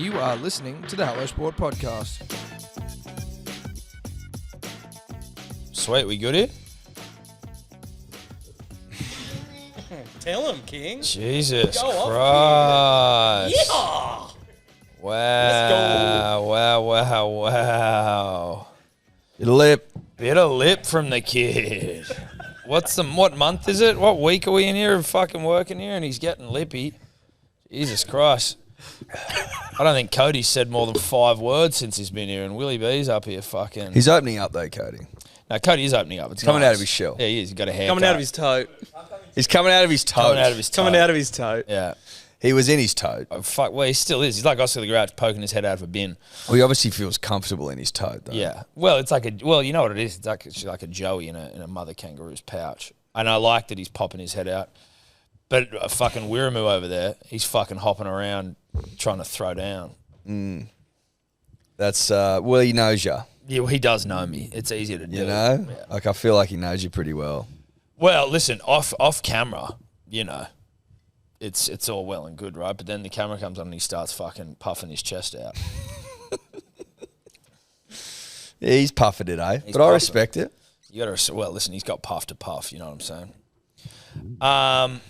You are listening to the Hello Sport Podcast. Sweet, we good here? Tell him, King. Jesus Go off Christ. Yeah. Wow, wow. Bit of lip from the kid. What month is it? What week are we in here of fucking working here and he's getting lippy? Jesus Christ. I don't think Cody's said more than 5 words since he's been here, and Willie B's up here fucking... He's opening up though, Cody. No, Cody is opening up. It's coming nice. out of his shell. Yeah, he is. He's got a haircut. Coming out of his tote. He's coming out of his tote. Coming out of his tote. Coming out of his tote. Yeah. He was in his tote. Oh, fuck, well, he still is. He's like Oscar the Grouch poking his head out of a bin. Well, he obviously feels comfortable in his tote, though. Yeah. Well, it's like you know what it is? It's like a Joey in a mother kangaroo's pouch. And I like that he's popping his head out. But a fucking Wirramoo over there, he's fucking hopping around trying to throw down. That's, well, he knows you. Yeah, well, he does know me. It's easier to do. You know? Yeah. Like, I feel like he knows you pretty well. Well, listen, off camera, you know, it's all well and good, right? But then the camera comes on and he starts fucking puffing his chest out. Yeah, he's puffing it, eh? He's But I puffing. respect it. You gotta, well, listen, he's got puff to puff, you know what I'm saying?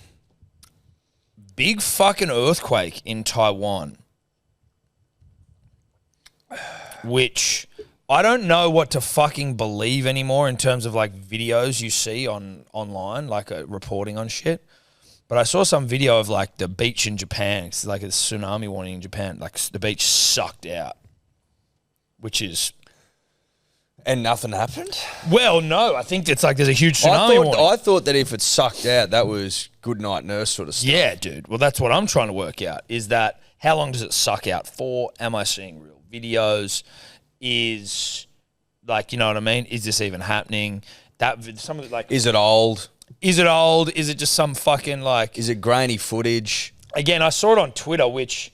Big fucking earthquake in Taiwan, which I don't know what to fucking believe anymore in terms of like videos you see online, like reporting on shit. But I saw some video of like the beach in Japan. It's like a tsunami warning in Japan. Like the beach sucked out, which is... And nothing happened? Well, no, I think it's like there's a huge tsunami warning. I thought that if it sucked out, that was good night nurse sort of stuff. Yeah, dude. Well, that's what I'm trying to work out, is that how long does it suck out for? Am I seeing real videos? Is, like, you know what I mean? Is this even happening? Some of the, like... Is it old? Is it old? Is it just some fucking, like... Is it grainy footage? Again, I saw it on Twitter, which...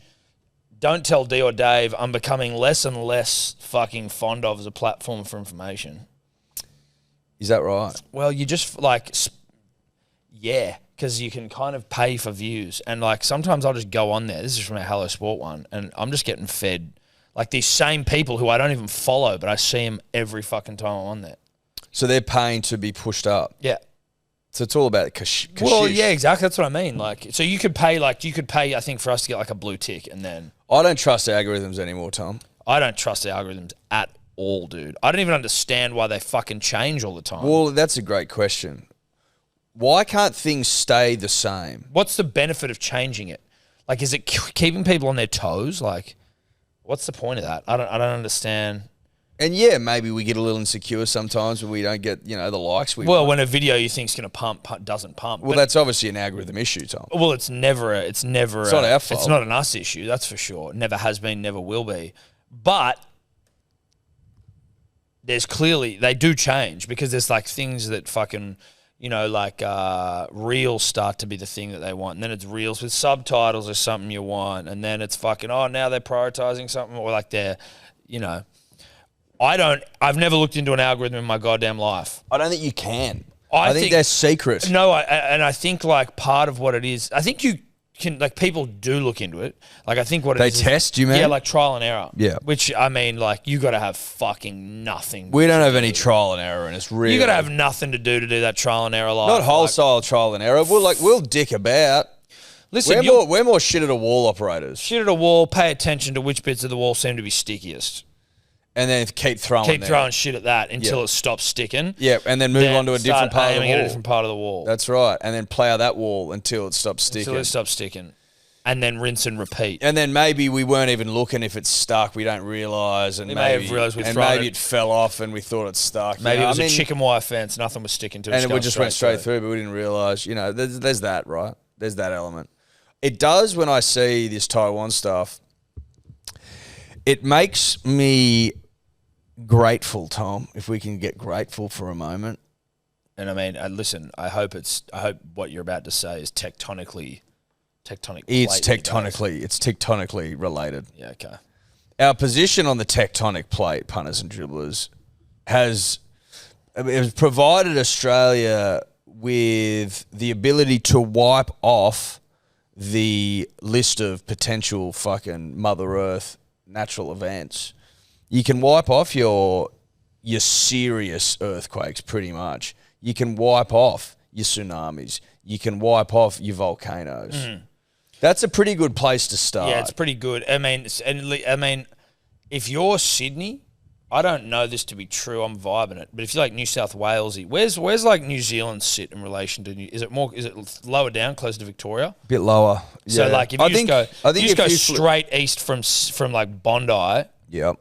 Don't tell D or Dave, I'm becoming less and less fucking fond of as a platform for information. Is that right? Well, you just like, yeah, because you can kind of pay for views. And like sometimes I'll just go on there. This is from our Hello Sport one. And I'm just getting fed like these same people who I don't even follow, but I see them every fucking time I'm on there. So they're paying to be pushed up. Yeah. So it's all about cash. Well, yeah, exactly. That's what I mean. Like, so you could pay, I think, for us to get like a blue tick, and then I don't trust algorithms anymore, Tom. I don't trust the algorithms at all, dude. I don't even understand why they fucking change all the time. Well, that's a great question. Why can't things stay the same? What's the benefit of changing it? Like, is it keeping people on their toes? Like, what's the point of that? I don't understand. And yeah, maybe we get a little insecure sometimes when we don't get, the likes we Well, want. when a video you think's going to pump doesn't pump. Well, that's obviously an algorithm issue, Tom. Well, it's not our fault. It's not an us issue, that's for sure. Never has been, never will be. But there's clearly, they do change because there's like things that fucking, reels start to be the thing that they want. And then it's reels with subtitles or something you want. And then it's fucking, now they're prioritizing something, or like they're, I've never looked into an algorithm in my goddamn life. I don't think you can. I I think they're secret. No, I think like part of what it is, I think you can, like people do look into it. Like I think what They test you, man? Yeah, like trial and error. Yeah. Which, I mean, like you got to have fucking nothing. We don't have any trial and error, and it's really... You got to have nothing to do that trial and error life. Not wholesale trial and error. We'll dick about. Listen, we're more shit at a wall operators. shit at a wall, pay attention to which bits of the wall seem to be stickiest. And then keep throwing Keep there. throwing shit at that until it stops sticking. Yeah, and then move on to a different start part of the aiming at a wall. different part of the wall. That's right. And then plough that wall until it stops sticking. Until it stops sticking. And then rinse and repeat. And then maybe we weren't even looking if it's stuck. We don't realise. And We may have realised we've and thrown maybe it. it fell off and we thought it stuck. Maybe it was a chicken wire fence. Nothing was sticking to it. And we just went straight through, but we didn't realise. There's that, right? There's that element. It does when I see this Taiwan stuff. It makes me grateful, Tom, if we can get grateful for a moment. And I mean, listen, I hope what you're about to say is tectonic. It's tectonically related. Yeah, okay. Our position on the tectonic plate, punters and dribblers, has provided Australia with the ability to wipe off the list of potential fucking Mother Earth natural events, you can wipe off your serious earthquakes pretty much. You can wipe off your tsunamis. You can wipe off your volcanoes. That's a pretty good place to start. Yeah, it's pretty good. I mean, if you're Sydney, I don't know this to be true. I'm vibing it, but if you're like New South Walesy, where's like New Zealand sit in relation to? Is it lower down, closer to Victoria? A bit lower. So yeah. like if you just go straight east from like Bondi. Yep.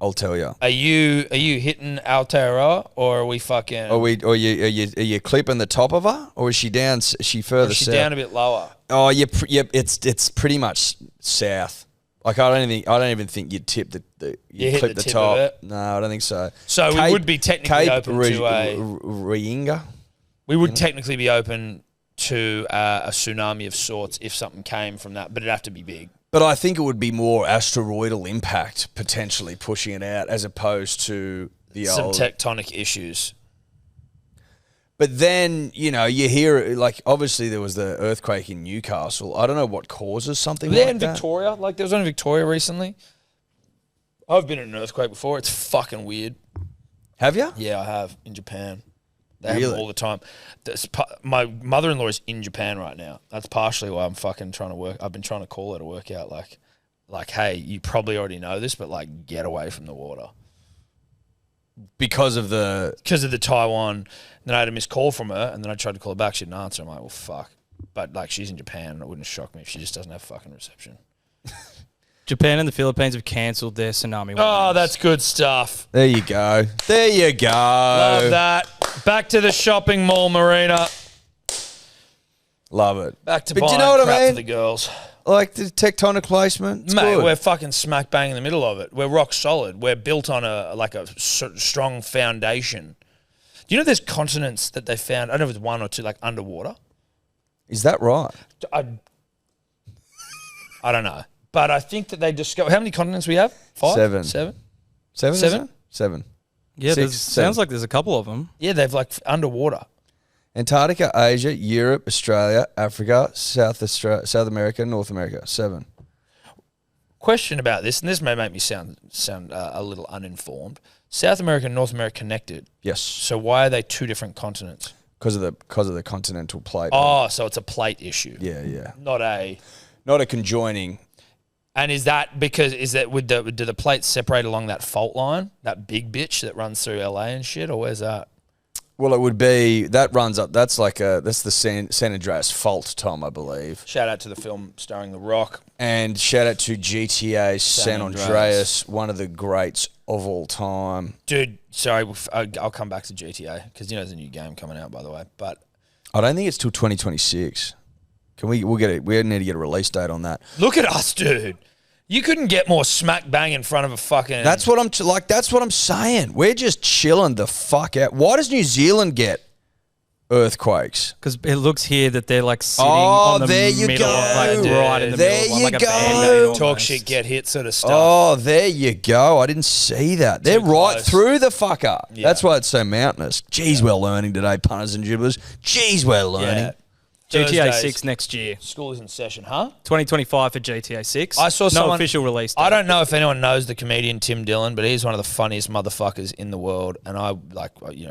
I'll tell you. Are you hitting Aotearoa or are we fucking? Are you clipping the top of her, or is she down? Is she further Is she south? down a bit lower? Oh, it's pretty much south. Like I don't even think you'd tip You clip hit the tip top. of it? No, I don't think so. So we would be technically open to a. Reinga. We would technically be open to a tsunami of sorts if something came from that, but it'd have to be big. But I think it would be more asteroidal impact potentially pushing it out as opposed to Some tectonic issues. But then, you hear, like, obviously there was the earthquake in Newcastle. I don't know what causes something like that. In Victoria? Like, there was one in Victoria recently. I've been in an earthquake before. It's fucking weird. Have you? Yeah, I have, in Japan. They have Really? them all the time. My mother-in-law is in Japan right now. That's partially why I'm fucking trying to work. I've been trying to call her to work out, like, hey, you probably already know this, but, like, get away from the water. Because of the Taiwan. Then I had a missed call from her, and then I tried to call her back. She didn't answer. I'm like, well, fuck. But, like, she's in Japan, and it wouldn't shock me if she just doesn't have fucking reception. Japan and the Philippines have cancelled their tsunami warnings. Oh, that's good stuff. There you go. There you go. Love that. Back to the shopping mall, Marina. Love it. Back to But buying do you know what crap I mean? for the girls. Like the tectonic placement. It's Mate, good. we're fucking smack bang in the middle of it. We're rock solid. We're built on a strong foundation. Do you know there's continents that they found, I don't know if it's one or two, like underwater? Is that right? I don't know. But I think that they discovered, how many continents we have? 5? Seven. Seven? Seven? Seven? Seven. Yeah, Six, sounds seven. like there's a couple of them. Yeah, they've like underwater. Antarctica, Asia, Europe, Australia, Africa, South America, North America. 7. Question about this, and this may make me sound a little uninformed. South America and North America connected. Yes. So why are they two different continents? Because of the continental plate. Oh, so it's a plate issue. Yeah. Not a conjoining. And is that because do the plates separate along that fault line, that big bitch that runs through LA and shit, or where's that? Well, it would be that runs up. That's the San Andreas Fault, Tom, I believe. Shout out to the film starring The Rock. And shout out to GTA San Andreas. Andreas, one of the greats of all time. Dude, sorry, I'll come back to GTA because there's a new game coming out, by the way. But I don't think it's till 2026. We need to get a release date on that. look at us, dude. You couldn't get more smack bang in front of a fucking. That's what I'm saying. We're just chilling the fuck out. Why does New Zealand get earthquakes? Because it looks here that they're like sitting Oh, on the there you middle, go. like right in the There middle, you like a go. Band-Aid almost. talk shit, get hit sort of stuff. Oh, there you go. I didn't see that. They're right close. through the fucker. Yeah. That's why it's so mountainous. Jeez, we're learning today, punters and dribblers. Jeez, we're learning. Yeah. GTA Thursdays. 6 next year. School is in session, huh? 2025 for GTA 6. I saw no someone- official release date. I don't know if anyone knows the comedian Tim Dillon, but he's one of the funniest motherfuckers in the world. And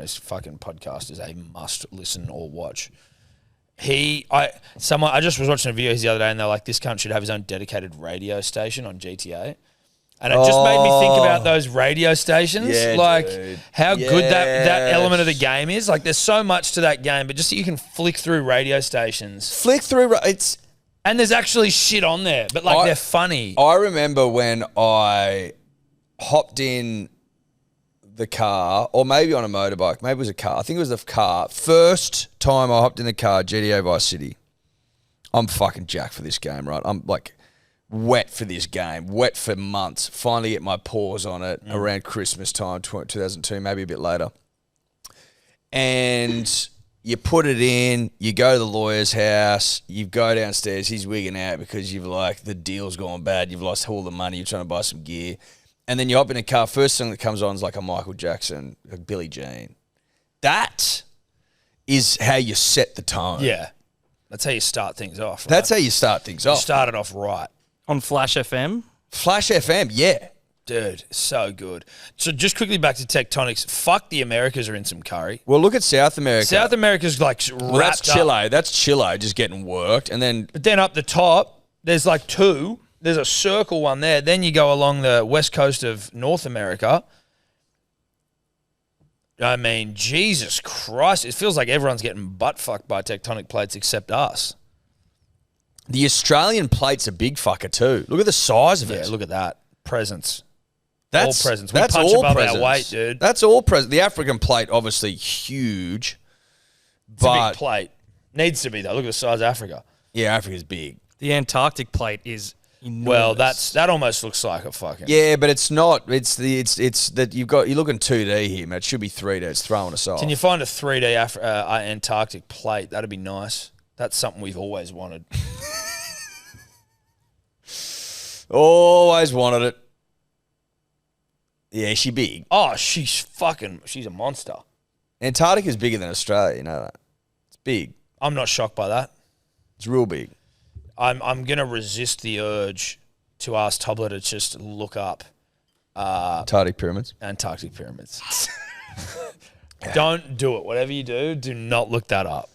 his fucking podcast is a must listen or watch. I just was watching a video the other day and they're like, this cunt should have his own dedicated radio station on GTA. And it just made me think about those radio stations, Yeah, like dude. how good that element of the Yes. game is. Like there's so much to that game, but just that you can flick through radio stations Flick through. It's. and there's actually shit on there, but like they're funny. I remember when I hopped in the car, or maybe on a motorbike. Maybe it was a car. I think it was a car. First time I hopped in the car, GTA Vice City. I'm fucking jacked for this game, right? I'm like wet for this game, wet for months. Finally get my paws on it around Christmas time, 2002, maybe a bit later. And you put it in, you go to the lawyer's house, you go downstairs, he's wigging out because you've the deal's gone bad, you've lost all the money, you're trying to buy some gear. And then you hop in a car, first thing that comes on is like a Michael Jackson, a Billie Jean. That is how you set the tone. Yeah. That's how you start things off. Right? That's how you start things You off. start it off right. On Flash FM. Flash FM, yeah. Dude, so good. So just quickly back to tectonics. Fuck, the Americas are in some curry. Well, look at South America. South America's like well, that's wrapped up. Chile. That's Chile just getting worked. And then But then up the top, there's like two. There's a circle one there. Then you go along the west coast of North America. I mean, Jesus Christ. It feels like everyone's getting butt fucked by tectonic plates except us. the Australian plate's a big fucker too. Look at the size of it. Yeah, look at that. Presence. That's all presence. We That's punch all above presence. our weight, dude. That's all present. The African plate, obviously huge, It's a but big plate. Needs to be, though. Look at the size of Africa. yeah, Africa's big. The Antarctic plate is enormous. Well, that almost looks like a fucking... Yeah, but it's not. It's that you're looking 2D here, man. It should be 3D. It's throwing us off. Can you find a 3D Antarctic plate? That'd be nice. That's something we've always wanted. Always wanted it. Yeah, she big. Oh, she's a monster. Antarctica's bigger than Australia. You know that. It's big. I'm not shocked by that. It's real big. I'm gonna resist the urge to ask Tobler to just look up Antarctic pyramids. Antarctic pyramids. Don't do it. Whatever you do not look that up.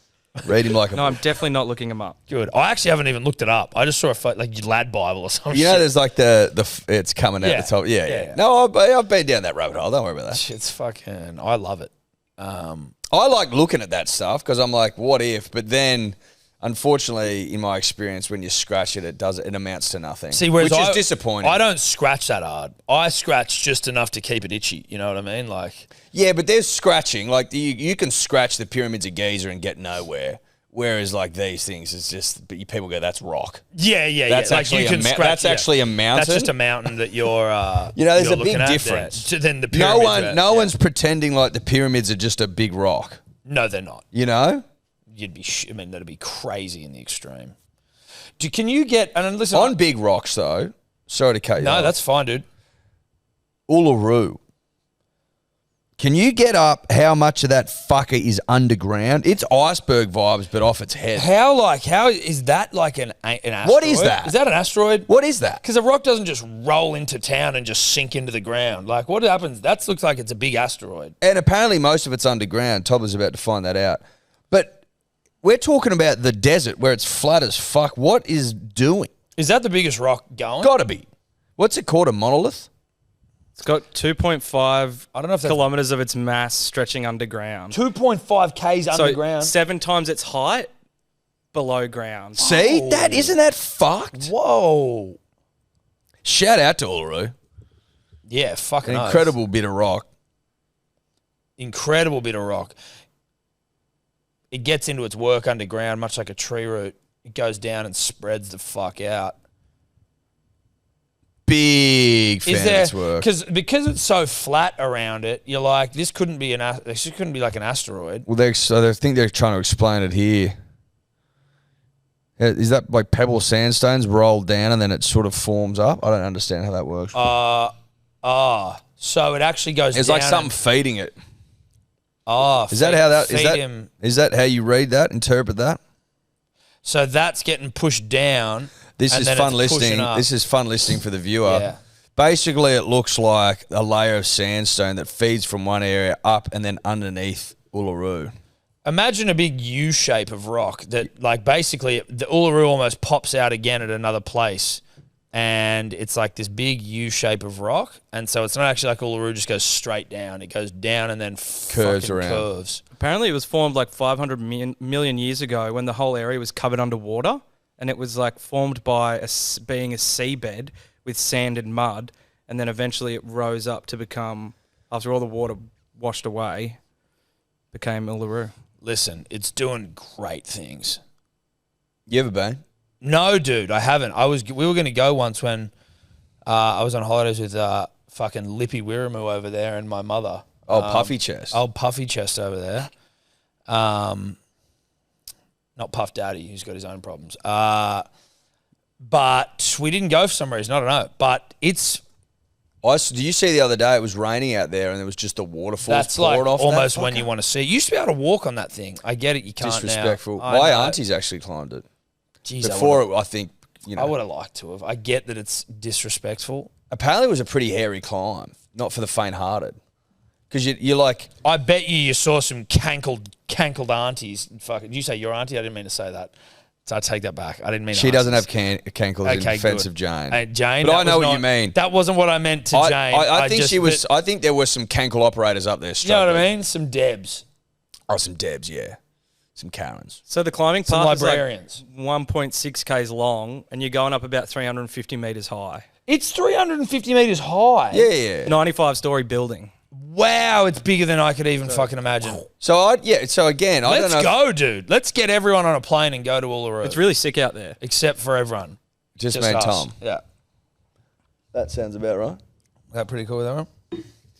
Read him like a. No, I'm definitely not looking them up. Good. I actually haven't even looked it up. I just saw a like Lad Bible or something. You know, there's like it's coming out Yeah. the top. Yeah, yeah. Yeah. No, I've been down that rabbit hole. Don't worry about that. It's fucking. I love it. I like looking at that stuff because I'm like, what if? But then, unfortunately, in my experience, when you scratch it, it amounts to nothing. See, whereas which is disappointing. I don't scratch that hard. I scratch just enough to keep it itchy. You know what I mean? Like, Yeah, but there's scratching. Like you can scratch the pyramids of Giza and get nowhere. Whereas like these things, it's just people go, that's rock. yeah. That's Like actually you can scratch. that's actually a mountain. That's just a mountain that you're. You know, there's you're a big looking at difference. there. Then the pyramids. No one's pretending like the pyramids are just a big rock. No, they're not. You know, You'd be. I mean, that'd be crazy in the extreme. Can you get? And listen, on big rocks though. Sorry to cut you no, off. that's fine, dude. Uluru. Can you get up how much of that fucker is underground? It's iceberg vibes, but off its head. How is that like an asteroid? What is that? Is that an asteroid? What is that? Because a rock doesn't just roll into town and just sink into the ground. Like, what happens? That looks like it's a big asteroid. And apparently most of it's underground. Tobler's about to find that out. But we're talking about the desert where it's flat as fuck. What is doing? Is that the biggest rock going? Gotta be. What's it called? A monolith? It's got 2.5 I don't know if that's kilometers of its mass stretching underground. 2.5 Ks So underground. 7 times its height below ground. See? Isn't that fucked? Whoa. Shout out to Uluru. Yeah, fucking An oath. incredible bit of rock. Incredible bit of rock. It gets into its work underground, much like a tree root. It goes down and spreads the fuck out. Big fan Is of there its work. because it's so flat around it? You're like, this couldn't be like an asteroid. Well, they think they're trying to explain it here. Is that like pebble sandstones rolled down and then it sort of forms up? I don't understand how that works. So it actually goes. It's down like something feeding it. And, Is that how that is feed that? him. Is that how you read that? Interpret that? So that's getting pushed down. This and is then fun it's pushing listening. up. This is fun listening for the viewer. Yeah. Basically, it looks like a layer of sandstone that feeds from one area up and then underneath Uluru. Imagine a big U shape of rock that, like, basically the Uluru almost pops out again at another place, and it's like this big U shape of rock, and so it's not actually like Uluru just goes straight down. It goes down and then Curves fucking around. curves. Apparently it was formed like 500 million years ago when the whole area was covered underwater, and it was like formed by being a seabed with sand and mud, and then eventually it rose up to become, after all the water washed away, became Uluru. Listen, it's doing great things. You ever been? No, dude, I haven't. We were going to go once when I was on holidays with fucking Lippy Wirramu over there and my mother. Oh, puffy chest. Old Puffy Chest over there. Not Puff Daddy, who's got his own problems. But we didn't go for some reason. I don't know. But it's Do you see the other day? It was raining out there, and there was just the waterfalls That's like pouring off. almost that when you want to see. You used to be able to walk on that thing. I get it. You can't disrespectful. now. My know. auntie's actually climbed it. Jeez, Before, I think, you know. I would have liked to have. I get that it's disrespectful. Apparently, it was a pretty hairy climb, not for the faint-hearted. Because you're like... I bet you saw some cankled aunties. Fuck, did you say your auntie? I didn't mean to say that. So I take that back. I didn't mean. She doesn't have aunties. cankles in defense of Jane. Jane, but I know what you mean. That wasn't what I meant to Jane. I think she was. I think there were some cankle operators up there. You know what I mean? Some Debs. Oh, some Debs, yeah. Some Karens. So the climbing Some path is librarians. like 1.6 k's long, and you're going up about 350 meters high. It's 350 meters high. Yeah. 95-story building. Wow, it's bigger than I could even fucking imagine. So again, I don't know. Let's go, dude. Let's get everyone on a plane and go to Uluru. It's really sick out there. Except for everyone. Just me and us. Tom. Yeah. That sounds about right. That pretty cool with everyone?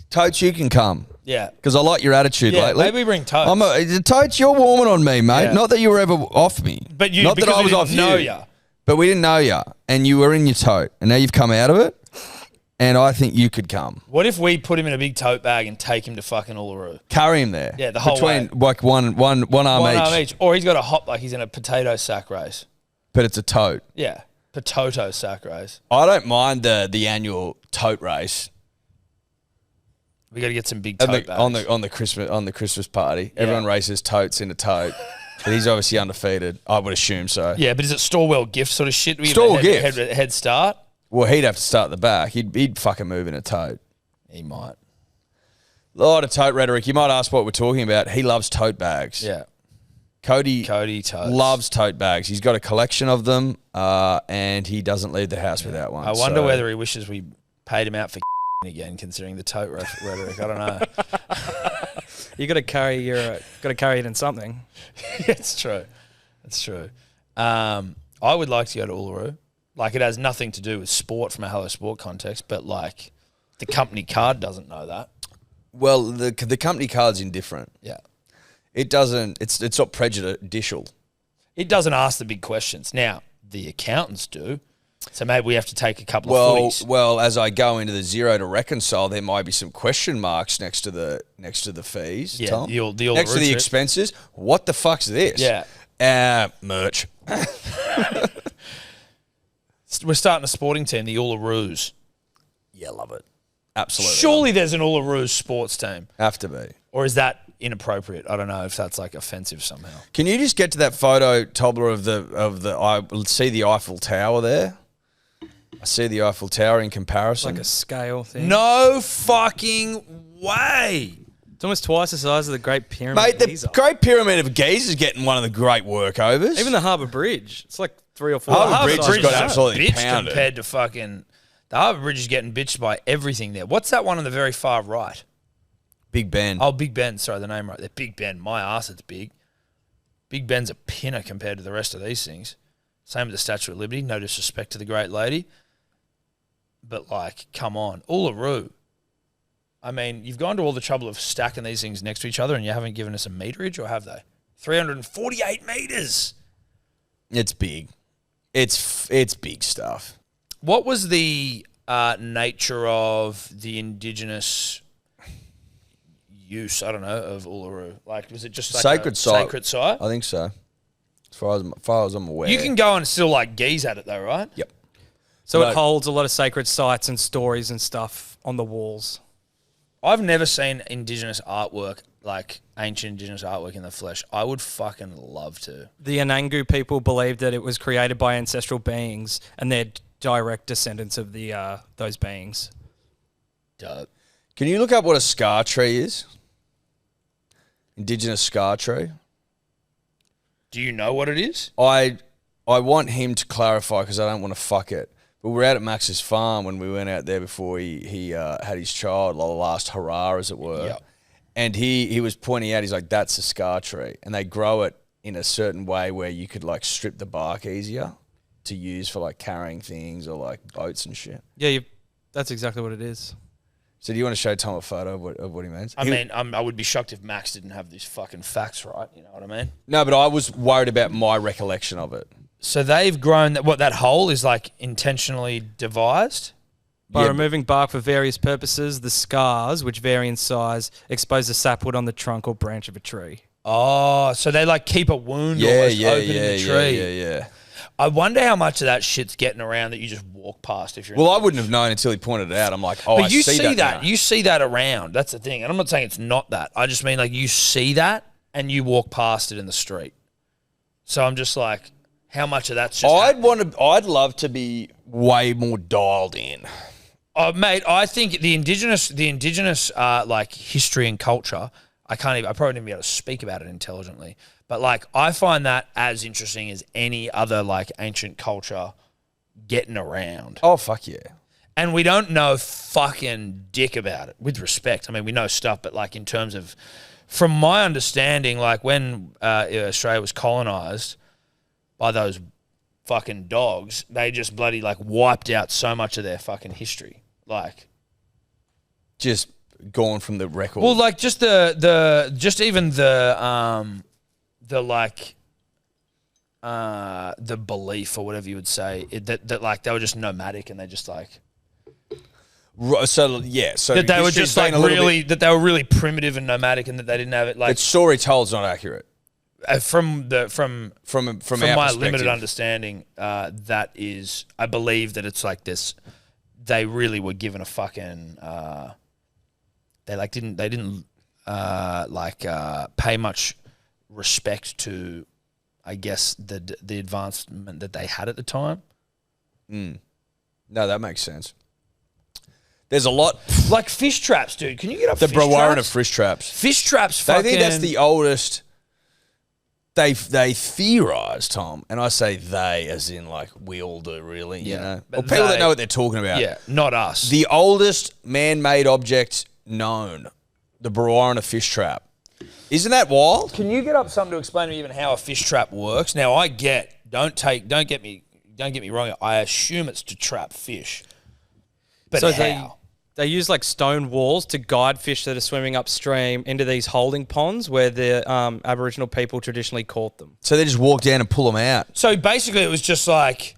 Totes, you can come. Yeah. Because I like your attitude Yeah, lately. maybe we bring Totes. Totes, you're warming on me, mate. Yeah. Not that you were ever off me. But you, not because that I we was didn't off know you. ya. But we didn't know you, and you were in your tote, and now you've come out of it, and I think you could come. What if we put him in a big tote bag and take him to fucking Uluru? Carry him there. Yeah, the whole Between, way. like one arm One each. arm each. Or he's got to hop like he's in a potato sack race. But it's a tote. Yeah. Potato sack race. I don't mind the annual tote race. We got to get some big tote bags. on the Christmas party. Yeah. Everyone races totes in a tote. But he's obviously undefeated. I would assume so. Yeah, but is it Storwell gift sort of shit? Storwell gift. Head start? Well, he'd have to start at the back. He'd fucking move in a tote. He might. A lot of tote rhetoric. You might ask what we're talking about. He loves tote bags. Yeah. Cody totes. loves tote bags. He's got a collection of them, and he doesn't leave the house without one. I wonder whether he wishes we paid him out for again, considering the tote rhetoric. I don't know. You got to carry it in something. It's true. It's true. I would like to go to Uluru. Like, it has nothing to do with sport from a Hello Sport context, but like the company card doesn't know that. Well, the company card's indifferent. Yeah. It doesn't. It's not prejudicial. It doesn't ask the big questions. Now, the accountants do. So maybe we have to take a couple of footies. Well, as I go into the zero to reconcile, there might be some question marks next to the fees. Yeah, Tom. the Uluru next to the trip. expenses. What the fuck's this? Yeah. Merch. We're starting a sporting team, the Ularoos. Yeah, love it. Absolutely. Surely there's an Uluru sports team. Have to be. Or is that inappropriate? I don't know if that's like offensive somehow. Can you just get to that photo, Tobler, of the I see the Eiffel Tower there? I see the Eiffel Tower in comparison. Like a scale thing. No fucking way. It's almost twice the size of the Great Pyramid Mate, of the Giza. Great Pyramid of Giza is getting one of the great workovers. Even the Harbour Bridge. It's like 3 or 4. Harbour Bridge has got is absolutely bitched pounded. compared to fucking... The Harbour Bridge is getting bitched by everything there. What's that one on the very far right? Big Ben. Oh, Big Ben. Sorry, the name right there. Big Ben. My ass, it's big. Big Ben's a pinner compared to the rest of these things. Same with the Statue of Liberty. No disrespect to the great lady. But, like, come on. Uluru. I mean, you've gone to all the trouble of stacking these things next to each other and you haven't given us a meterage, or have they? 348 metres. It's big. It's big stuff. What was the nature of the Indigenous use, I don't know, of Uluru? Like, was it just like Sacred a site. sacred site? I think so. As far as I'm aware. You can go and still, like, gaze at it, though, right? Yep. So No. it holds a lot of sacred sites and stories and stuff on the walls. I've never seen Indigenous artwork, like ancient Indigenous artwork in the flesh. I would fucking love to. The Anangu people believed that it was created by ancestral beings, and they're direct descendants of the those beings. Dope. Can you look up what a scar tree is? Indigenous scar tree. Do you know what it is? I want him to clarify because I don't want to fuck it. But we were out at Max's farm when we went out there before he had his child, the last hurrah, as it were. Yep. And he was pointing out, he's like, that's a scar tree. And they grow it in a certain way where you could, like, strip the bark easier to use for, like, carrying things or, like, boats and shit. Yeah, that's exactly what it is. So do you want to show Tom a photo of what he means? I would be shocked if Max didn't have these fucking facts right. You know what I mean? No, but I was worried about my recollection of it. So they've grown that hole is like intentionally devised. By Yeah, removing bark for various purposes, the scars, which vary in size, expose the sapwood on the trunk or branch of a tree. Oh, so they like keep a wound almost open in the tree. Yeah. I wonder how much of that shit's getting around that you just walk past if you're. Well, I wouldn't have known until he pointed it out. I'm like, oh, But I you see see that. now. You see that around. That's the thing. And I'm not saying it's not that. I just mean like you see that and you walk past it in the street. So I'm just like, how much of that's just I'd love to be way more dialed in. Oh, mate, I think the indigenous like history and culture, I probably wouldn't be able to speak about it intelligently. But like I find that as interesting as any other like ancient culture getting around. Oh, fuck yeah. And we don't know fucking dick about it, with respect. I mean, we know stuff, but like in terms of, from my understanding, like when Australia was colonized by those fucking dogs, they just bloody like wiped out so much of their fucking history. Like, Just gone from the record. well, like just even the belief or whatever you would say that like they were just nomadic and they just like So that they were just like really that they were really primitive and nomadic and that they didn't have it like Its story told's not accurate. from our my perspective. limited understanding. That is, I believe that it's like this. They really were given a fucking. They didn't pay much respect to, I guess, the advancement that they had at the time. No, that makes sense. There's a lot. Like fish traps, dude. Can you get up The fish Brewarrena traps? fish traps. Fish traps. They Fucking, think that's the oldest. They theorize, Tom, and I say they as in like we all do, really. You Yeah, know, but or people that they- know what they're talking about. Yeah, not us. The oldest man-made object known, the Brewarena fish trap. Isn't that wild? Can you get up something to explain to me even how a fish trap works? Now I get. Don't get me wrong. I assume it's to trap fish. But So how? they use like stone walls to guide fish that are swimming upstream into these holding ponds where the Aboriginal people traditionally caught them. So they just walk down and pull them out. So basically, it was just like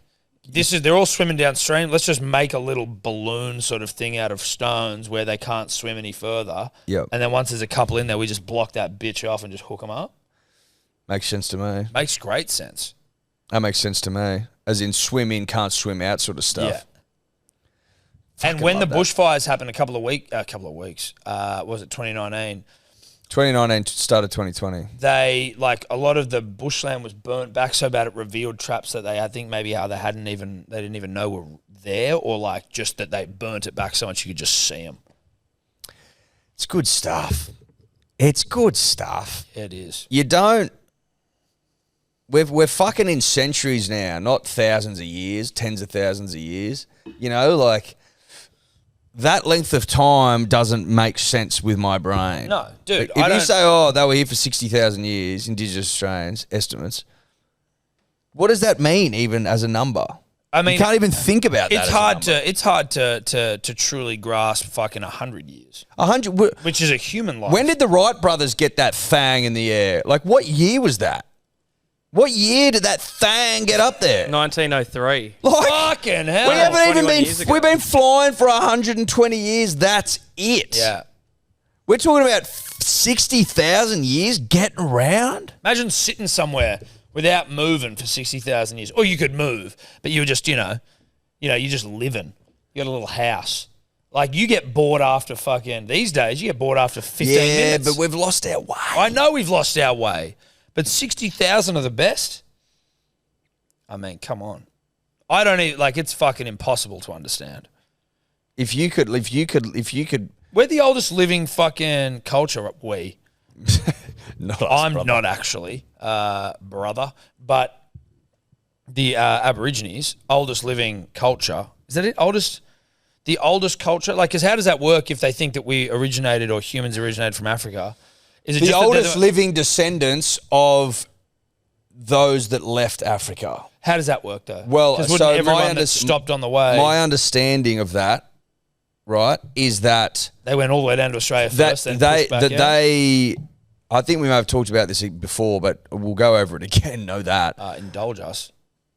they're all swimming downstream. Let's just make a little balloon sort of thing out of stones where they can't swim any further. Yep. And then once there's a couple in there, we just block that bitch off and just hook them up. Makes sense to me. Makes great sense. That makes sense to me. As in swim in, can't swim out sort of stuff. Yeah. And when the love that. bushfires happened a couple of weeks, was it 2019? 2019 started 2020. They like a lot of the bushland was burnt back so bad it revealed traps that I think maybe how they didn't even know were there, or like just that they burnt it back so much you could just see them. It's good stuff. It's good stuff. It is. You don't. We're fucking in centuries now, not thousands of years, tens of thousands of years. You know, like that length of time doesn't make sense with my brain. No, dude. If you say, oh, they were here for 60,000 years, Indigenous Australians, estimates, what does that mean even as a number? I mean, you can't even think about that. It's hard to truly grasp fucking 100 years, 100. which is a human life. When did the Wright brothers get that thang in the air? Like, what year was that? What year did that thang get up there? 1903. Like, fucking hell? we haven't even 21 years ago. we've been flying for 120 years. That's it. Yeah. We're talking about 60,000 years getting around. Imagine sitting somewhere without moving for 60,000 years, or you could move, but you were just you're just living. You got a little house. Like you get bored after fucking these days. You get bored after 15 minutes. Yeah, but we've lost our way. I know we've lost our way, but 60,000 are the best. I mean, come on. I don't even it's fucking impossible to understand. If you could, We're the oldest living fucking culture. not us, I'm brother. not actually, brother, but the Aborigines, oldest living culture. Is that it? The oldest culture? Like, because how does that work if they think that we originated or humans originated from Africa? Is it The just that oldest they're living descendants of those that left Africa. How does that work though? Well, 'Cause so wouldn't my everyone that stopped on the way, My understanding of that, right, is that they went all the way down to Australia first, then pushed back out? I think we may have talked about this before, but we'll go over it again. Know that. Indulge us.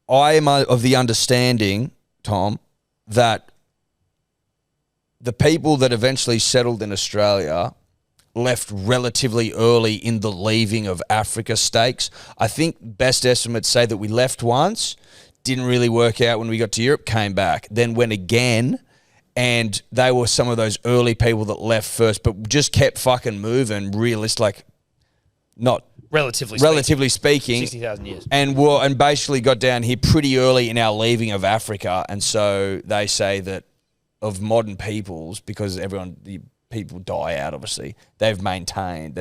I am of the understanding, Tom, that the people that eventually settled in Australia left relatively early in the leaving of Africa stakes. I think best estimates say that we left once, didn't really work out when we got to Europe, came back, then went again, and they were some of those early people that left first, but just kept fucking moving, relatively speaking, 60,000 years. and basically got down here pretty early in our leaving of Africa. And so they say that of modern peoples, because the people die out, obviously, they've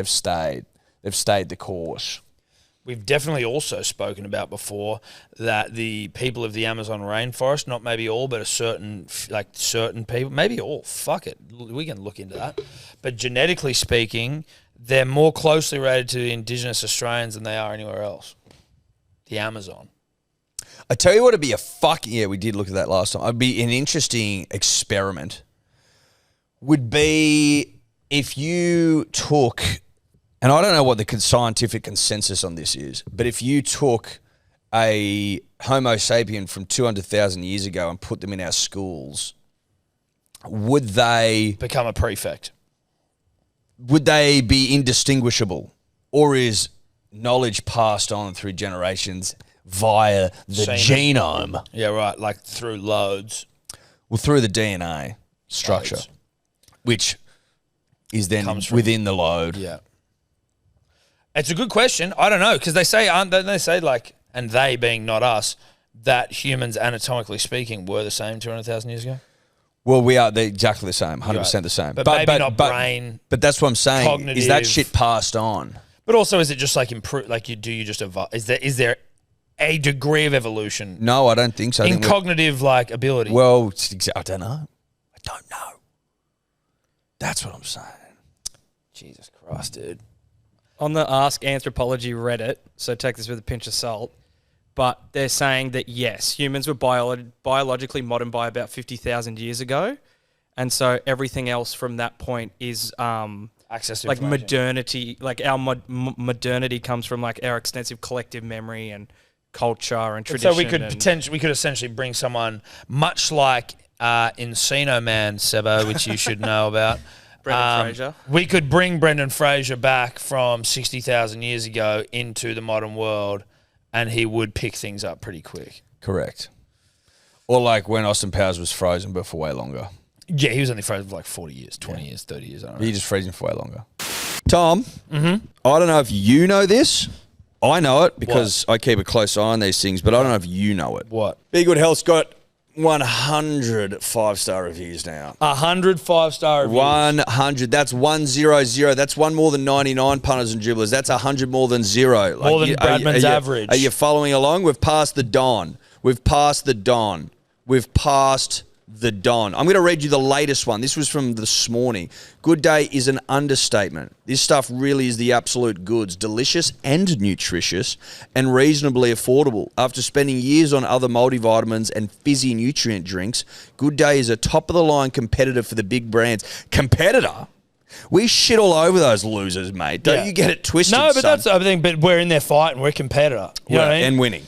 stayed the course. We've definitely also spoken about before that the people of the Amazon rainforest, not maybe all, but certain people, maybe all, fuck it, we can look into that. But genetically speaking, they're more closely related to the Indigenous Australians than they are anywhere else. The Amazon. I tell you what, it'd be we did look at that last time. It'd be an interesting experiment. Would be if you took, and I don't know what the scientific consensus on this is, but if you took a Homo sapien from 200,000 years ago and put them in our schools, would they become a prefect? Would they be indistinguishable? Or is knowledge passed on through generations via the genome? Yeah, right, like through loads. Well, through the DNA structure, which is then within the load. Yeah. It's a good question. I don't know, because they say, and they being not us, that humans, anatomically speaking, were the same 200,000 years ago? Well, they're exactly the same, 100% the same. But maybe not brain. But that's what I'm saying. Cognitive. Is that shit passed on? But also, is it just like improve? Like, do you just evolve? Is there a degree of evolution? No, I don't think so. In cognitive ability. Well, I don't know. That's what I'm saying. Jesus Christ, dude. On the Ask Anthropology Reddit, so take this with a pinch of salt, but they're saying that yes, humans were biologically modern by about 50,000 years ago, and so everything else from that point is access to like information. modernity. Like our modernity comes from like our extensive collective memory and culture and tradition. So we could essentially bring someone much like Encino Man, Sebo, which you should know about. Brendan Fraser. We could bring Brendan Fraser back from 60,000 years ago into the modern world, and he would pick things up pretty quick. Correct. Or like when Austin Powers was frozen, but for way longer. Yeah, he was only frozen for like 40 years, 20 years, 30 years. I don't know. He just freezing for way longer. Tom, I don't know if you know this. I know it because I keep a close eye on these things, but I don't know if you know it. What? Be Good Health's got 100 5-star reviews now. 100 5-star reviews. 100. That's 100. That's one more than 99 punters and dribblers. That's 100 more than zero. More than Bradman's average. Are you following along? We've passed the dawn. I'm going to read you the latest one. This was from this morning. Good day is an understatement. This stuff really is the absolute goods. Delicious and nutritious and reasonably affordable. After spending years on other multivitamins and fizzy nutrient drinks, Good Day is a top-of-the-line competitor for the big brands. Competitor? We shit all over those losers, mate. Don't you get it twisted, No, but son. that's the other thing. But we're in there fighting. We're a competitor. You know what I mean?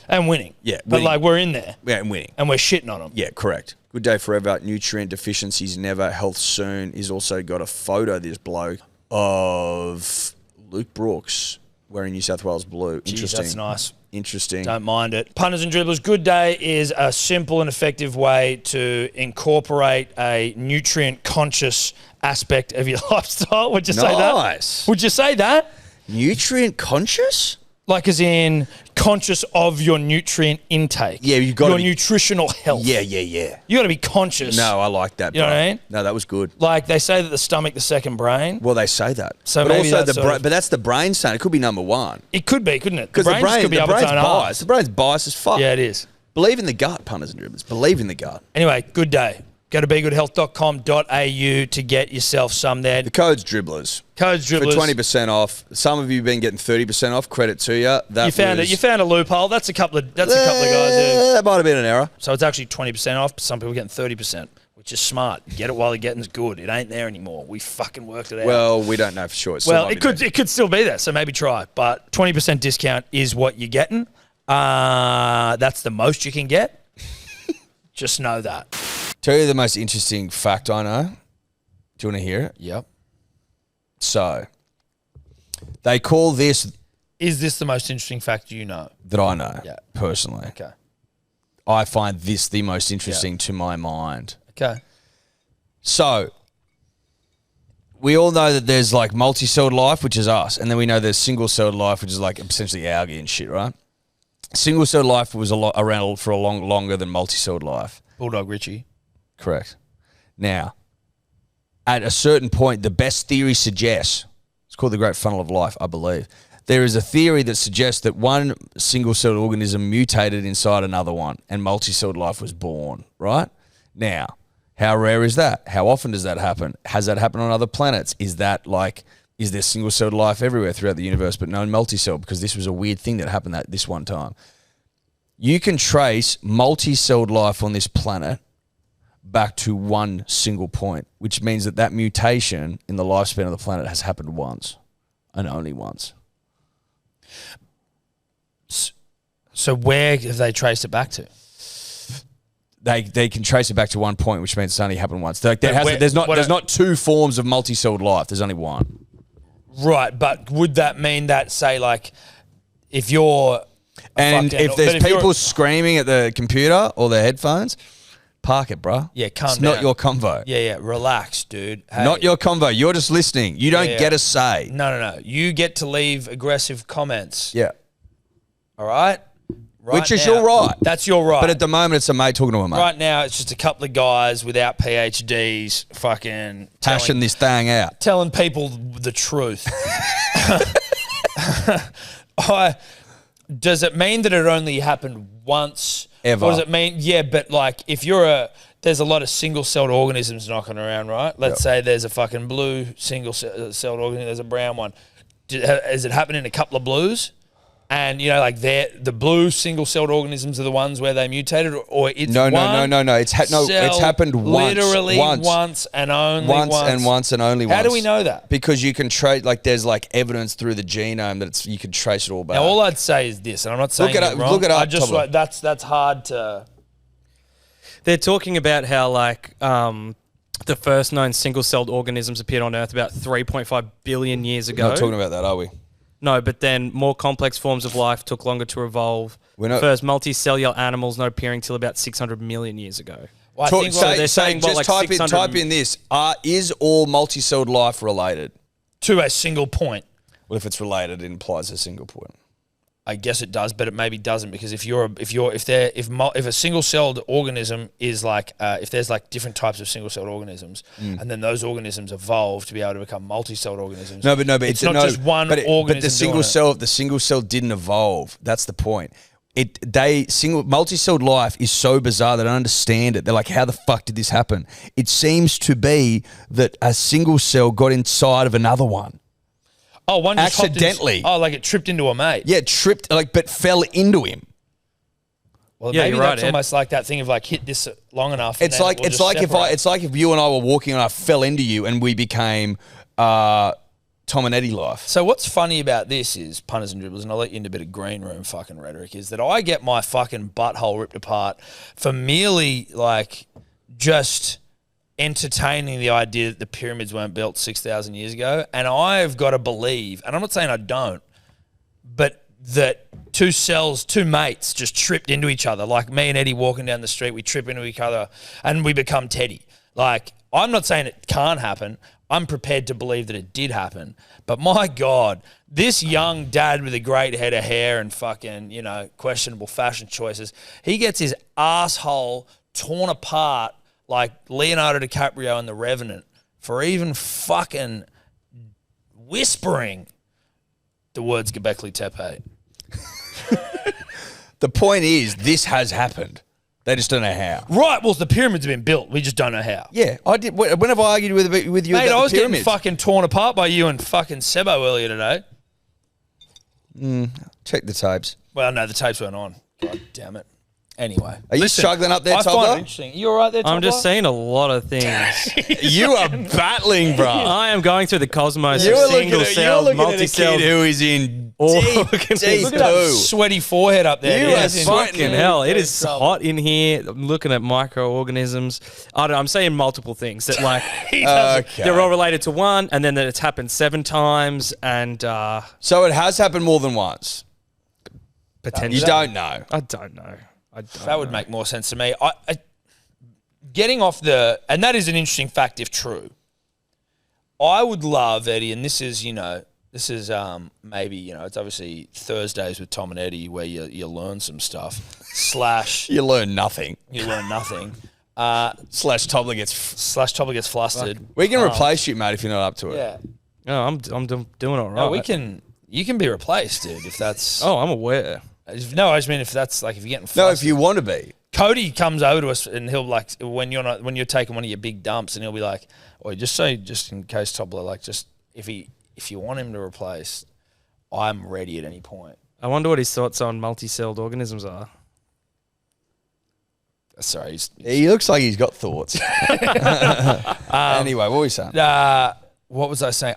And winning. Yeah, But winning. we're in there. Yeah, and winning. And we're shitting on them. Yeah, correct. Good Day Forever, nutrient deficiencies never, health soon. He's also got a photo, this bloke, of Luke Brooks wearing New South Wales blue. Jeez, Interesting. that's nice. Interesting. Don't mind it. Punters and dribblers, Good Day is a simple and effective way to incorporate a nutrient-conscious aspect of your lifestyle. Would you say that? Nice. Would you say that? Nutrient conscious? Like as in conscious of your nutrient intake. Yeah, you've got your nutritional health. Yeah. You got to be conscious. No, I like that, You know bro. what I mean? No, that was good. Like they say that the stomach, the second brain. Well, they say that. So but maybe also that's sort of- but that's the brain saying it could be number one. It could be, couldn't it? Because the brain, could be up its brain's own biased. arse. The brain's biased as fuck. Yeah, it is. Believe in the gut, punters and dribblers. Believe in the gut. Anyway, Good Day. Go to begoodhealth.com.au to get yourself some there. The code's dribblers. Code's dribblers. For 20% off. Some of you have been getting 30% off. Credit to you. You found a loophole. That's a couple of guys. Who, That might have been an error. so it's actually 20% off. But some people are getting 30%, which is smart. Get it while you're getting good. It ain't there anymore. We fucking worked it out. Well, we don't know for sure. It could still be there. So maybe try. But 20% discount is what you're getting. That's the most you can get. Just know that. Tell you the most interesting fact I know. Do you want to hear it? Yep. So, they call this Is this the most interesting fact you know? that I know, Yeah. personally. Okay. I find this the most interesting to my mind. Okay. So, we all know that there's like multicelled life, which is us, and then we know there's single-celled life, which is like essentially algae and shit, right? Single-celled life was around for a longer than multicelled life. Bulldog Richie. Correct. Now, at a certain point, the best theory suggests, it's called the Great Funnel of Life, I believe. There is a theory that suggests that one single-celled organism mutated inside another one and multicelled life was born, right? Now, how rare is that? How often does that happen? Has that happened on other planets? Is there single-celled life everywhere throughout the universe but no multicelled? Because this was a weird thing that happened at this one time. You can trace multicelled life on this planet back to one single point, which means that mutation in the lifespan of the planet has happened once and only once. So where have they traced it back to? They can trace it back to one point, which means it's only happened once. There's not two forms of multicelled life. There's only one. Right, but would that mean that, say, like, if you're... If there's people screaming at the computer or their headphones, park it, bro. Yeah, calm It's down. not your convo. Yeah, relax, dude. Hey. Not your convo. You're just listening. You don't get a say. No. You get to leave aggressive comments. Yeah. All right? Which is your right. That's your right. But at the moment, it's a mate talking to a mate. Right now, it's just a couple of guys without PhDs fucking... Hashing this thing out. Telling people the truth. Does it mean that it only happened once? Ever. Or does it mean... Yeah, but like, if there's a lot of single-celled organisms knocking around, right? Let's say there's a fucking blue single-celled organism, there's a brown one. Has it happened in a couple of blues? And, you know, like the blue single-celled organisms are the ones where they mutated, or it's No. It's happened once. Literally once and only once. Once and only once. How do we know that? Because you can trace, like, there's like evidence through the genome that you can trace it all back. Now, all I'd say is this, and I'm not saying Look it up. wrong. Look it up, I just Tobler. like that's hard to. They're talking about how, like, the first known single-celled organisms appeared on Earth about 3.5 billion years ago. We're not talking about that, are we? No, but then more complex forms of life took longer to evolve. First multicellular animals not appearing till about 600 million years ago. Well, I think they're saying what, just like type in this. Is all multicelled life related? to a single point. Well, if it's related, it implies a single point. I guess it does, but it maybe doesn't, because if a single-celled organism is like if there's like different types of single-celled organisms, and then those organisms evolve to be able to become multi-celled organisms. No, but it's not just one organism. But the single cell didn't evolve. That's the point. Multi-celled life is so bizarre that I don't understand it. They're like, how the fuck did this happen? It seems to be that a single cell got inside of another one. Oh, one just accidentally. Like it tripped into a mate. Yeah, tripped, but fell into him. Well, Yeah, maybe you're right, that's Ed. almost like that thing of like hit this long enough. It's like if you and I were walking and I fell into you and we became Tom and Eddie life. So what's funny about this is, punters and dribblers, and I'll let you into a bit of green room fucking rhetoric, is that I get my fucking butthole ripped apart for merely like just entertaining the idea that the pyramids weren't built 6,000 years ago. And I've got to believe, and I'm not saying I don't, but that two mates just tripped into each other. Like me and Eddie walking down the street, we trip into each other and we become Teddy. Like, I'm not saying it can't happen. I'm prepared to believe that it did happen. But my God, this young dad with a great head of hair and fucking, you know, questionable fashion choices, he gets his asshole torn apart like Leonardo DiCaprio in The Revenant for even fucking whispering the words Göbekli Tepe. The point is, this has happened. They just don't know how. Right, well, the pyramids have been built. We just don't know how. Yeah, I did. When have I argued with you Mate, about I was the getting pyramids? fucking torn apart by you and fucking Sebo earlier today. Check the tapes. Well, no, the tapes weren't on. God damn it. Anyway. Are you struggling up there, I find it Tobler? interesting. You all right there, Tobler? I'm just seeing a lot of things. You are battling, bro. I am going through the cosmos You're of looking at a single-celled, kid multi-celled. who is in Deep Look at that poo. sweaty forehead up there. You He are is in- Fucking hell, it is trouble. hot in here. I'm looking at microorganisms. I'm saying multiple things that like Okay. they're all related to one, and then that it's happened 7 times, and So it has happened more than once. potentially. You don't know. I don't know. That would make more sense to me. Getting off and that is an interesting fact if true. I would love, Eddie, and this is maybe, it's obviously Thursdays with Tom and Eddie where you learn some stuff. / You learn nothing. you learn nothing. / Tobler gets... Tobler gets flustered. We can replace you, mate, if you're not up to it. Yeah. No, I'm doing all right. No, you can be replaced, dude, if that's... Oh, I'm aware. No, I just mean if that's like, if you're getting No, flustered. if you want to be. Cody comes over to us and he'll like, when you're taking one of your big dumps, and he'll be like, "Oh, just in case Tobler, like, just if you want him to replace, I'm ready at any point." I wonder what his thoughts on multicelled organisms are. Sorry, He looks like he's got thoughts. Anyway, what were we saying? what was I saying?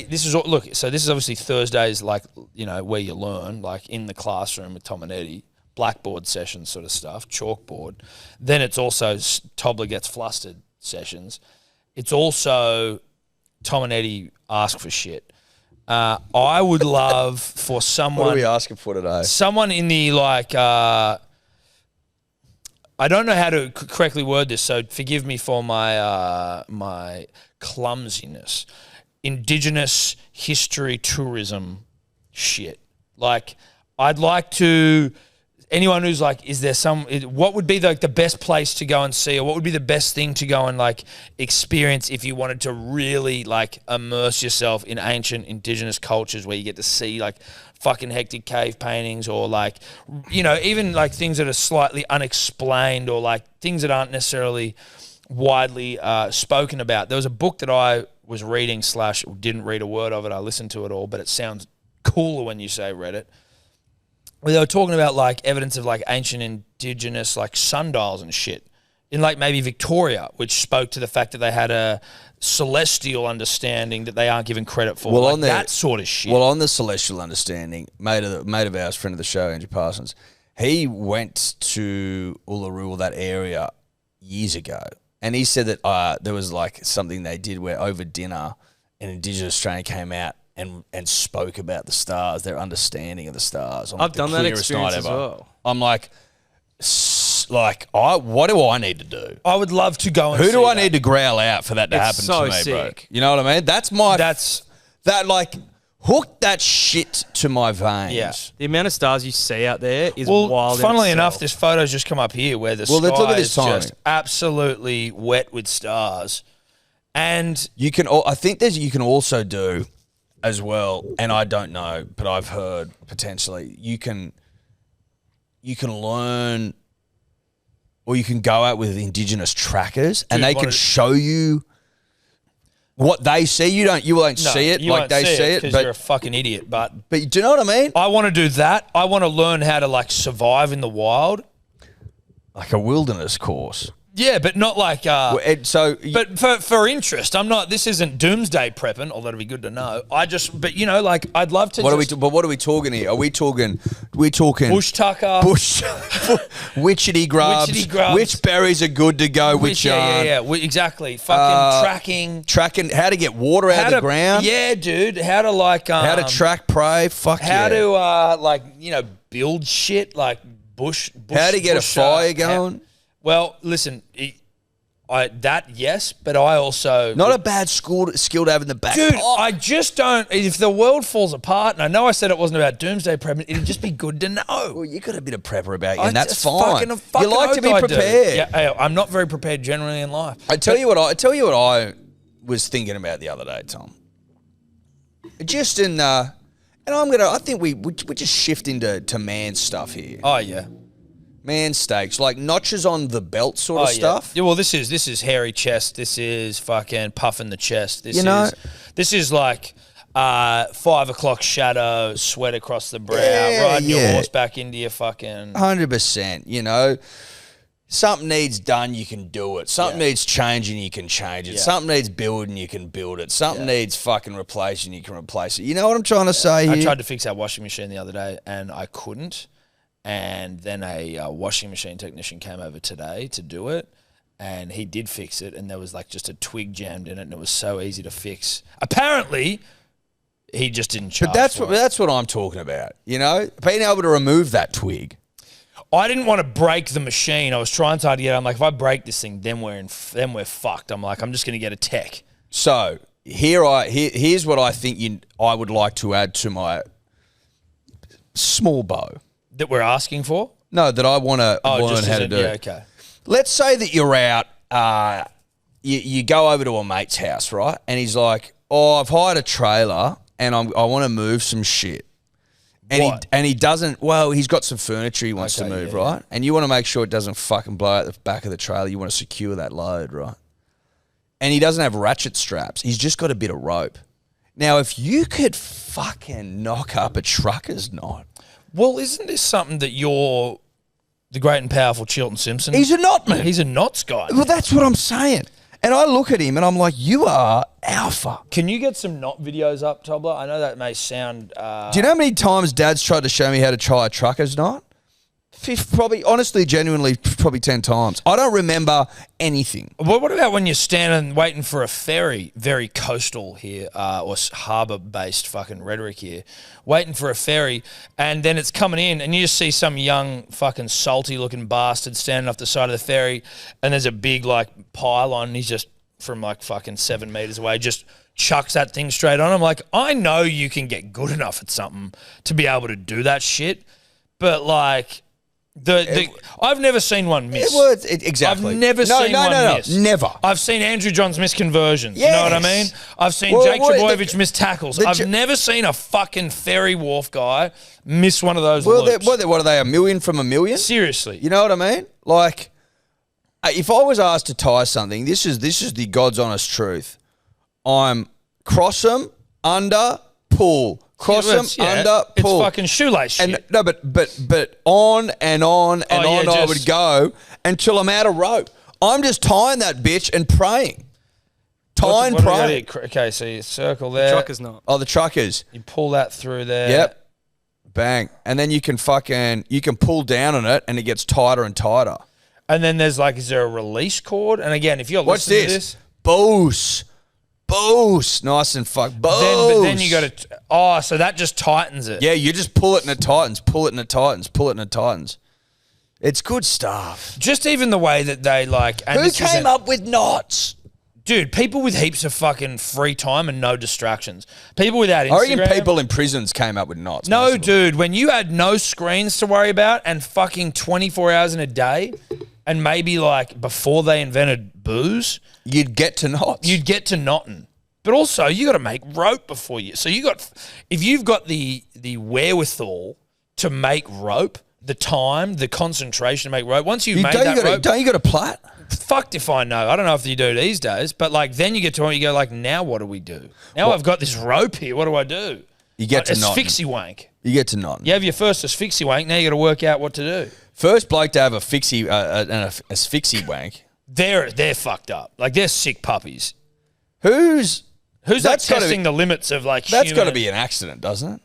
This is obviously Thursdays, like, where you learn, like in the classroom with Tom and Eddie, blackboard session sort of stuff, chalkboard. Then it's also Tobler gets flustered sessions. It's also Tom and Eddie ask for shit. I would love for someone. What are we asking for today? Someone in the I don't know how to correctly word this, so forgive me for my my clumsiness. Indigenous history tourism shit. Like, I'd like to. Anyone who's like, what would be the best place to go and see, or what would be the best thing to go and like experience if you wanted to really like immerse yourself in ancient indigenous cultures where you get to see like fucking hectic cave paintings, or like, even like things that are slightly unexplained, or like things that aren't necessarily widely spoken about. There was a book that I was reading / didn't read a word of it. I listened to it all, but it sounds cooler when you say read it. Where they were talking about like evidence of like ancient indigenous like sundials and shit in like maybe Victoria, which spoke to the fact that they had a celestial understanding that they aren't given credit for. Well, like on the- that sort of shit. Well, on the celestial understanding, mate of ours, friend of the show, Andrew Parsons, he went to Uluru, that area, years ago, and he said that there was like something they did where over dinner, an Indigenous Australian came out and spoke about the stars, their understanding of the stars. On I've the done that clearest experience night as ever. well. I'm like, what do I need to do? I would love to go and Who see do I that. need to growl out for that to It's happen so to me, bro? sick. You know what I mean? Hook that shit to my veins. Yeah. The amount of stars you see out there is Well, wild. in funnily itself. enough, this photo's just come up here where the Well, let's sky look at this is timing. just absolutely wet with stars. And You can. I think you can also do as well, and I don't know, but I've heard potentially you can learn, or you can go out with Indigenous trackers, and Dude, they what can a- show you what they see. You won't no, see it you like won't they see it, because you're a but fucking idiot. But do you know what I mean? I want to do that. I want to learn how to like survive in the wild. Like a wilderness course. Yeah, but not like. But for interest, I'm not. This isn't doomsday prepping, although it'd be good to know. I'd love to. What are we talking here? Are we talking? We're talking bush tucker? witchetty grubs. Witchetty grubs. Which berries are good to go? Which aren't? Exactly. Fucking tracking. How to get water out of the ground. Yeah, dude. How to like. How to track prey. Fuck How yeah. to build shit like bush. How to get a fire going. Well, listen, yes, but I also Not a bad skill to have in the back. dude. pocket. I just don't. If the world falls apart, and I know I said it wasn't about doomsday prepping, it'd just be good to know. Well, you got a bit of prepper about you, I and that's just fine. fucking You like to oath be I do. prepared. Yeah, hey, I'm not very prepared generally in life. I tell you what I was thinking about the other day, Tom. Just in and I think we just shift into man stuff here. Oh yeah. Man steaks, like notches on the belt sort of stuff. Yeah, well, this is hairy chest. This is fucking puffing the chest. This is like 5 o'clock shadow, sweat across the brow, riding your horse back into your fucking. 100%. something needs done, you can do it. Something needs changing, you can change it. Yeah. Something needs building, you can build it. Something needs fucking replacing, you can replace it. You know what I'm trying to say here? I tried to fix our washing machine the other day and I couldn't. And then a washing machine technician came over today to do it. And he did fix it. And there was like just a twig jammed in it. And it was so easy to fix. Apparently, he just didn't charge But that's what I'm talking about. You know, being able to remove that twig. I didn't want to break the machine. I was trying so hard to get it. I'm like, if I break this thing, then we're fucked. I'm like, I'm just going to get a tech. So here's what I think I would like to add to my small bow. That we're asking for? No, that I want to learn how to do. Yeah, okay. Let's say that you're out, you go over to a mate's house, right? And he's like, oh, I've hired a trailer and I want to move some shit. And he doesn't, well, he's got some furniture he wants to move, right? And you want to make sure it doesn't fucking blow out the back of the trailer. You want to secure that load, right? And he doesn't have ratchet straps. He's just got a bit of rope. Now, if you could fucking knock up a trucker's knot. Well, isn't this something that you're the great and powerful Chilton Simpson? He's a knotman. He's a knots guy. Well, that's what I'm saying. And I look at him and I'm like, you are alpha. Can you get some knot videos up, Tobler? I know that may sound... Do you know how many times Dad's tried to show me how to tie a trucker's knot? Probably, honestly, genuinely, probably 10 times. I don't remember anything. What about when you're standing waiting for a ferry, very coastal here, or harbour-based fucking rhetoric here, waiting for a ferry, and then it's coming in, and you just see some young fucking salty-looking bastard standing off the side of the ferry, and there's a big, like, pylon, and he's just from, like, fucking 7 metres away, just chucks that thing straight on. I'm like, I know you can get good enough at something to be able to do that shit, but, like... I've never seen one miss. Exactly. I've never seen one miss. Never. I've seen Andrew Johns miss conversions. Yes. You know what I mean? I've seen Jake Trebojevic miss tackles. I've never seen a fucking ferry wharf guy miss one of those loops. What are they, a million from a million? Seriously. You know what I mean? Like, if I was asked to tie something, this is the God's honest truth. I'm cross them, under, pull. Cross them, under, pull. It's fucking shoelace shit. And, no, but on and on and on I would go until I'm out of rope. I'm just tying that bitch and praying. Praying. Okay, so you circle there. The trucker's knot. Oh, the truckers. You pull that through there. Yep. Bang. And then you can pull down on it and it gets tighter and tighter. And then there's like, is there a release cord? And again, if you're listening to this. Boost. Nice and boost. But then you got to, so that just tightens it. Yeah, you just pull it and it tightens, pull it and it tightens, pull it and it tightens. It's good stuff. Just even the way that they like. And who came up with knots? Dude, people with heaps of fucking free time and no distractions. People without Instagram. I reckon people in prisons came up with knots. No, dude, when you had no screens to worry about and fucking 24 hours in a day and maybe like before they invented booze. You'd get to knots. You'd get to knotting. But also, you got to make rope before you. So if you've got the wherewithal to make rope, the time, the concentration to make rope, once you've made that rope. Don't you got a plait? Fucked if I know. I don't know if you do these days, but like then you get to when you go like, now what do we do? Now I've got this rope here. What do I do? You get to knotting. Asphyxie wank. You get to knotting. You have your first asphyxie wank. Now you got to work out what to do. First bloke to have an asphyxie wank. They're fucked up. Like they're sick puppies. Who's like testing the limits of like That's got to be an accident, doesn't it?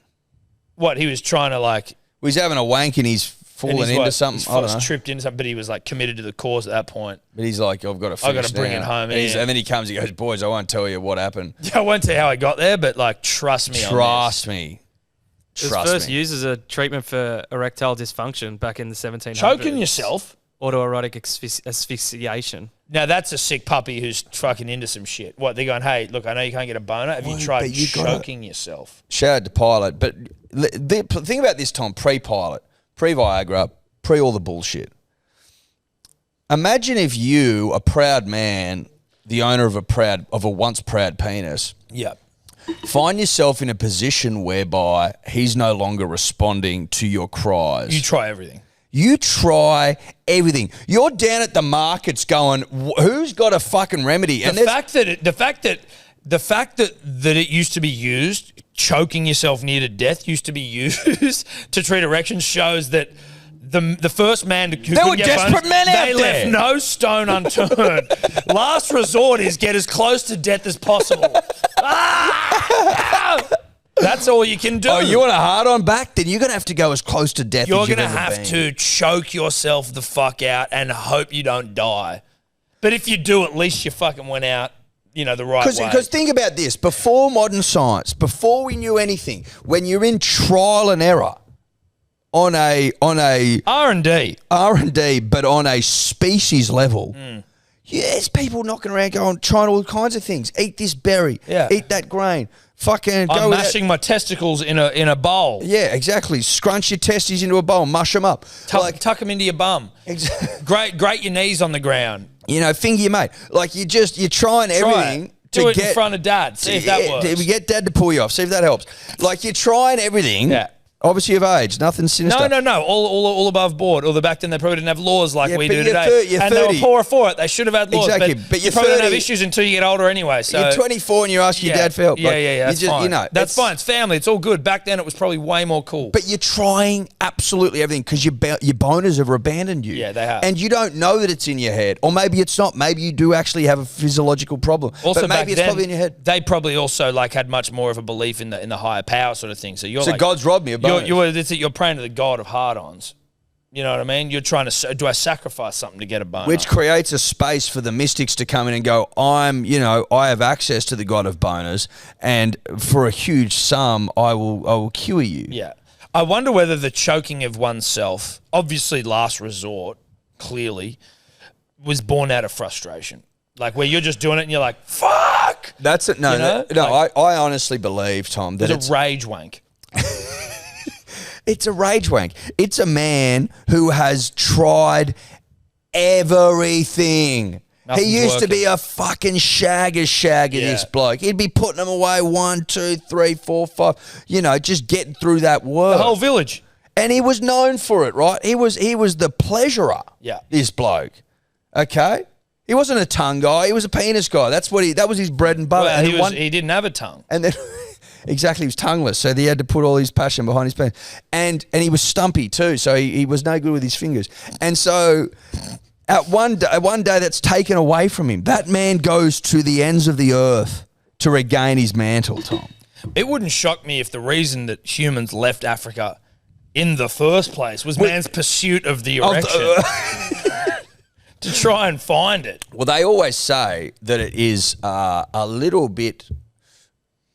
What, he was trying to like... He's having a wank and he's fallen into something. I don't know. Tripped into something, but he was like committed to the cause at that point. But he's like, I've got to finish bring it home. And then he comes, he goes, boys, I won't tell you what happened. Yeah, I won't tell you how I got there, but like, trust me. Trust me. It was first used as a treatment for erectile dysfunction back in the 1700s. Choking yourself? Autoerotic asphyxiation. Now, that's a sick puppy who's fucking into some shit. What, they're going, hey, look, I know you can't get a boner. Have you tried choking yourself? Shout out to Pilot. But think about this, Tom, pre-Pilot, pre-Viagra, pre all the bullshit. Imagine if you, a proud man, the owner of a once proud penis, find yourself in a position whereby he's no longer responding to your cries. You try everything. You try everything. You're down at the markets going, who's got a fucking remedy? And the fact that it used to be used, choking yourself near to death used to be used to treat erections shows that The first man who There were couldn't get desperate bonus, men out they there. left no stone unturned. Last resort is get as close to death as possible. That's all you can do. Oh, you want a hard on back? Then you're going to have to go as close to death You're as you've going to ever have been. to choke yourself the fuck out and hope you don't die. But if you do, at least you fucking went out, the right way. Because think about this. Before modern science, before we knew anything, when you're in trial and error on a R&D, but on a species level, there's people knocking around going, trying all kinds of things. Eat this berry. Yeah. Eat that grain. Fucking go I'm with that. mashing my testicles in a bowl. Yeah, exactly. Scrunch your testes into a bowl, mush them up. Tuck them into your bum. Grate your knees on the ground. Finger your mate. Like you're trying everything to Do it get in front of dad. See if that works. We get dad to pull you off. See if that helps. Like you're trying everything. Yeah. Obviously of age, nothing sinister. No. All above board. Although back then they probably didn't have laws like Yeah, we but do you're today. you're and 30. they were poorer for it. They should have had laws. Exactly, But you're you probably don't 30. have issues until you get older anyway. So You're 24 and you ask your dad for help. Yeah, Like, That's fine. That's fine. It's family. It's all good. Back then it was probably way more cool. But you're trying absolutely everything because your boners have abandoned you. Yeah, they have. And you don't know that it's in your head. Or maybe it's not. Maybe you do actually have a physiological problem. Also, but maybe back it's then, probably in your head. They probably also had much more of a belief in the higher power sort of thing. So So God's robbed me of bonus. You're praying to the God of hard-ons. You know what I mean? You're trying to, do I sacrifice something to get a boner? Which creates a space for the mystics to come in and go, I have access to the God of boners, and for a huge sum, I will cure you. Yeah. I wonder whether the choking of oneself, obviously last resort, clearly, was born out of frustration. Like where you're just doing it and you're like, fuck! That's it. No, I honestly believe, Tom, that It's a rage wank. It's a rage wank. It's a man who has tried everything. Nothing's He used to working. be a fucking shagger, this bloke. He'd be putting them away 1, 2, 3, 4, 5, just getting through that work. The whole village. And he was known for it, right? He was the pleasurer. Yeah. This bloke. Okay? He wasn't a tongue guy, he was a penis guy. That was his bread and butter. Well, And he didn't have a tongue. and then exactly, he was tongueless, so he had to put all his passion behind his penis. And he was stumpy too, so he was no good with his fingers. And so at one day that's taken away from him. That man goes to the ends of the earth to regain his mantle, Tom. It wouldn't shock me if the reason that humans left Africa in the first place was man's pursuit of the erection. To try and find it. Well, they always say that it is a little bit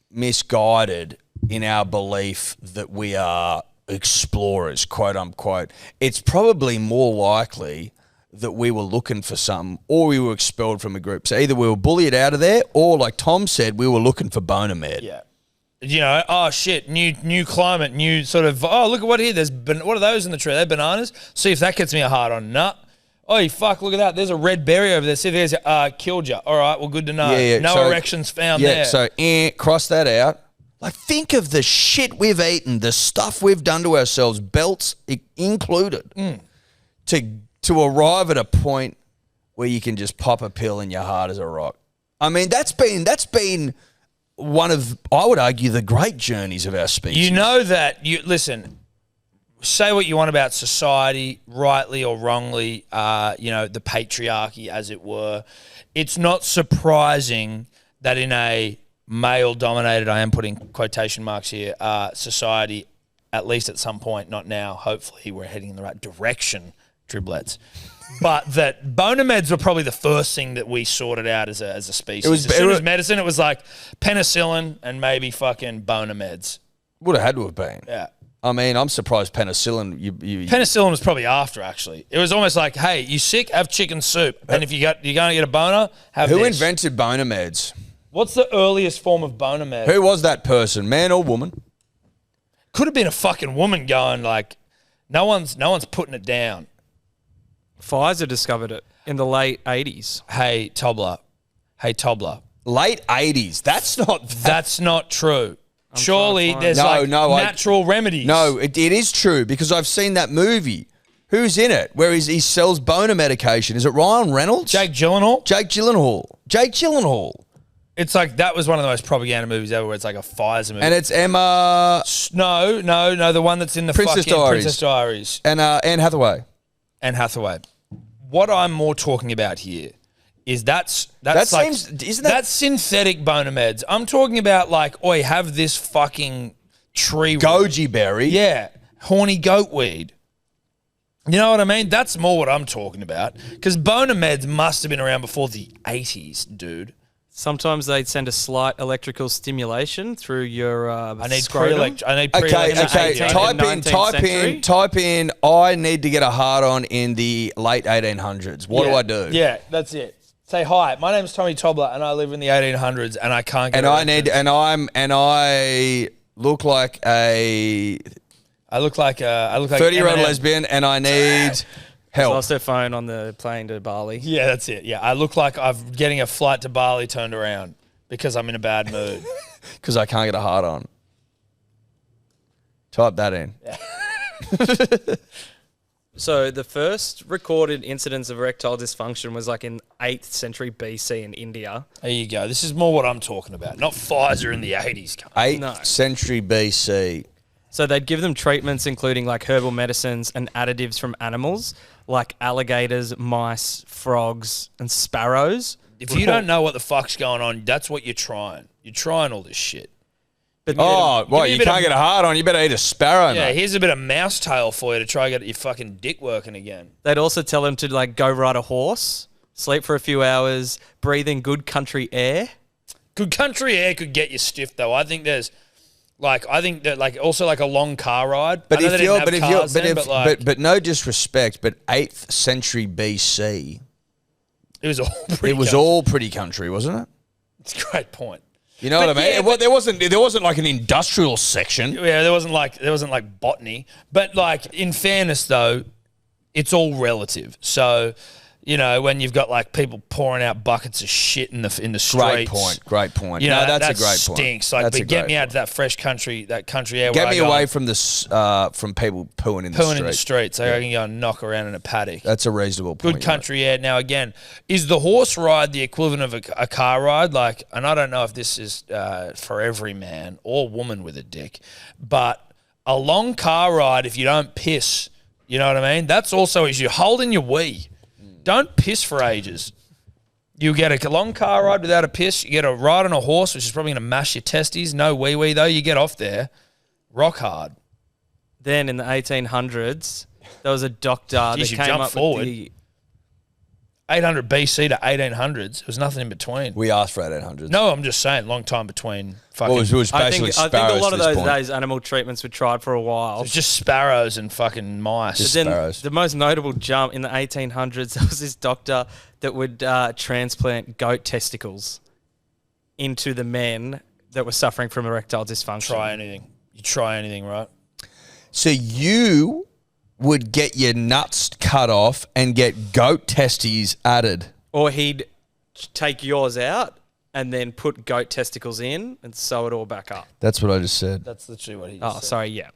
misguided in our belief that we are explorers, quote unquote. It's probably more likely that we were looking for something or we were expelled from a group. So either we were bullied out of there or, like Tom said, we were looking for boner med. Yeah. Oh shit, new climate, new sort of, look at what here, what are those in the tree? They're bananas. See if that gets me a hard on. Nut. Oh, fuck, look at that. There's a red berry over there. See if there's killed you. All right, well, good to know. Yeah, no erections found there. So cross that out. Like, think of the shit we've eaten, the stuff we've done to ourselves, belts included, to arrive at a point where you can just pop a pill and you're hard as a rock. I mean, that's been one of, I would argue, the great journeys of our species. You know that, listen, say what you want about society, rightly or wrongly, the patriarchy, as it were. It's not surprising that in a male-dominated, I am putting quotation marks here, society, at least at some point, not now, hopefully we're heading in the right direction, driblets, but that boner meds were probably the first thing that we sorted out as a species. As soon as medicine, it was like penicillin and maybe fucking boner meds. Would have had to have been. Yeah. I mean, I'm surprised penicillin. Penicillin was probably after, actually. It was almost like, hey, you sick? Have chicken soup. And if you're going to get a boner, have Who this. invented boner meds? What's the earliest form of boner med? Who was that person, man or woman? Could have been a fucking woman going like, no one's putting it down. Pfizer discovered it in the late 80s. Hey, Tobler. Late 80s. That's not true. Surely trying to there's No, natural remedies. No, it is true because I've seen that movie. Who's in it? Where he sells boner medication. Is it Ryan Reynolds? Jake Gyllenhaal? Jake Gyllenhaal. It's like that was one of the most propaganda movies ever, where it's like a Pfizer movie. And it's Emma... No, the one that's in the Princess fucking Diaries. Princess Diaries. And Anne Hathaway. Anne Hathaway. What I'm more talking about here is that's That like, seems... Isn't that... that's synthetic boner meds. I'm talking about like, oi, have this fucking tree Goji berry. Yeah, horny goat weed. You know what I mean? That's more what I'm talking about. Because boner meds must have been around before the 80s, dude. Sometimes they'd send a slight electrical stimulation through your I need scrotum. Okay. 18th and 19th Type in, I need to get a hard on in the late 1800s. What do I do? Yeah, that's it. Say, hi, my name's Tommy Tobler and I live in the 1800s and I can't get I look like a... I look like 30-year-old Eminem. lesbian and I need help. Lost her phone on the plane to Bali. Yeah, that's it. Yeah, I look like I'm getting a flight to Bali turned around because I'm in a bad mood. Because I can't get a hard on. Type that in. So the first recorded incidence of erectile dysfunction was like in 8th century BC in India. There you go. This is more what I'm talking about, not Pfizer in the 80s. 8th century BC. So they'd give them treatments including like herbal medicines and additives from animals like alligators, mice, frogs, and sparrows. If you don't know what the fuck's going on, that's what you're trying. You're trying all this shit. But You can't get a hard on. You better eat a sparrow, Yeah, mate. here's a bit of mouse tail for you to try and get your fucking dick working again. they'd also tell them to like go ride a horse, sleep for a few hours, breathe in good country air. Good country air could get you stiff though. I think that also like a long car ride. But I know they didn't have cars then, but no disrespect, but 8th century BC, it was all pretty. it was country. all pretty country, wasn't it? It's a great point. You know But what I mean? yeah, Well, there wasn't like an industrial section. Yeah, there wasn't like botany, but like in fairness though, it's all relative. So, you know, when you've got like people pouring out buckets of shit in the streets. Great point. You know, that's that a great point. stinks. Like, That's a but get great me out point. to that fresh country, that country air. Get where me I go away and from from people pooing in the pooing street. in the streets. So I can go and knock around in a paddock. That's a reasonable point. Good country air. Now, again, is the horse ride the equivalent of a car ride? Like, and I don't know if this is for every man or woman with a dick, but a long car ride, if you don't piss, you know what I mean? That's also is you holding your wee. Don't piss for ages. You get a long car ride without a piss. You get a ride on a horse, which is probably going to mash your testes. No wee-wee, though. You get off there. Rock hard. Then in the 1800s, there was a doctor Jeez, that you came jumped up forward. with the 800 BC to 1800s. There was nothing in between. We asked for 1800s. No, I'm just saying, long time between fucking... Well, it was I basically think a sparrows lot at of this those point. days animal treatments were tried for a while. It was just sparrows and fucking mice. Just Then sparrows. the most notable jump in the 1800s, there was this doctor that would transplant goat testicles into the men that were suffering from erectile dysfunction. Try anything. You try anything, right? So you would get your nuts cut off and get goat testes added. Or he'd take yours out and then put goat testicles in and sew it all back up. That's what I just said. That's literally what he just Oh, said. sorry, yeah.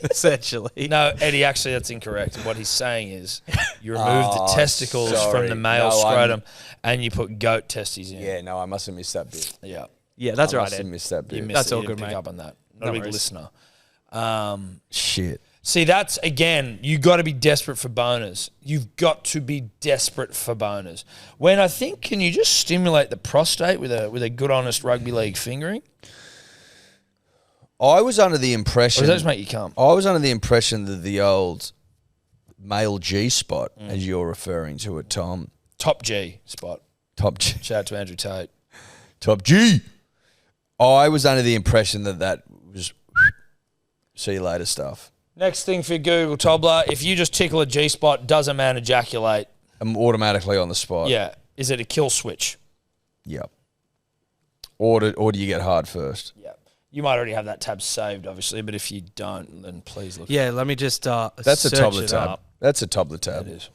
Essentially. No, Eddie, actually, that's incorrect. What he's saying is you remove the testicles sorry. from the male No, scrotum and you put goat testes in. Yeah, no, I must have missed that bit. Yeah. Yeah, that's I right, must have Ed. missed that bit. You missed That's it. all You didn't good, pick mate. up on that. Not No a big worries. listener. Shit. See, that's, again, you got to be desperate for boners. You've got to be desperate for boners. When I think, can you just stimulate the prostate with a good, honest rugby league fingering? I was under the Or impression... does that just make you come? I was under the impression that the old male G spot, as you're referring to it, Tom, Top G spot. top G, Shout out to Andrew Tate. top G. I was under the impression that was see you later stuff. Next thing for Google, Tobler, if you just tickle a G spot, does a man ejaculate? I'm automatically on the spot. Yeah. Is it a kill switch? Yep. Or do you get hard first? Yeah. You might already have that tab saved, obviously, but if you don't, then please look. Yeah, let me just That's a search Tobler it tab. up. That's a Tobler tab. It is.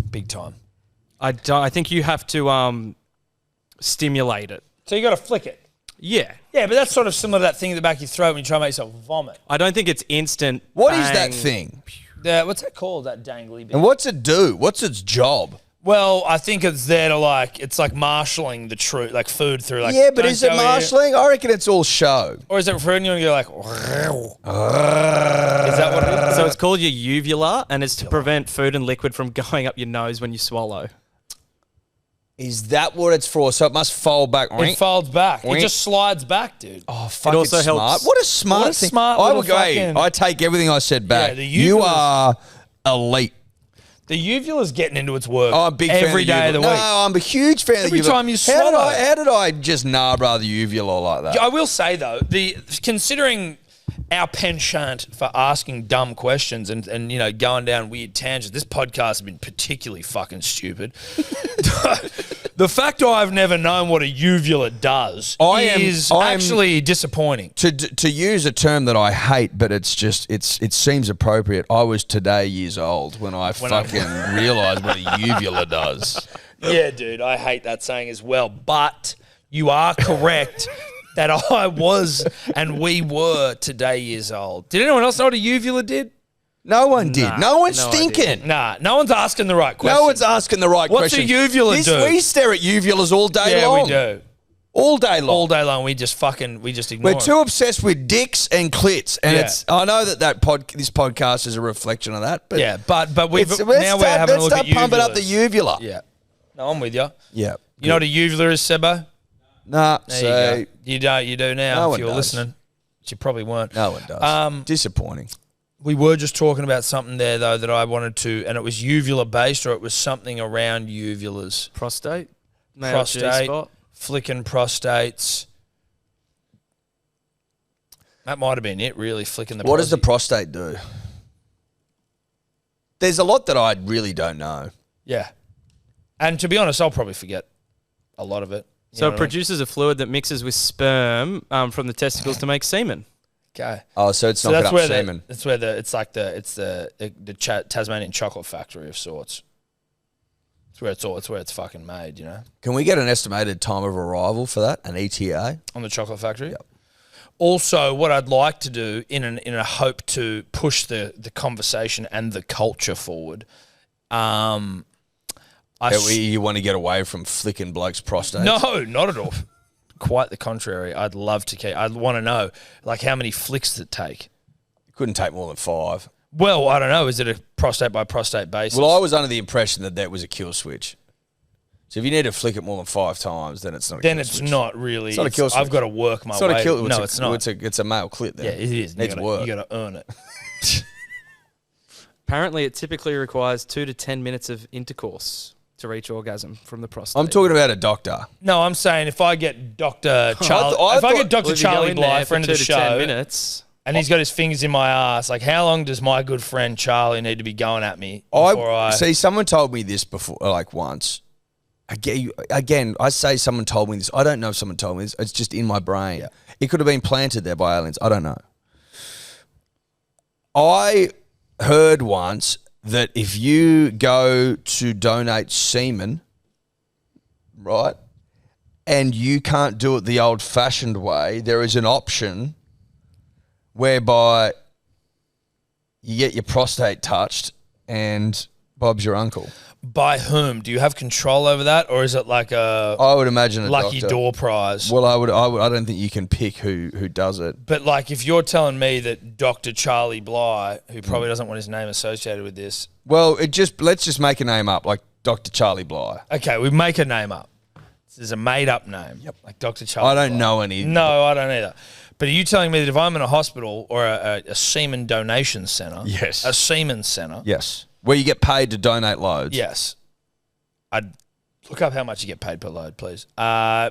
Big time. I think you have to stimulate it. So you got to flick it. Yeah. Yeah, but that's sort of similar to that thing at the back of your throat when you try to make yourself vomit. I don't think it's instant. What is that bang. thing? What's that called, that dangly bit? And what's it do? What's its job? Well, I think it's there to it's like marshalling the truth, like food through like. Yeah, but don't is it go here. marshalling? I reckon it's all show. Or is it for anyone to go like? Is that what it is? So it's called your uvula, and it's to prevent food and liquid from going up your nose when you swallow. Is that what it's for? So it must fold back. It folds back. Oink. It just slides back, dude. Oh, fuck, It also it's helps- smart. What a smart What a thing. smart I little would go, hey, fucking- I take everything I said back. Yeah, the you uvulas- are elite. The uvula's getting into its work. Oh, I'm a big fan every of the day of the uvula. week. No, I'm a huge fan of the Every uvula. time you How did swallow. how did I just nabra the uvula like that? I will say though, considering our penchant for asking dumb questions and going down weird tangents, this podcast has been particularly fucking stupid. The fact I've never known what a uvula does is actually disappointing. To use a term that I hate, but it seems appropriate. I was today years old when I fucking realised what a uvula does. Yeah, dude, I hate that saying as well. But you are correct that I was and we were today years old. Did anyone else know what a uvula did? No one did. No one's no thinking. Nah, no one's asking the right question. No one's asking the right What's question. a uvula do? We stare at uvulas all day Yeah, long. we do. All day long. All day long, we just ignore We're it. too obsessed with dicks and clits, and Yeah. I know that this podcast is a reflection of that. But Yeah, but now we're having a let's look start at pumping up the uvulas. uvula. Yeah. No, I'm with you. Yeah. You know what a uvula is, Sebo? Nah. There So you go. You do now No if one you were does. listening. Which you probably weren't. no one does. Disappointing. We were just talking about something there, though, that I wanted to, and it was uvula-based, or it was something around uvulas. Prostate? Male Prostate, G-spot? flicking prostates. That might have been it, really, flicking the What does the prostate. prostate do? There's a lot that I really don't know. Yeah. And to be honest, I'll probably forget a lot of it. You So know it what I mean? produces a fluid that mixes with sperm from the testicles to make semen. Okay. Oh, so it's So knocking that's up where semen. it's where the Tasmanian chocolate factory of sorts. It's where it's fucking made, you know, Can we get an estimated time of arrival for that? An ETA? on the chocolate factory. Yep. Also, what I'd like to do in a hope to push the conversation and the culture forward, You want to get away from flicking blokes' prostates? no, not at all. Quite the contrary. I'd love to. I'd want to know like how many flicks does it take. It couldn't take more than 5. Well, I don't know. Is it a prostate by prostate basis? Well, I was under the impression that was a kill switch. So if you need to flick it more than 5 times, then it's not a then kill it's switch. not really. It's not a kill switch. I've got to work my It's not way. a kill. No, it's not. It's a male clit then. Yeah, it is. Needs work. You got to earn it. Apparently, it typically requires 2 to 10 minutes of intercourse to reach orgasm from the prostate. I'm talking about a doctor. No, I'm saying if I get Dr. Charlie, I if I thought- get Dr. Well, if you go Charlie in there Bly, for friend of 2 the to 10 show, minutes. and he's got his fingers in my ass, like how long does my good friend Charlie need to be going at me before I See, someone told me this before, like once. Again, I say someone told me this. I don't know if someone told me this. It's just in my brain. It could have been planted there by aliens. I don't know. I heard once that if you go to donate semen, right, and you can't do it the old-fashioned way, there is an option whereby you get your prostate touched and Bob's your uncle. By whom? Do you have control over that, or is it like a I would imagine a lucky doctor. door prize? Well, I don't think you can pick who does it. But like, if you're telling me that Dr. Charlie Bly, who probably doesn't want his name associated with this, Well, let's just make a name up, like Dr. Charlie Bly. okay, we make a name up. This is a made-up name, like Dr. Charlie. I don't Bly. know any. No, I don't either. But are you telling me that if I'm in a hospital or a semen donation center, Yes. a semen center, Yes. Where you get paid to donate loads. yes, I'd look up how much you get paid per load, please.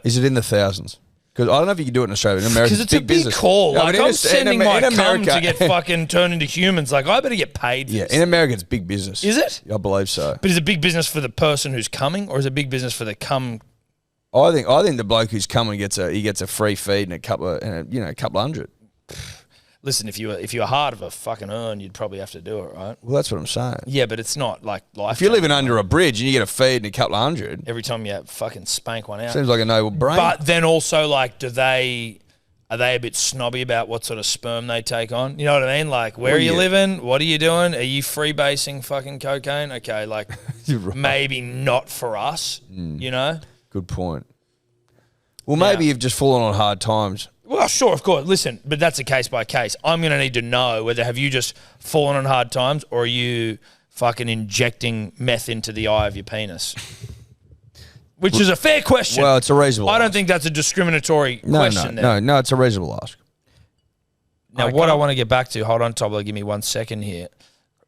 Is it in the thousands? Because I don't know if you can do it in Australia. In America, Because it's a big big business. call. No, Like, but I'm sending my cum America, to get fucking turned into humans. Like, I better get paid for yeah, this. in America, it's big business. Is it? I believe so. But is it big business for the person who's coming, or is it big business for the cum? I think the bloke who's coming gets a free feed and a couple of hundred. Listen, if you were hard of a fucking earn, you'd probably have to do it, right? Well, that's what I'm saying. Yeah, but it's not like life. If you're living under a bridge and you get a feed and a couple of hundred, every time you fucking spank one out. seems like a noble brain. But then also, like, are they a bit snobby about what sort of sperm they take on? You know what I mean? Like, where are you living? What are you doing? Are you freebasing fucking cocaine? Okay, like, Right. maybe not for us, you know? Good point. Well, maybe you've just fallen on hard times. Well, sure, of course. Listen, but that's a case by case. I'm going to need to know whether have you just fallen on hard times or are you fucking injecting meth into the eye of your penis? Which is a fair question. Well, it's a reasonable I don't ask. think that's a discriminatory question there. No, it's a reasonable ask. Now, what I want to get back to, hold on, Tobler, give me 1 second here.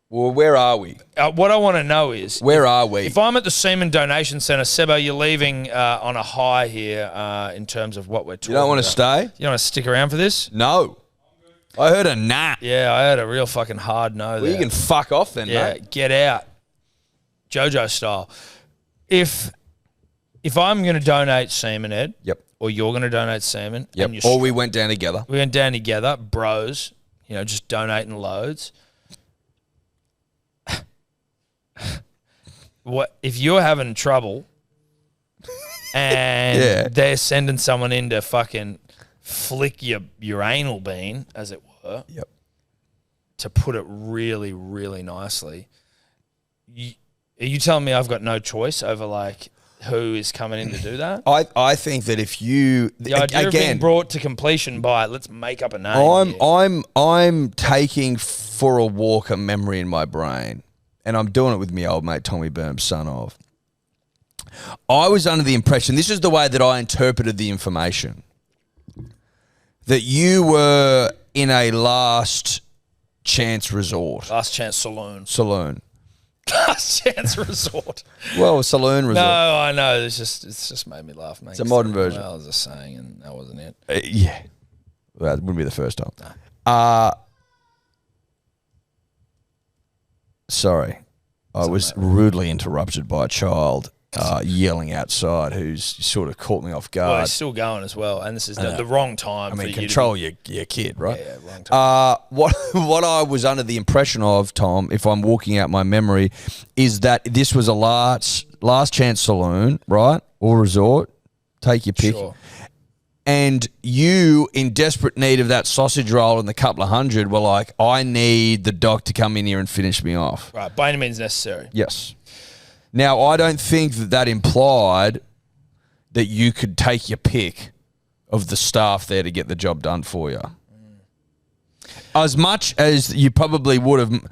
Well, where are we? What I want to know is... Where are we? If I'm at the Semen Donation Centre, Sebo, you're leaving on a high here in terms of what we're talking about. You don't want to stay? You don't want to stick around for this? No. I heard a nah. Yeah, I heard a real fucking hard no there. Well, you can fuck off then, Yeah, mate. get out. JoJo style. If I'm going to donate semen, Ed, Yep. or you're going to donate semen, Yep. and Or we went down together. we went down together, bros, you know, just donating loads. What if you're having trouble and they're sending someone in to fucking flick your anal bean, as it were, Yep. to put it really, really nicely, are you telling me I've got no choice over like who is coming in to do that? I think that if you The idea of being brought to completion by let's make up a name. I'm taking for a walk a memory in my brain, and I'm doing it with my old mate Tommy Berm's son of. I was under the impression, this is the way that I interpreted the information, that you were in a last chance resort. Last chance saloon. Saloon. Last chance resort. Well, a saloon resort. No, I know. It's just made me laugh, mate. It's a modern version. Well, I was just saying, and that wasn't it. Yeah. Well, that wouldn't be the first time. No. Sorry. I was rudely interrupted by a child yelling outside who's sort of caught me off guard. Well, it's still going as well, and this is the wrong time. I mean, for control you your kid, right? Yeah, wrong time. What I was under the impression of, Tom, if I'm walking out my memory, is that this was a last chance saloon, right? Or resort. Take your pick. Sure. And you, in desperate need of that sausage roll and the couple of hundred, were like, I need the doc to come in here and finish me off. Right, by any means necessary. Yes. Now, I don't think that implied that you could take your pick of the staff there to get the job done for you. As much as you probably would have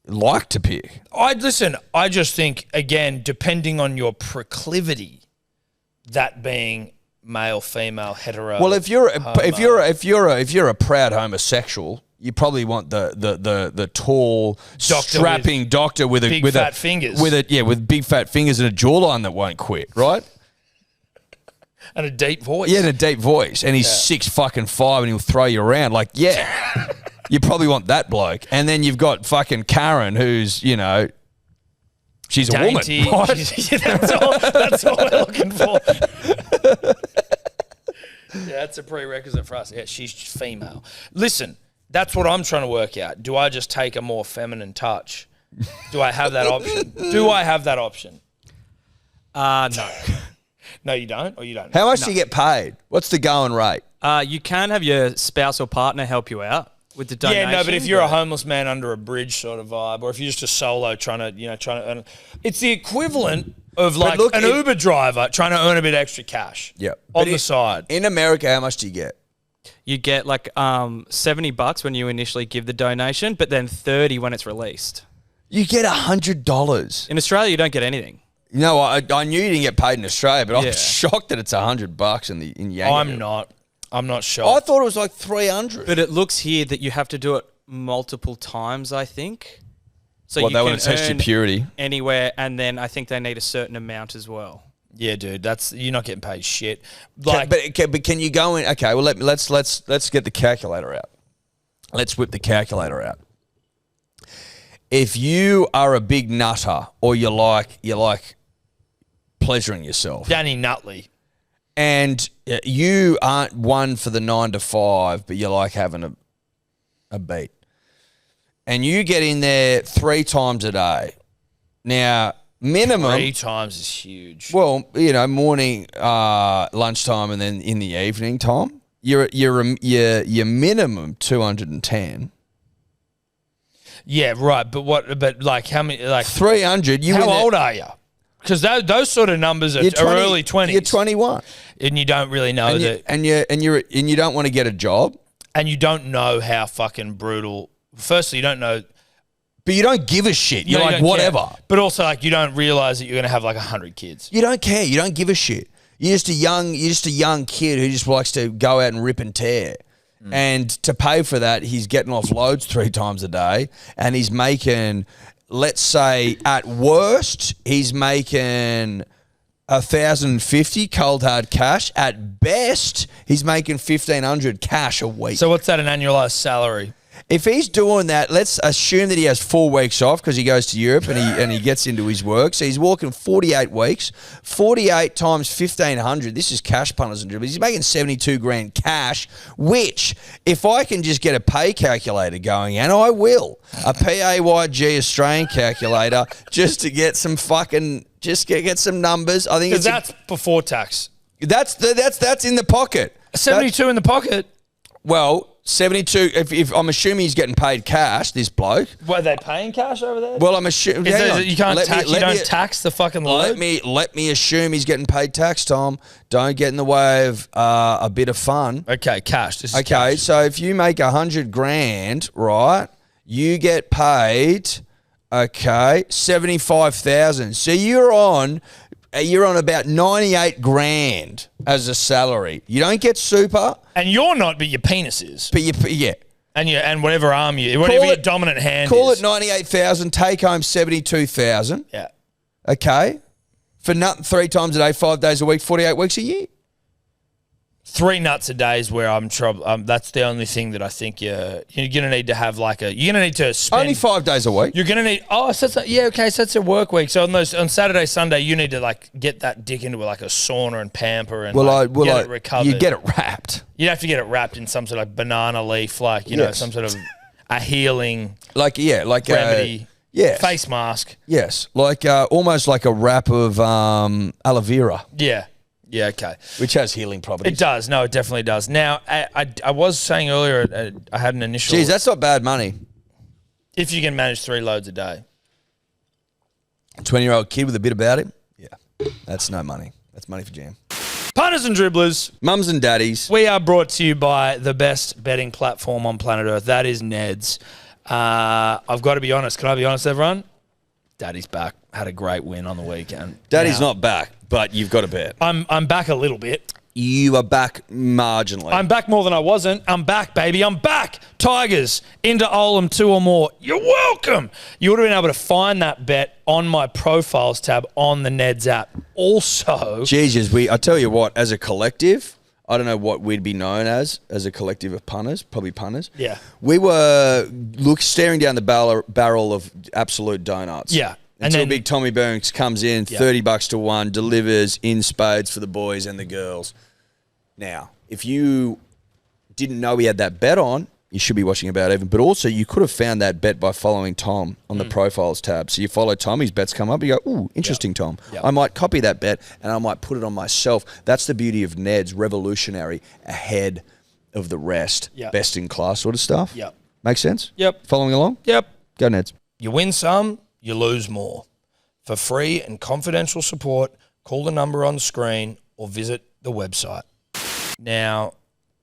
liked to pick. I just think, again, depending on your proclivity, that being male, female, hetero. Well, if you're a proud homosexual, you probably want the tall, strapping doctor with big fat fingers. With big fat fingers and a jawline that won't quit, right? And a deep voice. Yeah, and a deep voice, and he's 6'5" and he'll throw you around. Like, yeah, you probably want that bloke. And then you've got fucking Karen, who's she's dainty. A woman. Right? That's all we're looking for. Yeah, that's a prerequisite for us. Yeah, she's female. Listen, that's what I'm trying to work out. Do I just take a more feminine touch? Do I have that option? No. No, you don't? Or you don't? How much do you get paid? What's the going rate? You can have your spouse or partner help you out with the donation. Yeah, no, but if you're a homeless man under a bridge sort of vibe, or if you're just a solo trying to earn, it's the equivalent of like an Uber driver trying to earn a bit extra cash. Yep. On the side. In America, how much do you get? You get like $70 when you initially give the donation, but then $30 when it's released. You get $100. In Australia, you don't get anything. No, I knew you didn't get paid in Australia, but I'm shocked that it's $100 in Yankee. I'm not shocked. I thought it was like $300. But it looks here that you have to do it multiple times, I think. So Well, you they can want to test your earn purity. anywhere, and then I think they need a certain amount as well. Yeah, dude, you're not getting paid shit. But can you go in? Okay, well let's get the calculator out. Let's whip the calculator out. If you are a big nutter, or you like pleasuring yourself, Danny Nutley, and you aren't one for the 9 to 5, but you like having a beat, and you get in there 3 times a day. Now, minimum 3 times is huge. Well, morning, lunchtime, and then in the evening time, you're minimum 210. Yeah, right. But what? But like how many? Like 300. You how win that- old are you? Because those sort of numbers are, You're 20 are early 20s. You're 21, and you don't really know that, and you don't want to get a job, and you don't know how fucking brutal. Firstly, you don't know. but you don't give a shit. You're you like don't whatever. care. But also, like, you don't realize that you're going to have like 100 kids. You don't care. You don't give a shit. You're just a young kid who just likes to go out and rip and tear. And to pay for that, he's getting off loads 3 times a day, and he's making, let's say, at worst, he's making 1,050 cold hard cash. At best, he's making 1,500 cash a week. So what's that, an annualized salary? If he's doing that, let's assume that he has 4 weeks off because he goes to Europe and he gets into his work. So he's walking 48 weeks, 48 times 1,500. This is cash, punters and dribbles. He's making 72 grand cash, which if I can just get a pay calculator going, and I will, a PAYG Australian calculator just to get some fucking, just get some numbers. I think Because that's before tax. that's in the pocket. 72 in the pocket. Well, 72, if I'm assuming he's getting paid cash, this bloke. What, are they paying cash over there? Well, I'm assuming. You can't tax. You don't tax the fucking load. Let me assume he's getting paid tax, Tom. Don't get in the way of a bit of fun. Okay, cash. This is Okay, cash. so if you make 100 grand, right, you get paid, 75,000. So you're on about 98 grand as a salary. You don't get super, And you're not, but your penis is. but yeah. And whatever arm whatever your dominant hand Call is. it 98,000, take home 72,000. Yeah. Okay. For nothing 3 times a day, 5 days a week, 48 weeks a year. 3 nuts a day is where I'm trouble. That's the only thing that I think you're gonna need to have you're gonna need to spend. Only 5 days a week. You're gonna need. So that's a work week. So on Saturday, Sunday, you need to get that dick into a sauna and pamper and get it recovered. You get it wrapped. You'd have to get it wrapped in some sort of banana leaf, Yes. some sort of a healing remedy. Yes. Face mask. Yes, almost like a wrap of aloe vera, Yeah. Yeah, okay. which has healing properties. It does. No, it definitely does. Now, I was saying earlier, I had an initial... Jeez, that's not bad money. if you can manage 3 loads a day. 20-year-old kid with a bit about him. Yeah, that's no money. That's money for jam. Punters and dribblers, Mums and daddies. we are brought to you by the best betting platform on planet Earth. That is Ned's. I've got to be honest. Can I be honest, everyone? Daddy's back. Had a great win on the weekend. Daddy's Now, not back, but you've got to bet. I'm back a little bit. You are back marginally. I'm back more than I wasn't. I'm back, baby. I'm back. Tigers into Olam 2 or more. You're welcome. You would have been able to find that bet on my profiles tab on the Ned's app. Also, Jesus, I tell you what, as a collective, I don't know what we'd be known as a collective of punters, probably punters. Yeah. We were staring down the barrel of absolute donuts. Yeah. Until then big Tommy Burns comes in, Yeah. $30 to 1, delivers in spades for the boys and the girls. Now, if you didn't know he had that bet on, you should be watching About Even. But also, you could have found that bet by following Tom on the profiles tab. So you follow Tom, his bets come up, you go, ooh, interesting, Tom. Yeah. I might copy that bet and I might put it on myself. That's the beauty of Ned's, revolutionary, ahead of the rest. Yeah. Best in class sort of stuff. Yep. Make sense? Yep. Following along? Yep. Go Neds. You win some, you lose more. For free and confidential support, call the number on the screen or visit the website. Now,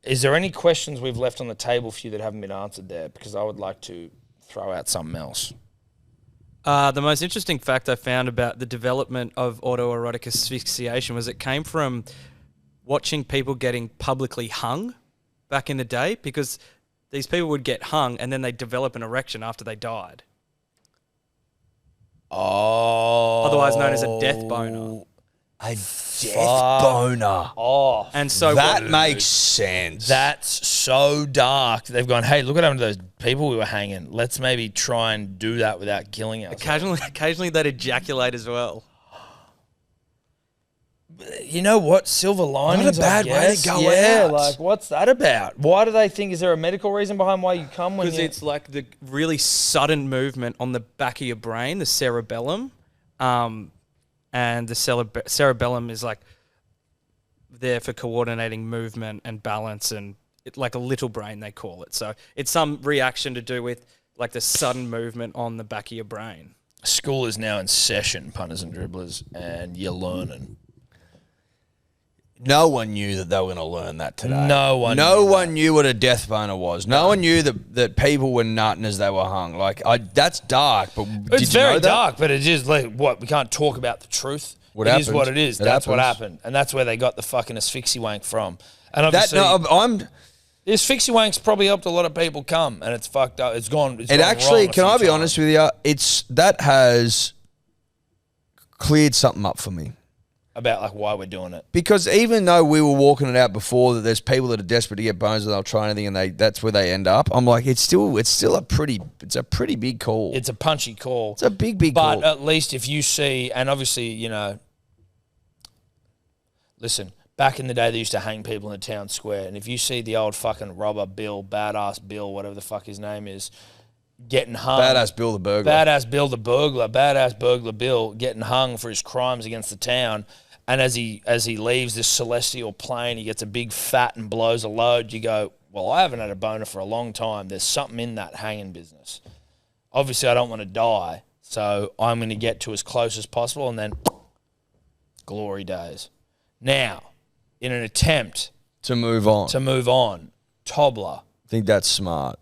is there any questions we've left on the table for you that haven't been answered there? Because I would like to throw out something else. The most interesting fact I found about the development of autoerotic asphyxiation was it came from watching people getting publicly hung back in the day, because these people would get hung and then they'd develop an erection after they died. Oh. Otherwise known as a death boner. A death boner. Oh. And so That makes sense. That's so dark. They've gone, hey, look what happened to those people we were hanging. Let's maybe try and do that without killing ourselves. occasionally they'd ejaculate as well. You know what? Silver linings. Not a bad I way to guess. go Yeah, out. like what's that about? Why do they think? Is there a medical reason behind why you come when Because you? it's like the really sudden movement on the back of your brain, the cerebellum. And the cerebellum is like there for coordinating movement and balance, and it's like a little brain, they call it. So it's some reaction to do with like the sudden movement on the back of your brain. School is now in session, punters and dribblers, and you're learning. No one knew that they were going to learn that today. No one knew what a death boner was. No one knew that people were nutting as they were hung. Like, that's dark, but It's did you very know that? dark, but it is like what we can't talk about the truth. It is what it is. That's what happened, and that's where they got the fucking asphyxie wank from. And obviously, the asphyxie wank's probably helped a lot of people come, and it's fucked up. It's gone. It's It gone actually, wrong can I be times. honest with you? That has cleared something up for me. About like why we're doing it. Because even though we were walking it out before that there's people that are desperate to get bones and they'll try anything and that's where they end up. I'm like, it's still a pretty big call. It's a punchy call. It's a big but call. at least if you see, and obviously, you know, listen, back in the day they used to hang people in the town square, and if you see the old fucking robber Bill, badass Bill, whatever the fuck his name is, getting hung. Badass Bill the burglar. Badass burglar Bill getting hung for his crimes against the town. And as he leaves this celestial plane, he gets a big fat and blows a load. You go, well, I haven't had a boner for a long time. There's something in that hanging business. Obviously, I don't want to die, so I'm going to get to as close as possible, and then glory days. Now, in an attempt to move on, Tobler. I think that's smart.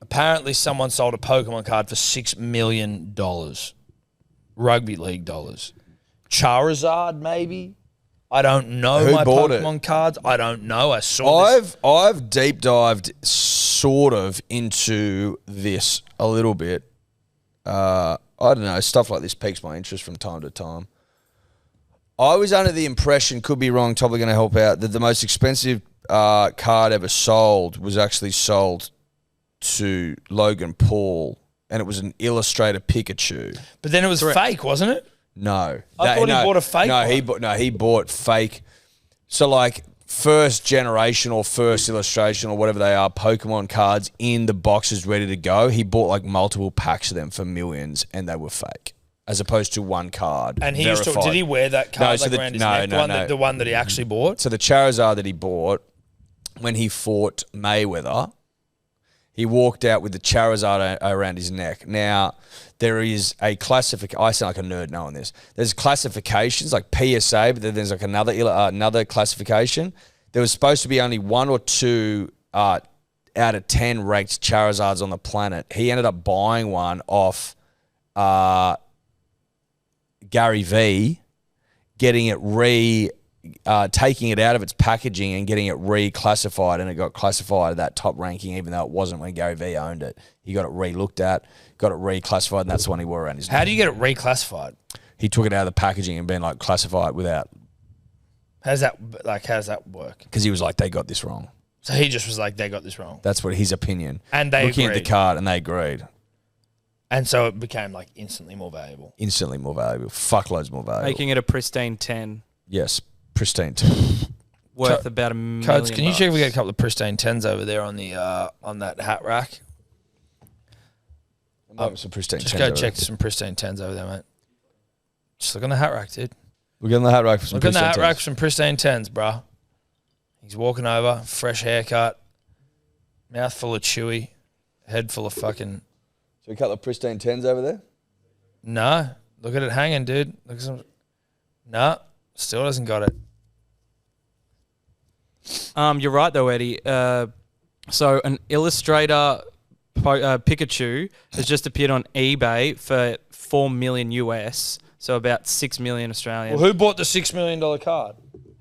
Apparently, someone sold a Pokemon card for $6 million. Rugby League dollars. Charizard, maybe? I don't know. Who my bought Pokemon cards. I don't know. I saw this. I've deep dived sort of into this a little bit. I don't know. Stuff like this piques my interest from time to time. I was under the impression, could be wrong, probably going to help out, that the most expensive card ever sold was actually sold to Logan Paul, and it was an Illustrator Pikachu. But then it was fake, wasn't it? No. I thought he bought a fake one. He bought fake. So like first generation or first illustration or whatever they are, Pokemon cards in the boxes ready to go. He bought like multiple packs of them for millions, and they were fake, as opposed to one card. And he did he wear that card around his neck? The one that he actually bought? So the Charizard that he bought when he fought Mayweather, he walked out with the Charizard around his neck. Now, there is a classification. I sound like a nerd knowing this. There's classifications like PSA, but then there's like another classification. There was supposed to be only 1 or 2 out of 10 ranked Charizards on the planet. He ended up buying one off Gary V, getting it taking it out of its packaging and getting it reclassified, and it got classified at that top ranking, even though it wasn't when Gary V owned it. He got it re-looked at, got it reclassified, and that's the one he wore around his neck. How do you get it reclassified? He took it out of the packaging and been like classified without. How's that work? Because he was like, they got this wrong. So he just was like, they got this wrong. That's what his opinion. And they looking agreed. at the card, and they agreed. And so it became like instantly more valuable. Instantly more valuable. Fuckloads more valuable. Making it a pristine 10. Yes. Pristine 10. Worth about $1 million. Codes, can you check if we get a couple of pristine 10s over there on the on that hat rack? Some pristine Just 10s go over check there. some pristine 10s over there, mate. Just look on the hat rack, dude. We're getting the hat rack for some Look on the pristine hat 10s. rack for some pristine 10s, bro. He's walking over, fresh haircut, mouth full of chewy, head full of fucking... So a couple of pristine 10s over there? No. Look at it hanging, dude. Look at some... No. Still doesn't got it. You're right though, Eddie. So an Illustrator Pikachu has just appeared on eBay for $4 million US, so about 6 million Australian. Well, who bought the $6 million card?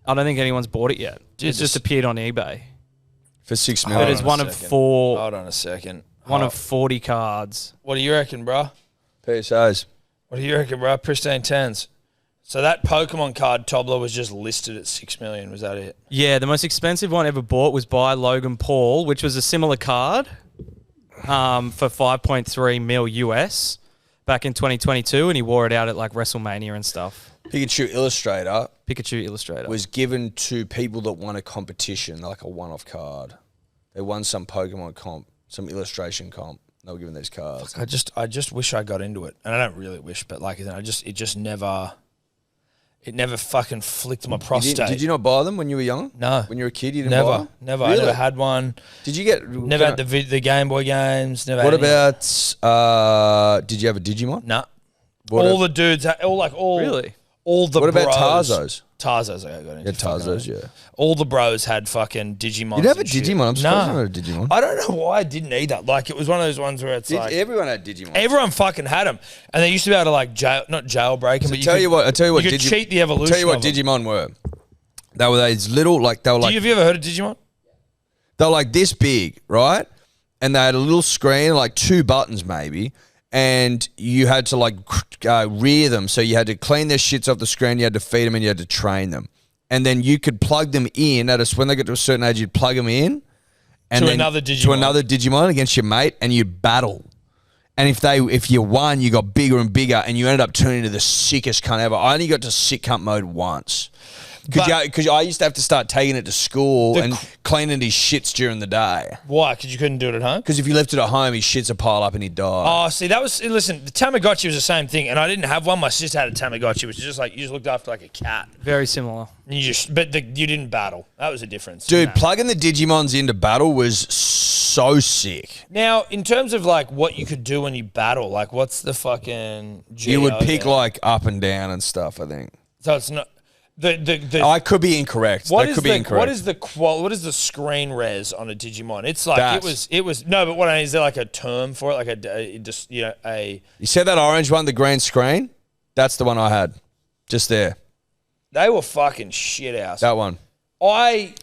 I don't think anyone's bought it yet. Jesus. It's just appeared on eBay. For 6 But million. it's one of 4, Hold on a second. one of 40 cards. What do you reckon, bro? PSAs. What do you reckon, bro? Pristine 10s. So that Pokemon card, Tobler, was just listed at $6 million. Was that it? Yeah, the most expensive one ever bought was by Logan Paul, which was a similar card for 5.3 mil US back in 2022, and he wore it out at like WrestleMania and stuff. Pikachu Illustrator was given to people that won a competition, like a one-off card. They won some Pokemon comp, some illustration comp. They were given these cards. I just wish I got into it, and I don't really wish, but like it just never It never fucking flicked my You prostate. did you not buy them when you were young? No. When you were a kid, you didn't buy them? Never. Really? I never had one. Did you get... Never had the Game Boy games. Never. What had about... did you have a Digimon? Nah. What All the dudes, all Really? all the What bros. about Tarzos? Tarzos, I got into. Yeah, Tarzos, yeah. All the bros had fucking Digimon. You didn't have a Digimon? I'm surprised you Nah. had a Digimon. I don't know why I didn't either. Like, it was one of those ones where it's like... Everyone had Digimon. Everyone fucking had them. And they used to be able to, like, not jailbreak them, but I tell you what, you could cheat the evolution Tell you what of them. Digimon were. They were these little, like, they were like... Have you ever heard of Digimon? They were like this big, right? And they had a little screen, like 2 buttons maybe, and you had to like rear them. So you had to clean their shits off the screen, you had to feed them, and you had to train them. And then you could plug them in when they got to a certain age, you'd plug them in and To another Digimon against your mate, and you'd battle. And if you won, you got bigger and bigger, and you ended up turning into the sickest cunt ever. I only got to sick cunt mode once. Because I used to have to start taking it to school and cleaning his shits during the day. Why? Because you couldn't do it at home? Because if you left it at home, his shits would pile up and he'd die. Oh, see, listen, the Tamagotchi was the same thing, and I didn't have one. My sister had a Tamagotchi, which is just like, you just looked after like a cat. Very similar. And you didn't battle. That was the difference. Dude, plugging the Digimons into battle was so sick. Now, in terms of like what you could do when you battle, like what's the fucking... You would pick like up and down and stuff, I think. So it's not... I could be incorrect. What That could be incorrect. What is the screen res on a Digimon? It's like That. it was no, but what I mean, is there like a term for it, like a You said that orange one, the green screen? That's the one I had. Just there. They were fucking shit house. That one.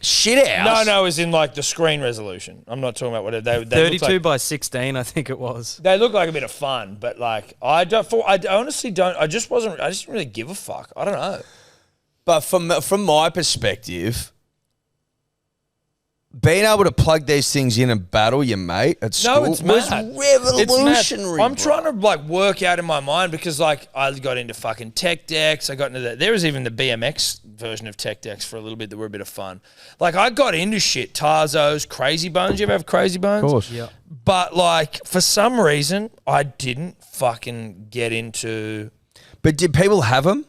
Shit house? No, as in like the screen resolution. I'm not talking about what they 32 like, by 16, I think it was. They look like a bit of fun, but like I honestly don't. I just didn't really give a fuck. I don't know. But from my perspective, being able to plug these things in and battle your mate at school was revolutionary. I'm trying to like work out in my mind because like I got into fucking tech decks. I got into that. There was even the BMX version of tech decks for a little bit that were a bit of fun. Like I got into shit. Tarzos, Crazy Bones. You ever have Crazy Bones? Of course. Yeah. But like for some reason, I didn't fucking get into... But did people have them?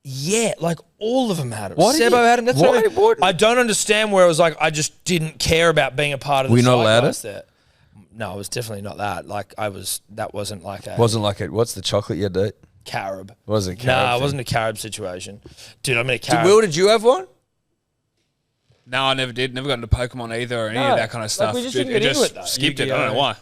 Yeah, like all of them had it. Why did Sebo you- had it. That's why- what I don't understand where it was like I just didn't care about being a part of the Were you not allowed zeitgeist there. No, I was definitely not that. Like that wasn't like a Wasn't like it. What's the chocolate you had to eat? carob. Was it a No, carob it thing? wasn't a carob situation. Dude, I'm in a carob. Will, did you have one? No, I never did. Never got into Pokemon either or any of that kind of stuff. we just Dude, didn't get into it, though. skipped it. I don't know Yu-Gi-Oh. why.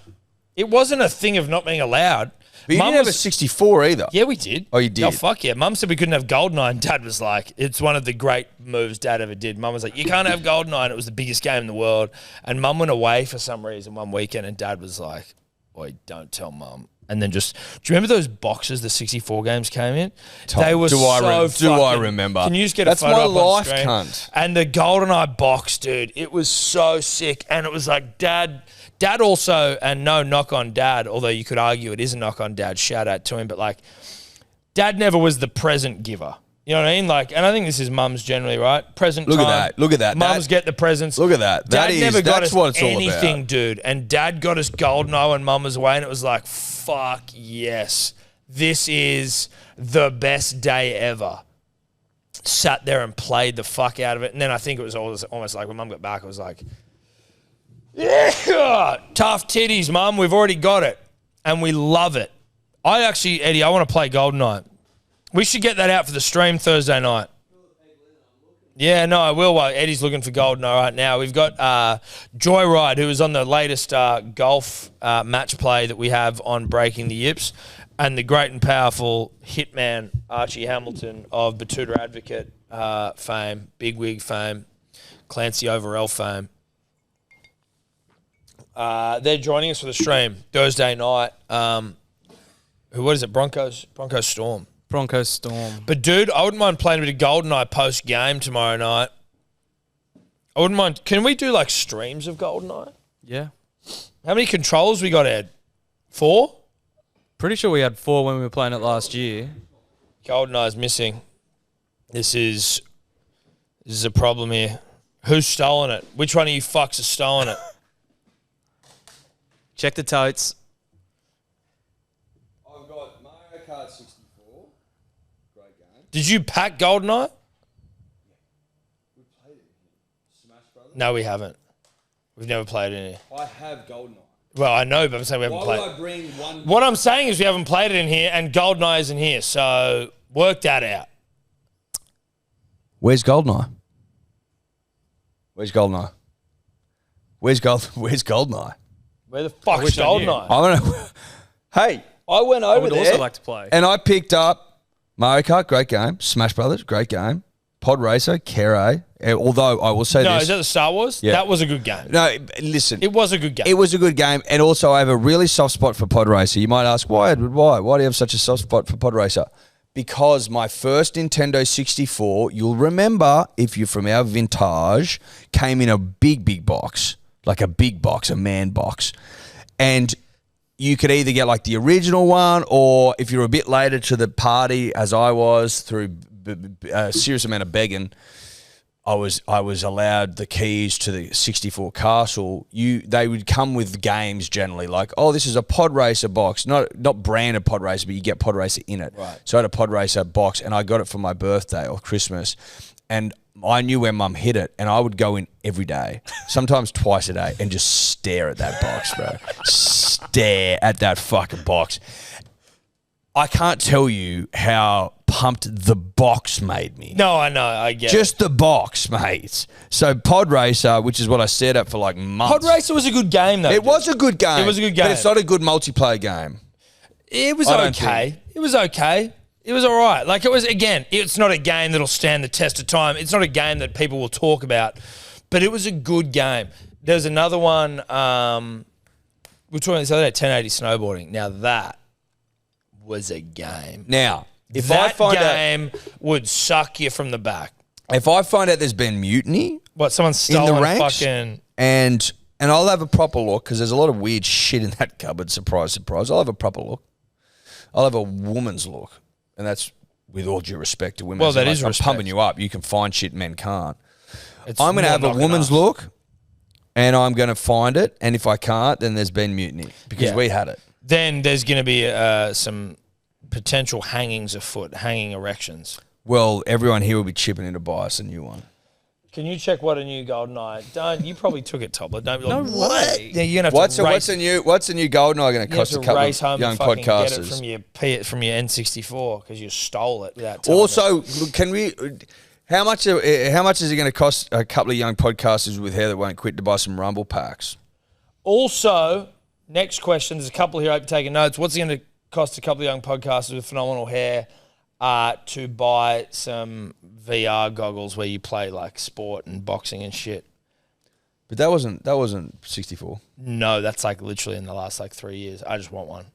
It wasn't a thing of not being allowed. But you Mum didn't have a was- 64 either. Yeah, we did. Oh, you did? Oh, fuck yeah. Mum said we couldn't have Goldeneye, and Dad was like, it's one of the great moves Dad ever did. Mum was like, you can't have Goldeneye, and it was the biggest game in the world. And Mum went away for some reason one weekend, and Dad was like, boy, don't tell Mum. And then do you remember those boxes the 64 games came in? They were do I remember? Can you just get That's a photo my up on life, screen? cunt. And the Goldeneye box, dude, it was so sick. And it was like, Dad also, and no knock on Dad, although you could argue it is a knock on Dad, shout out to him, but like, Dad never was the present giver. You know what I mean? Like, and I think this is mums generally, right? Present Look time. at that. Look at that. Mums get the presents. Look at that. Dad never got That's us what it's all anything, about. dude. And Dad got us Goldeneye when Mum was away, and it was like, fuck yes. This is the best day ever. Sat there and played the fuck out of it. And then I think it was almost like when Mum got back, it was like, yeah, tough titties, Mum. We've already got it. And we love it. Eddie, I want to play Goldeneye. We should get that out for the stream Thursday night. Yeah, no, I will. While Eddie's looking for Goldeneye right now. We've got Joyride, who is on the latest golf match play that we have on Breaking the Yips, and the great and powerful hitman Archie Hamilton of Batuta Advocate fame, Bigwig fame, Clancy Overell fame. They're joining us for the stream Thursday night. What is it? Broncos Storm. Broncos Storm. But dude, I wouldn't mind playing a bit of Goldeneye post game tomorrow night. I wouldn't mind. Can we do like streams of Goldeneye? Yeah. How many controls we got, Ed? 4? Pretty sure we had 4 when we were playing it last year. Goldeneye's missing. This is a problem here. Who's stolen it? Which one of you fucks has stolen it? Check the totes. I've got Mario Kart 64. Great game. Did you pack Goldeneye? No, we haven't. We've never played it in here. I have Goldeneye. Well, I know, but I'm saying we haven't played. Why would I bring one? What I'm saying is we haven't played it in here, and Goldeneye isn't here. So work that out. Where's Goldeneye? Where's Goldeneye? Where's Goldeneye? Where the fuck's wish I knew. Goldeneye? I don't know. Hey, I went I over would there also like to play. and I picked up Mario Kart, great game. Smash Brothers, great game. Pod Racer, Kere. Although I will say No, this. is that the Star Wars? Yeah. That was a good game. No, listen. It was a good game. It was a good game, and also I have a really soft spot for Pod Racer. You might ask, why, Edward? Why? Why do you have such a soft spot for Pod Racer? Because my first Nintendo 64, you'll remember, if you're from our vintage, came in a big box, like a big box, a man box. And you could either get like the original one, or if you're a bit later to the party, as I was, through a serious amount of begging, I was allowed the keys to the 64 castle. They would come with games generally, like, oh, this is a Pod Racer box, not branded Pod Racer, but you get Pod Racer in it. Right. So I had a Pod Racer box, and I got it for my birthday or Christmas, and I knew where Mum hid it, and I would go in every day, sometimes twice a day, and just stare at that box, bro. Stare at that fucking box. I can't tell you how pumped the box made me. No, I know. I get Just the box, mate. So Pod Racer, which is what I set up for like months. Pod Racer was a good game, though. It was a good game. It was a good game. But it's not a good multiplayer game. It was I don't okay. It was okay. It was all right. Like, it was, again, it's not a game that'll stand the test of time. It's not a game that people will talk about. But it was a good game. There's another one, we were talking this other day, 1080 snowboarding. Now, that was a game. Now, if that I find game would suck you from the back. if I find out there's been mutiny What, someone's in stolen the ranks, fucking... and I'll have a proper look, because there's a lot of weird shit in that cupboard, surprise, surprise. I'll have a proper look. I'll have a woman's look. And that's with all due respect to women. Well, that Like, is I'm respect. pumping you up. You can find shit men can't. It's I'm going to not have a knocking woman's us. look, and I'm going to find it. And if I can't, then there's been mutiny, because Yeah. we had it. Then there's going to be some potential hangings afoot, hanging erections. Well, everyone here will be chipping in to buy us a new one. Can you check what a new Goldeneye? Don't you probably took it, Tobler? Don't be No like, what? way. Yeah, you're gonna have to race. What's a new Goldeneye going to You have cost to a couple race of home young and fucking get it podcasters? from your N64 because you stole it without telling us. Also, can we? How much is it going to cost a couple of young podcasters with hair that won't quit to buy some Rumble packs? Also, next question. There's a couple here. I hope you're taking notes. What's it going to cost a couple of young podcasters with phenomenal hair to buy some VR goggles where you play like sport and boxing and shit? But that wasn't 64. No, that's like literally in the last like 3 years. I just want one.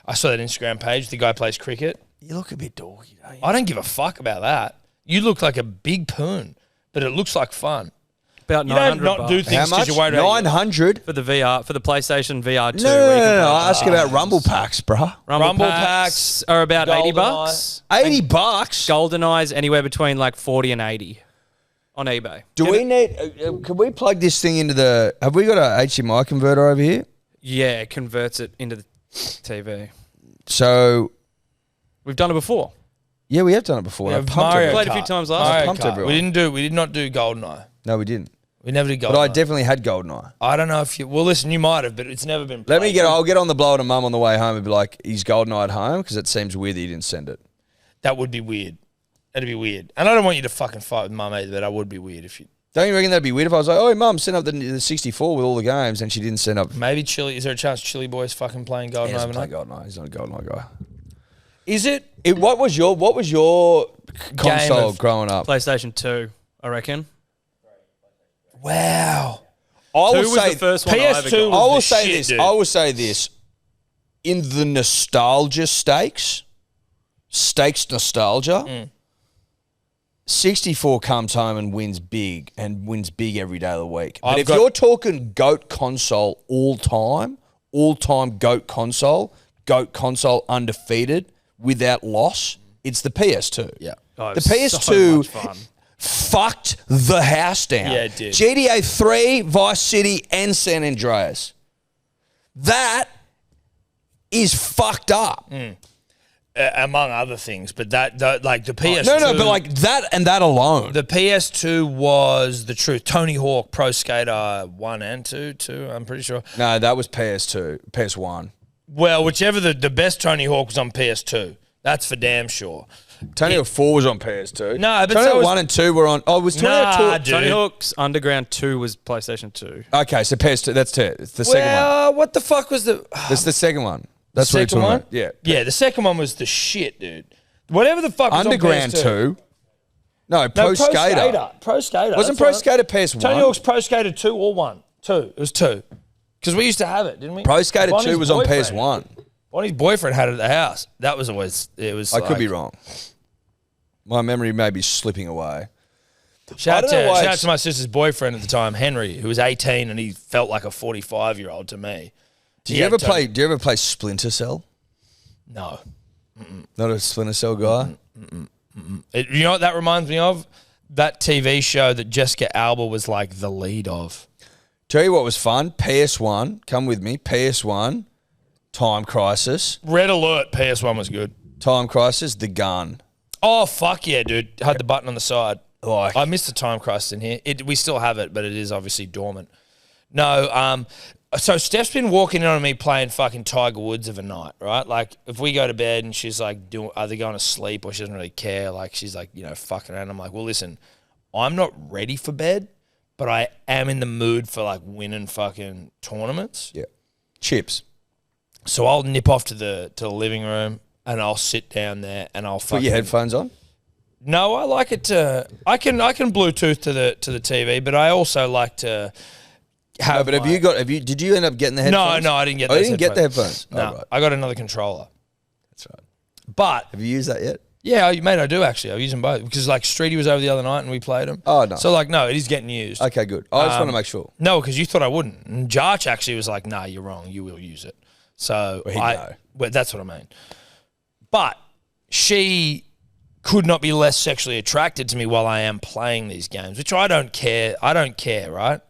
I saw that Instagram page. The guy plays cricket. You look a bit dorky, don't you? I don't give a fuck about that. You look like a big poon, but it looks like fun. About You don't 900 not bucks. do How things much? because you're worried about 900? For the VR, for the PlayStation VR 2. No, where you can play I ask about Rumble packs, bruh. Rumble packs, packs are about 80 GoldenEye. bucks. $80. GoldenEye's anywhere between like 40 and 80 on eBay. Do we need? Can we plug this thing into the? Have we got a HDMI converter over here? Yeah, it converts it into the TV. So We've done it before. yeah, we have done it before. Yeah, I pumped Mario everyone. Played a few Kart. times last Mario pumped Kart. everyone. We did not do GoldenEye. No, we didn't. We never did GoldenEye. But I definitely had Goldeneye. I don't know if you... Well, listen, you might have, but it's never been Let me played. get. I'll get on the blower to Mum on the way home and be like, "Is Goldeneye at home?" Because it seems weird that you didn't send it. That would be weird. That'd be weird. And I don't want you to fucking fight with Mum either, but that would be weird if you... Don't you reckon that'd be weird if I was like, "Oh, Mum, send up the 64 with all the games," and she didn't send up? Maybe Chili... Is there a chance Chili Boy's fucking playing He GoldenEye doesn't play overnight? Goldeneye. He's not a Goldeneye guy. Is it? What was your console of- growing up? PlayStation 2, I reckon. Wow. I 2 will was say the first one I ever PS2 got. I will the say shit, this. dude. I will say this. In the nostalgia stakes nostalgia, 64 comes home and wins big every day of the week. But I've if got- you're talking GOAT console all time GOAT console undefeated without loss, it's the PS2. Yeah. Oh, it The was PS2 so much fun. fucked the house down. Yeah, it did. GTA 3, Vice City, and San Andreas. That is fucked up. among other things. But that like the PS2. No, but like that and that alone. The PS2 was the truth. Tony Hawk Pro Skater 1 and 2, I'm pretty sure. No, that was PS2, PS1. Well, whichever the best Tony Hawk was on PS2. That's for damn sure. Tony Hawk 4 was on PS2. No, but Tony so Hawk was, 1 and 2 were on. Oh, was Tony Hawk 2? Nah, dude. Tony Hawk's Underground 2 was PlayStation 2. Okay, so PS2. That's it. It's the second one. Well, what the fuck was the... That's the second one. That's the what second you're one? talking about. Yeah, the second one was the shit, dude. Whatever the fuck was Underground on PS2. 2. No, Pro Skater. Pro Skater. Wasn't that's Pro right. Skater PS1? Tony Hawk's Pro Skater 2 or 1? 2. It was 2. Because we used to have it, didn't we? Pro Skater Bonnie's 2 was on boyfriend. PS1. Bonnie's boyfriend had it at the house. That was always... It was I like, could be wrong. My memory may be slipping away. Shout I don't know why out to my sister's boyfriend at the time, Henry, who was 18 and he felt like a 45-year-old to me. Do you ever play Splinter Cell? No. Not a Splinter Cell guy? You know what that reminds me of? That TV show that Jessica Alba was like the lead of. Tell you what was fun. PS1. Come with me. PS1. Time Crisis. Red Alert, PS1 was good. Time Crisis. The Gun. Oh, fuck yeah, dude. Had the button on the side. Like, I missed the Time Crisis in here. We still have it, but it is obviously dormant. No, so Steph's been walking in on me playing fucking Tiger Woods of a night, right? Like, if we go to bed and she's like either going to sleep or she doesn't really care, like she's like, fucking around. I'm like, well, listen, I'm not ready for bed, but I am in the mood for like winning fucking tournaments. yeah. Chips. So I'll nip off to the living room and I'll sit down there and I'll fucking... Put your headphones on? No, I like it to... I can Bluetooth to the TV, but I also like to have... No, but did you end up getting the headphones? No, I didn't get Oh, those you didn't get the headphones? No, Oh, right. I got another controller. That's right. But... Have you used that yet? Yeah, mate, I do actually. I use them both because like Streety was over the other night and we played them. Oh, no. So like, no, it is getting used. Okay, good. I just want to make sure. No, because you thought I wouldn't. And Jarch actually was like, nah, you're wrong. You will use it. So Well, he'd know. Well, that's what I mean. But she could not be less sexually attracted to me while I am playing these games, which I don't care. I don't care, right?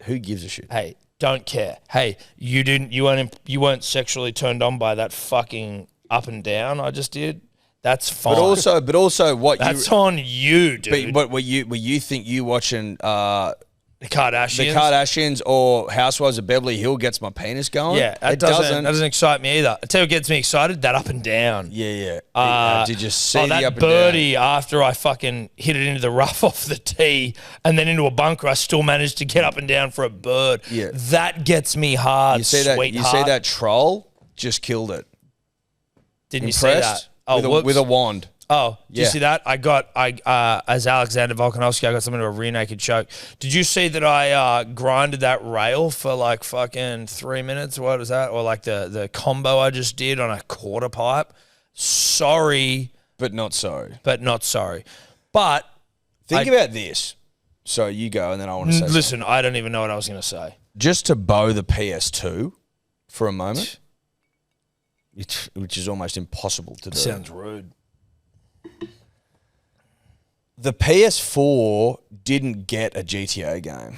Who gives a shit? Hey, don't care. Hey, you weren't sexually turned on by that fucking up and down I just did. That's fine. But also, what that's on you, dude. But what you think you watching the Kardashians. the Kardashians or Housewives of Beverly Hills gets my penis going? Yeah, that doesn't excite me either. I tell you what gets me excited, that up and down. Yeah. Did you see the that up and birdie down? after I fucking hit it into the rough off the tee and then into a bunker, I still managed to get up and down for a bird. Yeah. That gets me hard, You see that? sweetheart. You see that troll just killed it. Didn't you see Impressed? that? Oh, With a wand. Oh, did you Yeah. see that? As Alexander Volkanovski, I got something to a rear naked choke. Did you see that I grinded that rail for like fucking 3 minutes? What was that? Or like the combo I just did on a quarter pipe? Sorry, But not sorry. but not sorry. But Think about this. So you go, and then I want to say listen, I don't even know what I was going to say. something. Just to bow the PS2 for a moment, which is almost impossible to do. Sounds rude. The PS4 didn't get a GTA game.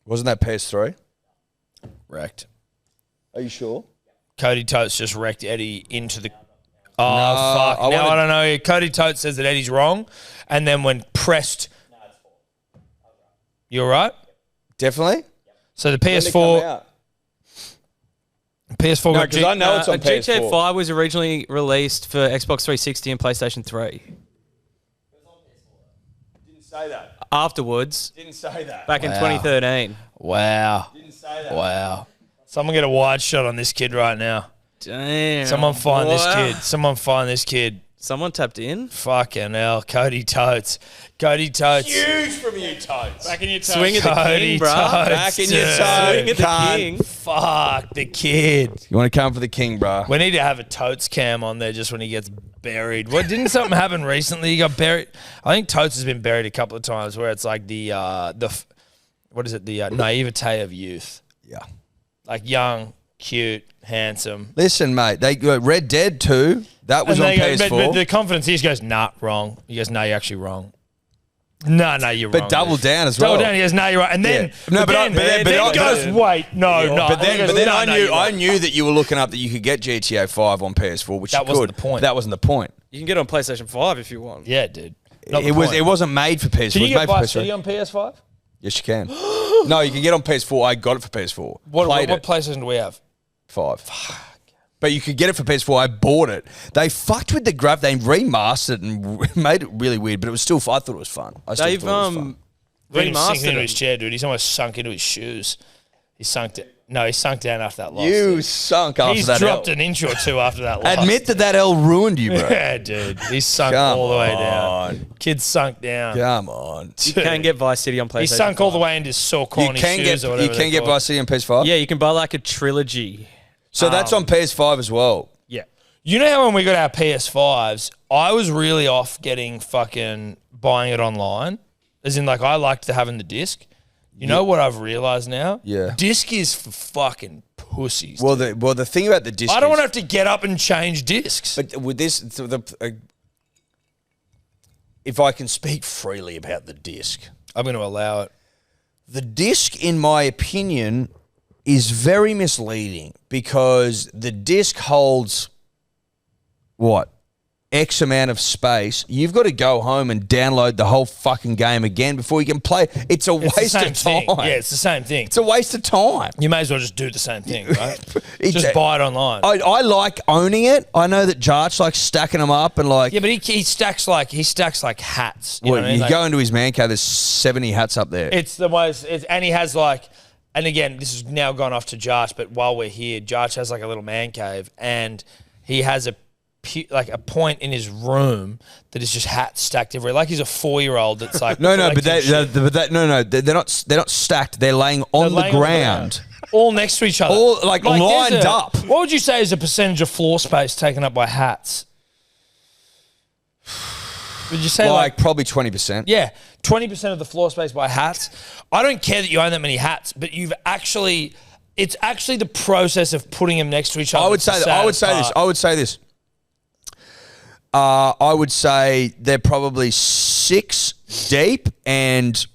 Wasn't that PS3? Wrecked. Are you sure? Cody Totes just wrecked Eddie into the... Oh, No, fuck. I Now wanna- I don't know. Cody Totes says that Eddie's wrong. And then when pressed... You're right? Definitely? So the When did it come PS4... out? PS4 No, got because I know it's on GTA PS4. 5 was originally released for Xbox 360 and PlayStation 3. Didn't say that. Afterwards, Didn't say that. back in Wow. 2013. Wow. Didn't say that. Wow. Someone get a wide shot on this kid right now. Damn. Someone find this Wow. kid. Someone find this kid. Someone tapped in. Fucking hell. Cody Totes. Cody Totes. Huge from you, Totes. Back in your toe. Swing at the Cody king, bro. Totes. Back in your dude. toe. Swing at the Cunt. king. Fuck the kid. You want to come for the king, bro? We need to have a Totes cam on there just when he gets buried. What didn't something happen recently? He got buried. I think Totes has been buried a couple of times where it's like the naivete of youth. Yeah. Like young, cute, handsome. Listen, mate. They Red Dead 2. That was And on they go, PS4. but the confidence, he just goes, nah, wrong. He goes, no, you're actually wrong. No, you're wrong. But double down as well. Double down. He goes, no, you're right. And then, Yeah. then goes, wait, no. But then I right. knew that you were looking up that you could get GTA 5 on PS4, which That you wasn't could. the point. That wasn't the point. You can get it on PlayStation 5 if you want. Yeah, dude. It wasn't made for PS4. Can you it was get made for Vice PS4. City on PS5? Yes, you can. No, you can get on PS4. I got it for PS4. What Played it. PlayStation do we have? 5. But you could get it for PS4. I bought it. They fucked with the graph. They remastered it and made it really weird, but it was still. I thought it was fun. I still They've thought it was fun. Look at him sinking remastered into it. his chair, dude. He's almost sunk into his shoes. He sunk it. No, he sunk down after that loss. You dude. sunk after He's that dropped L. an inch or two after that loss. Admit that L ruined you, bro. Yeah, dude. He's sunk Come all the way on. down. Kid's sunk down. Come on. You can get Vice City on PlayStation. He sunk all the 5. way into his sore corny shoes or You whatever. can get Vice City on PS5. Yeah, you can buy like a trilogy. So that's on PS5 as well. Yeah. You know how when we got our PS5s, I was really off getting fucking buying it online? As in, like, I liked having the disc. You know what I've realised now? Yeah. Disc is for fucking pussies. Well, the thing about the disc I don't want to is, have to get up and change discs. But with this, if I can speak freely about the disc, I'm going to allow it. the disc, in my opinion, is very misleading because the disc holds what? X amount of space. You've got to go home and download the whole fucking game again before you can play. It's a It's the waste same of thing. time. Yeah, it's the same thing. It's a waste of time. You may as well just do the same thing, right? It's just a- buy it online. I like owning it. I know that Jarch likes stacking them up and like. Yeah, but he stacks like hats. You know Well, what I mean? you Like, go into his man cave. There's 70 hats up there. it's the most, and he has like, and again, this has now gone off to Jarch, but while we're here, Jarch has like a little man cave, and he has a point in his room that is just hats stacked everywhere. Like he's a 4-year-old that's like no, but collecting shit. they're not stacked. They're laying on They're laying the ground. all next to each other, All, like, there's lined up. What would you say is a percentage of floor space taken up by hats? Would you say Like probably 20%. yeah, 20% of the floor space by hats? I don't care that you own that many hats, but it's actually the process of putting them next to each other. I would say this. I would say they're probably 6 deep and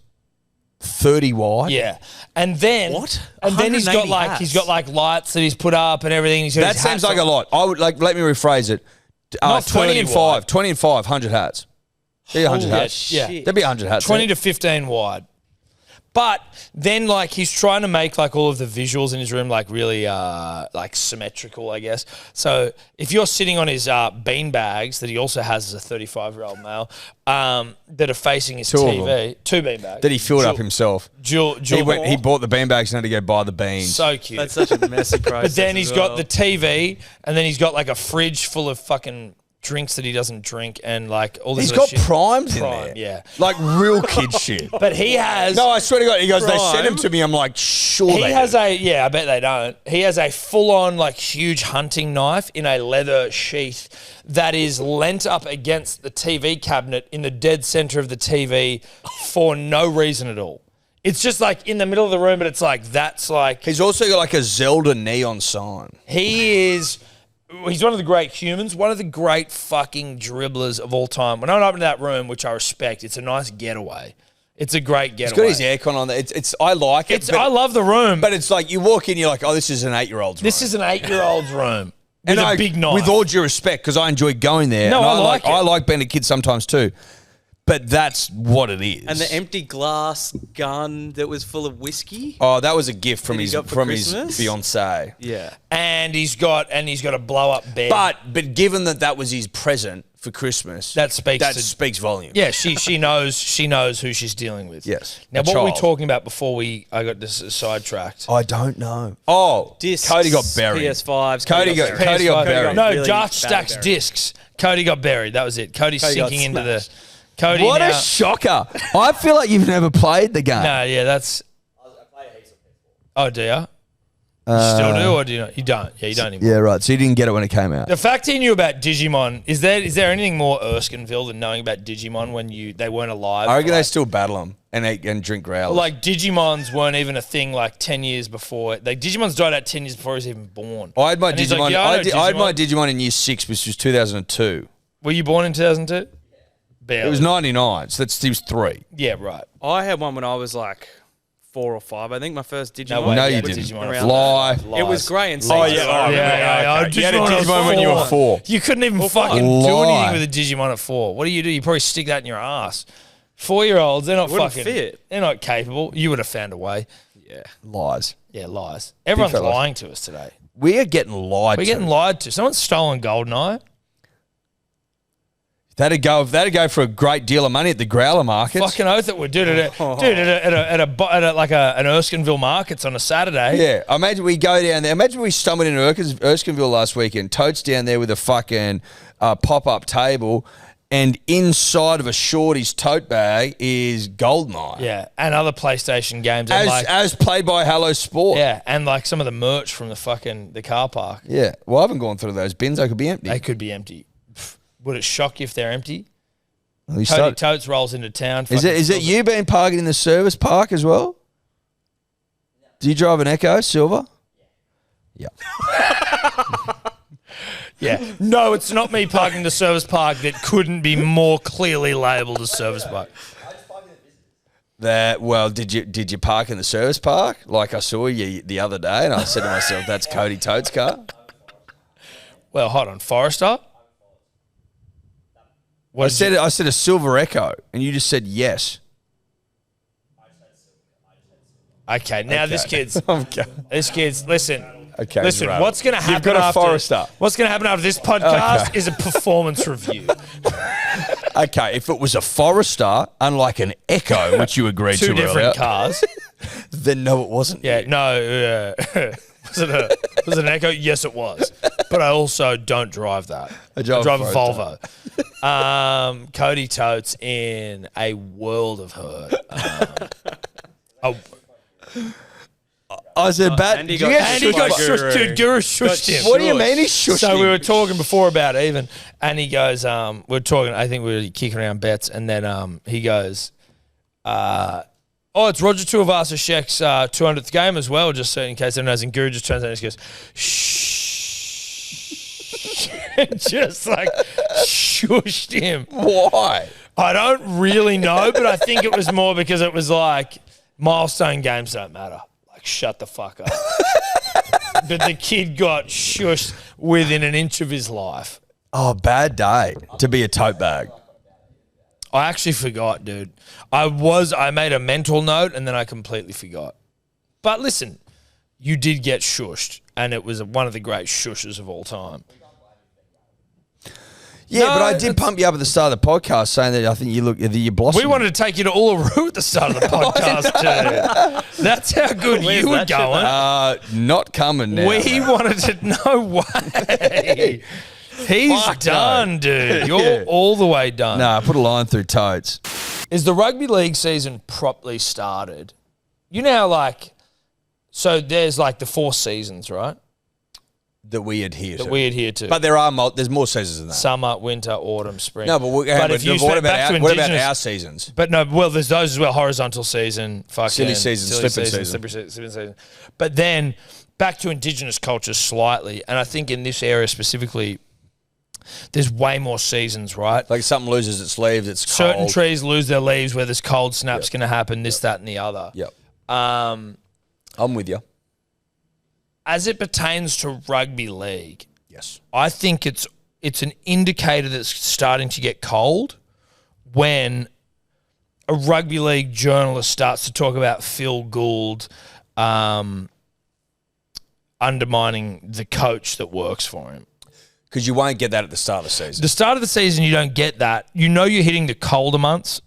30 wide. Yeah, and then What? And then he's got 180 like lights that he's put up and everything. He's got That his seems hats like on. a lot. I would let me rephrase it. Not 20 30 and 5. wide. 20 and 5, 100 hats. There'd be 100 Holy hats. shit. There'd be 100 hats. 20 there. to 15 wide. But then, like, he's trying to make, like, all of the visuals in his room, like, really, like, symmetrical, I guess. So if you're sitting on his bean bags that he also has as a 35-year-old male that are facing his Two of TV, 2 bean bags. That he filled up himself. He bought the beanbags and had to go buy the beans. So cute. That's such a messy process. But then he's as got well. the TV, and then he's got, like, a fridge full of fucking drinks that he doesn't drink, and, like, all this He's other got shit. primes in Prime, there. yeah. Like real kid shit. But he has... No, I swear to God. He goes, they Prime. sent him to me. I'm like, sure He they has do. I bet they don't. He has a full-on, like, huge hunting knife in a leather sheath that is lent up against the TV cabinet in the dead center of the TV for no reason at all. It's just, like, in the middle of the room, but it's like, that's like... He's also got like a Zelda neon sign. He's one of the great humans, one of the great fucking dribblers of all time. When I went up into that room, which I respect, it's a nice getaway. It's a great He's getaway. got his aircon on there. It's I like it. I love the room, But it's like you walk in, you're like, oh, this is an 8-year-old's room. this is an 8-year-old's room with a big knife. With all due respect, because I enjoy going there. No, and I like it. I like being a kid sometimes too. But that's what it is. And the empty glass gun that was full of whiskey. Oh, that was a gift from That he his got for his Christmas? fiancée. Yeah. and he's got a blow up bed. But given that was his present for Christmas, That speaks volumes. yeah, she knows who she's dealing with. Yes. Now, A what were we child. talking about before I got this sidetracked? I don't know. Oh, Discs, Cody got buried. PS5s. Cody got buried. No, Really Josh bad stacks buried. discs. Cody got buried. That was it. Cody's Cody got sinking into the. smashed. Cody What now, a shocker! I feel like you've never played the game. No, yeah, that's. Oh, do you? You still do, or do you not? You don't. Yeah, you don't anymore. Yeah, right. So you didn't get it when it came out. The fact he knew about Digimon, is there anything more Erskineville than knowing about Digimon when they weren't alive? I reckon Like- they still battle them and drink growlers. Like, Digimons weren't even a thing like 10 years before. Like, Digimons died out 10 years before he was even born. I had my And he's Digimon. like, yeah, I know had my Digimon in year 6, which was 2002. Were you born in 2002? Barely. It was 99, so he was 3. Yeah, right. I had one when I was like 4 or 5. I think my first Digimon. way. No, yeah, you but didn't. Digimon Around Lie. It was grey and Oh, sea. yeah. Yeah. You had a Digimon at Digimon when you were 4. You couldn't even fucking do anything with a Digimon at 4. What do? You probably stick that in your ass. 4-year-olds, they're not wouldn't fucking fit. They're not capable. You would have found a way. Yeah. Lies. Yeah, lies. Everyone's fellas. lying to us today. We are getting lied We're to. getting lied to. Someone's stolen Goldeneye. That'd go for a great deal of money at the growler markets. Fucking oath it would, dude. At an Erskineville markets on a Saturday. Yeah, imagine we go down there. Imagine we stumbled into Erskineville last weekend. Totes down there with a fucking pop-up table, and inside of a Shortees tote bag is Goldeneye. Yeah, and other PlayStation games. And As played by Hello Sport. yeah, and like some of the merch from the car park. Yeah. Well, I haven't gone through those bins. They could be empty. They could be empty. Would it shock you if they're empty? Well, you Cody start- Totes rolls into town. Is it you been parking in the service park as well? Do you drive an Echo Silver? Yeah. Yeah. No, it's not me parking the service park that couldn't be more clearly labelled as service park. Did you park in the service park like I saw you the other day? And I said to myself, that's Cody Totes' car. Well, hold on. Forester? I said a silver Echo, and you just said yes. Okay, now this kid's listen. Okay, listen. right. What's going to happen? You've got a Forester. What's going to happen after this podcast is a performance review. Okay, if it was a Forester, unlike an Echo, which you agreed Two to different earlier, cars. then no, it wasn't. Yeah, no. Was it an Echo? Yes, it was. But I also don't drive that. I drive a Volvo. Cody Totes in a world of hurt. I said, Andy got shushed, dude. Guru shushed him. What do you mean he shushed So him? we were talking before about even, and he goes, we're talking, I think we were kicking around bets, and then he goes, it's Roger Tuivasa-Sheck's 200th game as well, just so in case anyone knows, and Guru just turns around and just goes, shh. Just like shushed him. Why? I don't really know, but I think it was more because it was like milestone games don't matter. Like, shut the fuck up. But the kid got shushed within an inch of his life. Oh, bad day to be a tote bag. I actually forgot, dude. I made a mental note and then I completely forgot. But listen, you did get shushed, and it was one of the great shushes of all time. Yeah, No, but I did pump you up at the start of the podcast saying that I think you blossomed. We wanted to take you to Uluru at the start of the podcast, too. That's how good you were going. Not coming now. We wanted to. No way. He's Fuck done, no. dude. You're Yeah. all the way done. Nah, put a line through totes. Is the rugby league season properly started? You know how, like, so there's like the 4 seasons, right? That we adhere to. That we adhere to. But there's more seasons than that. Summer, winter, autumn, spring. No, but what about Indigenous- our seasons? But no, well, there's those as well. Horizontal season, fucking Silly season, slipping season. slipping season. But then back to Indigenous cultures slightly, and I think in this area specifically, there's way more seasons, right? Like something loses its leaves, it's Certain cold. trees lose their leaves where there's cold snaps going to happen, this, that, and the other. Yep. I'm with you. As it pertains to rugby league, Yes. I think it's an indicator that's starting to get cold when a rugby league journalist starts to talk about Phil Gould undermining the coach that works for him. Because you won't get that at the start of the season. The start of the season, you don't get that. You know you're hitting the colder months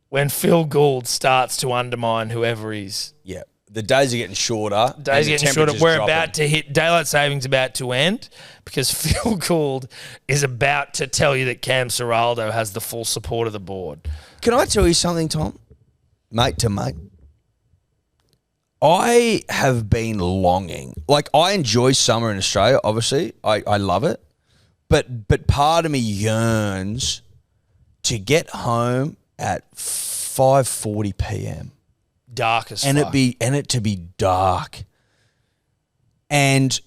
when Phil Gould starts to undermine whoever he's. Yeah. The days are getting shorter. Days and the getting shorter. temperature's We're dropping. about to hit daylight savings about to end because Phil Gould is about to tell you that Cam Serraldo has the full support of the board. Can I tell you something, Tom? Mate to mate. I have been longing. Like, I enjoy summer in Australia, obviously. I love it. But part of me yearns to get home at 5:40 p.m. Dark as and fuck. it to be dark, and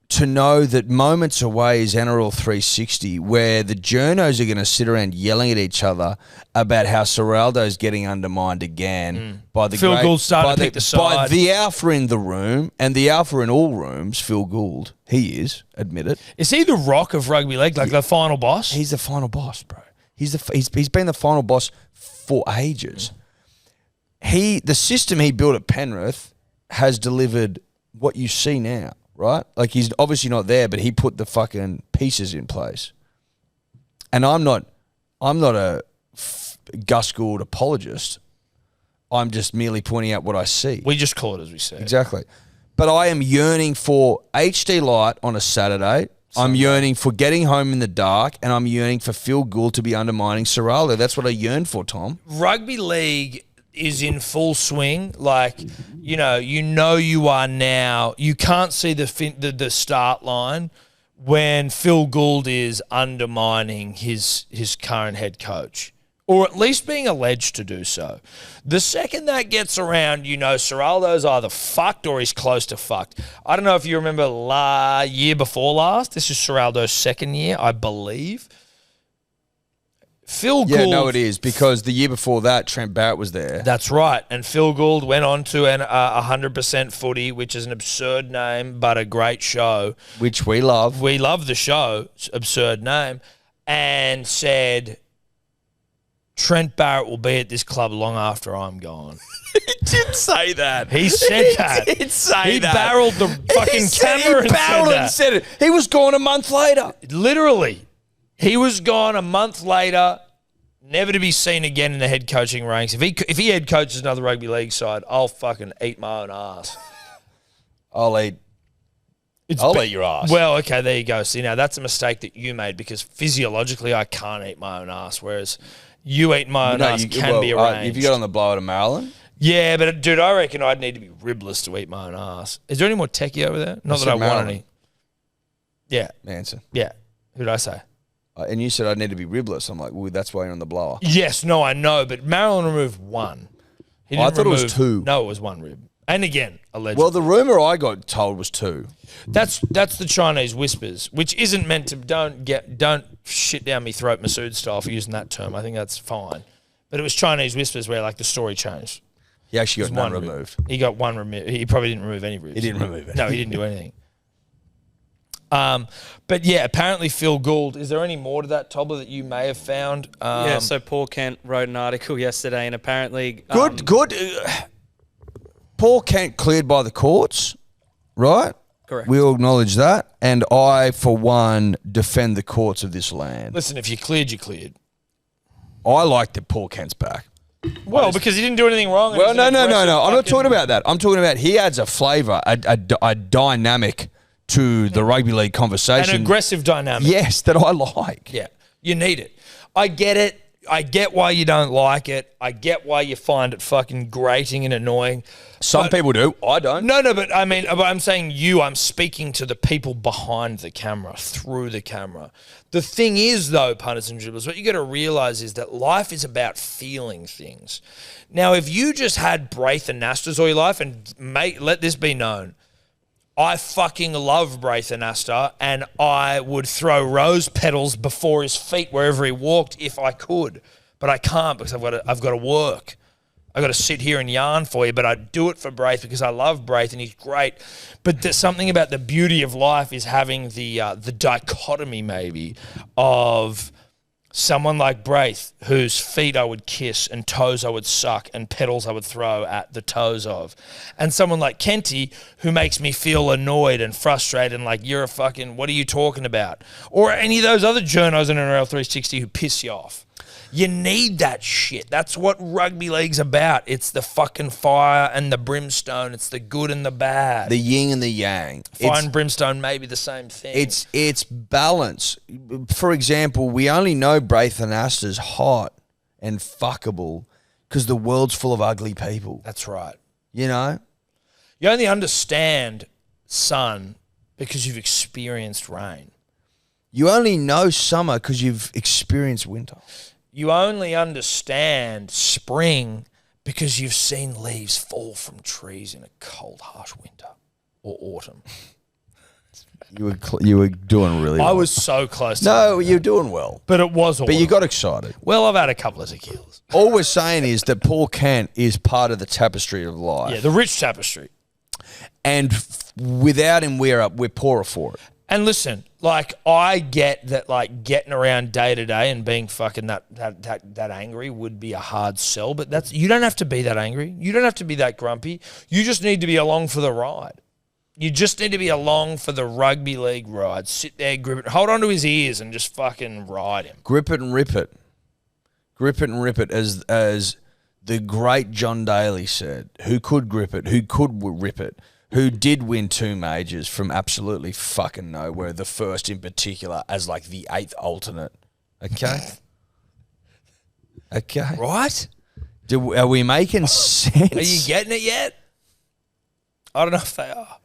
to know that moments away is NRL 360, where the journos are going to sit around yelling at each other about how Serraldo's getting undermined again by the Phil Gould starting to pick the side. by the alpha in the room, and the alpha in all rooms, Phil Gould. He is, admit it. Is he the Rock of rugby league, like the final boss? He's the final boss, bro. He's been the final boss for ages. The system he built at Penrith has delivered what you see now. Right? Like, he's obviously not there, but he put the fucking pieces in place. And I'm not a Gus Gould apologist. I'm just merely pointing out what I see. We just call it as we say. Exactly. But I am yearning for HD light on a Saturday. I'm yearning for getting home in the dark, and I'm yearning for Phil Gould to be undermining Serraldo. That's what I yearn for, Tom. Rugby league is in full swing. Like, you know you are now. You can't see the start line when Phil Gould is undermining his current head coach, or at least being alleged to do so. The second that gets around, Serraldo's either fucked or he's close to fucked. I don't know if you remember year before last. This is Serraldo's second year, I believe. Phil Gould. Yeah, no, it is, because the year before that, Trent Barrett was there. That's right. And Phil Gould went on to an 100% Footy, which is an absurd name, but a great show. Which we love. We love the show, absurd name, and said, Trent Barrett will be at this club long after I'm gone. He did say that. He said that. He did say he that. He barreled the fucking camera and said it. He was gone a month later. Literally. He was gone a month later, never to be seen again in the head coaching ranks. If he head coaches another rugby league side, I'll fucking eat my own ass. I'll eat your ass. Well, okay, there you go. See, now that's a mistake that you made, because physiologically I can't eat my own ass, whereas you eat my own ass can be arranged. If you got on the blower to Maryland? Yeah, but dude, I reckon I'd need to be ribless to eat my own ass. Is there any more techie over there? Not that I want any. Yeah. Manson. Yeah. Who did I say? And you said I need to be ribless. I'm like, well, that's why you're on the blower. Yes, no, I know, but Marilyn removed one. I thought it was two. No, it was one rib. And again, allegedly. Well, the rumor I got told was two. That's the Chinese whispers, which isn't meant to don't shit down me throat Masood style for using that term. I think that's fine. But it was Chinese whispers where like the story changed. He actually got none removed. He got one removed. He probably didn't remove any ribs. He didn't remove it. No, he didn't do anything. But yeah, apparently Phil Gould. Is there any more to that, Tobler, that you may have found? Yeah, so Paul Kent wrote an article yesterday, and apparently... Good. Paul Kent cleared by the courts, right? Correct. We all acknowledge that. And I, for one, defend the courts of this land. Listen, if you cleared, you cleared. I like that Paul Kent's back. Well, because he didn't do anything wrong. Well, no. I'm not talking about that. I'm talking about he adds a flavour, a dynamic to the rugby league conversation. An aggressive dynamic. Yes, that I like. Yeah, you need it. I get it. I get why you don't like it. I get why you find it fucking grating and annoying. Some people do. I don't. No, but I mean, I'm saying I'm speaking to the people behind the camera, through the camera. The thing is, though, punters and dribblers, what you got to realise is that life is about feeling things. Now, if you just had Braith and Nastas all your life, and let this be known, I fucking love Braith and Astor, and I would throw rose petals before his feet wherever he walked if I could. But I can't, because I've got to work. I've got to sit here and yarn for you, but I do it for Braith because I love Braith and he's great. But there's something about the beauty of life is having the dichotomy maybe of someone like Braith, whose feet I would kiss and toes I would suck and petals I would throw at the toes of. And someone like Kenty, who makes me feel annoyed and frustrated and like, you're a fucking, what are you talking about? Or any of those other journos in NRL 360 who piss you off. You need that shit. That's what rugby league's about. It's the fucking fire and the brimstone. It's the good and the bad. The yin and the yang. Fire and brimstone may be the same thing. It's balance. For example, we only know Braith and Astor's hot and fuckable because the world's full of ugly people. That's right. You know? You only understand sun because you've experienced rain. You only know summer because you've experienced winter. You only understand spring because you've seen leaves fall from trees in a cold, harsh winter or autumn. You were doing really well. I was so close to No, that. you're doing well. But it was all But you got excited. Well, I've had a couple of tequilas. All we're saying is that Paul Kent is part of the tapestry of life. Yeah, the rich tapestry. And without him, we're poorer for it. And listen, like, I get that, like, getting around day to day and being fucking that angry would be a hard sell, but you don't have to be that angry. You don't have to be that grumpy. You just need to be along for the ride. You just need to be along for the rugby league ride. Sit there, grip it, hold on to his ears and just fucking ride him. Grip it and rip it. Grip it and rip it, as the great John Daly said, who could grip it, who could rip it, who did win 2 majors from absolutely fucking nowhere, the first in particular as like the 8th alternate. Okay? Okay. Right? Are we making sense? Are you getting it yet? I don't know if they are.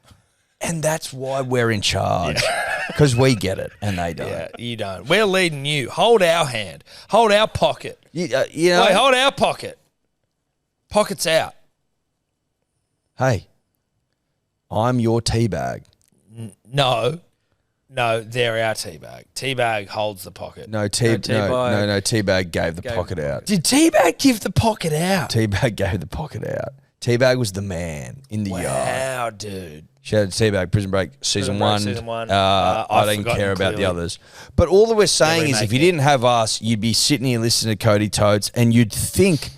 And that's why we're in charge. Because we get it and they don't. Yeah, you don't. We're leading you. Hold our hand. Hold our pocket. You know, Wait, hold our pocket. Pocket's out. Hey, I'm your teabag. No, they're our teabag. Teabag holds the pocket. No, teabag gave the pocket out. Did Teabag give the pocket out? Teabag gave the pocket out. Teabag was the man in the yard. Wow, dude. Shout out to Teabag, Prison Break, season one. I I've didn't care about the clearly. others. But all that we're saying is, if you remake it. didn't have us, you'd be sitting here listening to Cody Totes, and you'd think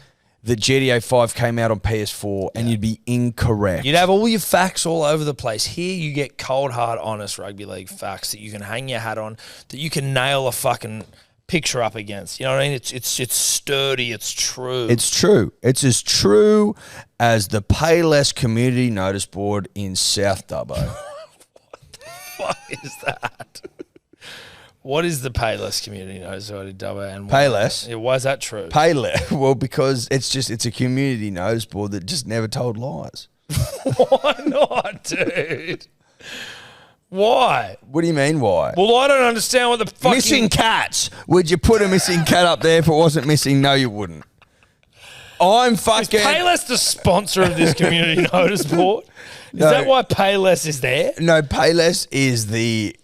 that GTA 5 came out on PS4, and you'd be incorrect. You'd have all your facts all over the place. Here you get cold, hard, honest rugby league facts that you can hang your hat on, that you can nail a fucking picture up against. You know what I mean? It's sturdy. It's true. It's true. It's as true as the Payless community notice board in South Dubbo. What is that? What is the Payless community notice board in Dubbo? And Payless? Yeah, why is that true? Payless? Well, because it's a community notice board that just never told lies. Why not, dude? Why? What do you mean, why? Well, I don't understand what the fucking... Missing cats. Would you put a missing cat up there if it wasn't missing? No, you wouldn't. I'm Is fucking... Payless the sponsor of this community notice board? Is No. that why Payless is there? No, Payless is the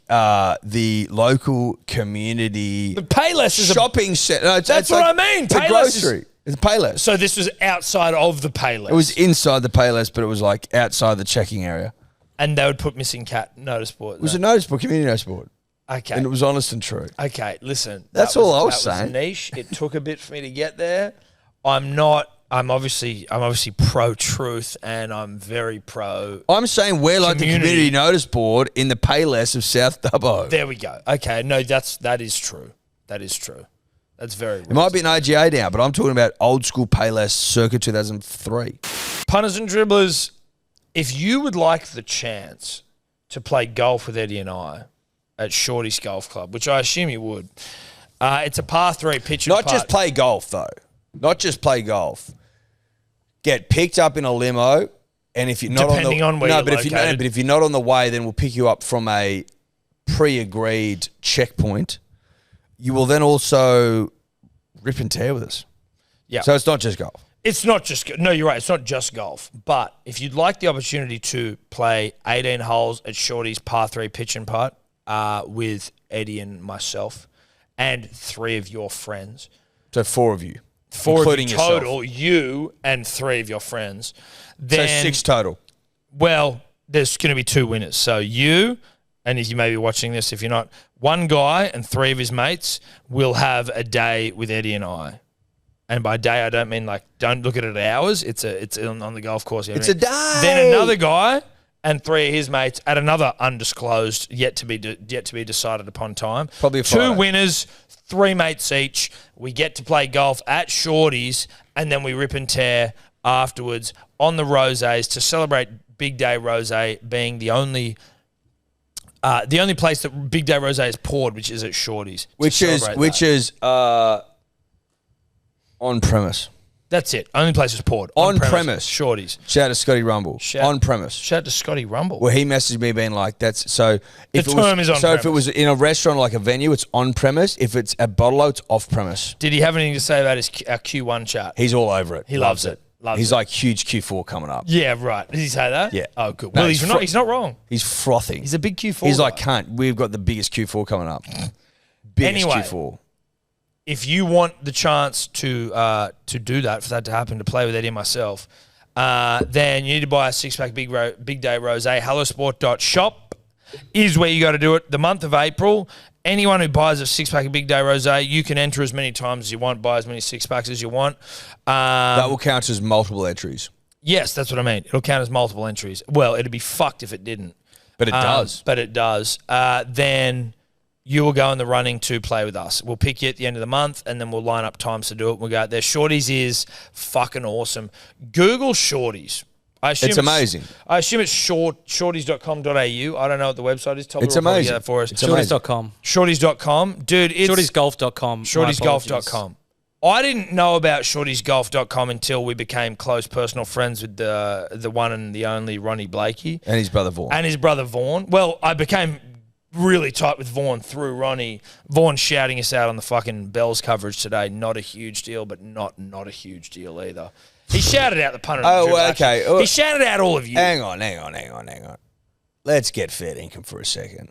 local community But Payless is shopping center. No, That's what I mean. It's a Payless grocery. It's Payless. So this was outside of the Payless. It was inside the Payless, but it was like outside the checking area. And they would put missing cat notice board. It was a notice board, community notice board. Okay. And it was honest and true. Okay, listen. That's all I was saying. Niche. It took a bit for me to get there. I'm obviously pro truth, and I'm very pro. I'm saying we're like the community notice board in the Payless of South Dubbo. There we go. Okay, no, that is true. That is true. That's very. It might be an OGA now, but I'm talking about old school Payless circa 2003. Punters and dribblers, if you would like the chance to play golf with Eddie and I at Shortees Golf Club, which I assume you would, it's a par 3 pitch and Not putt. just play golf, though. Not just play golf. Get picked up in a limo, and if you're not Depending on where you're but if you're not on the way, then we'll pick you up from a pre-agreed checkpoint. You will then also rip and tear with us. Yeah. So it's not just golf. It's not just – no, you're right. It's not just golf. But if you'd like the opportunity to play 18 holes at Shorty's par 3 pitch and putt with Eddie and myself and 3 of your friends. So 4 of you. 4 including of you yourself. total, you and 3 of your friends. Then, So 6 total. Well, there's going to be 2 winners. So you, and if you may be watching this, if you're not, 1 guy and 3 of his mates will have a day with Eddie and I. And by day, I don't mean like, don't look at it at hours. It's on the golf course. It's a day. Then another guy and 3 of his mates at another undisclosed, yet to be decided upon time. Probably a 2 Friday. winners, 3 mates each. We get to play golf at Shorty's, and then we rip and tear afterwards on the Rosés to celebrate Big Day Rosé being the only place that Big Day Rosé is poured, which is at Shorty's. Which is on premise. That's it. Only place is poured. On premise. Shorty's. Shout out to Scotty Rumble. on premise. Shout out to Scotty Rumble. Well, he messaged me being like, "That's so." If The it was, term is on So if it premise. was in a restaurant like a venue, it's on premise. If it's at Bottle-O, it's off premise. Did he have anything to say about our Q1 chat? He's all over it. He loves it. Loves He's it. like huge Q4 coming up. Yeah, right. Did he say that? Yeah. Oh, good. No, Well, he's he's not wrong. He's frothing. He's a big Q4 He's guy. like, cunt, we've got the biggest Q4 coming up. Biggest Anyway. Q4. If you want the chance to do that, for that to happen, to play with Eddie and myself, then you need to buy a 6-pack Big Day Rosé. Hellosport.shop is where you got to do it. The month of April, anyone who buys a 6-pack of Big Day Rosé, you can enter as many times as you want, buy as many 6-packs as you want. That will count as multiple entries. Yes, that's what I mean. It'll count as multiple entries. Well, it'd be fucked if it didn't. But it does. But it does. Then you will go in the running to play with us. We'll pick you at the end of the month, and then we'll line up times to do it. We'll go out there. Shortees is fucking awesome. Google Shortees. I assume It's amazing. I assume it's shortees.com.au. I don't know what the website is. Toby It's will probably amazing. get that for us. It's amazing. Shorties.com. Shortees.com. Dude, it's Shortiesgolf.com. Shortiesgolf.com. I didn't know about shortiesgolf.com until we became close personal friends with the one and the only Ronnie Blakey. And his brother Vaughan. And his brother Vaughan. Well, I became really tight with Vaughan through Ronnie. Vaughan shouting us out on the fucking Bells coverage today. Not a huge deal, but not a huge deal either. He shouted out the punter. Oh, and the dribble, okay. actually. He shouted out all of you. Hang on. Let's get fair income for a second.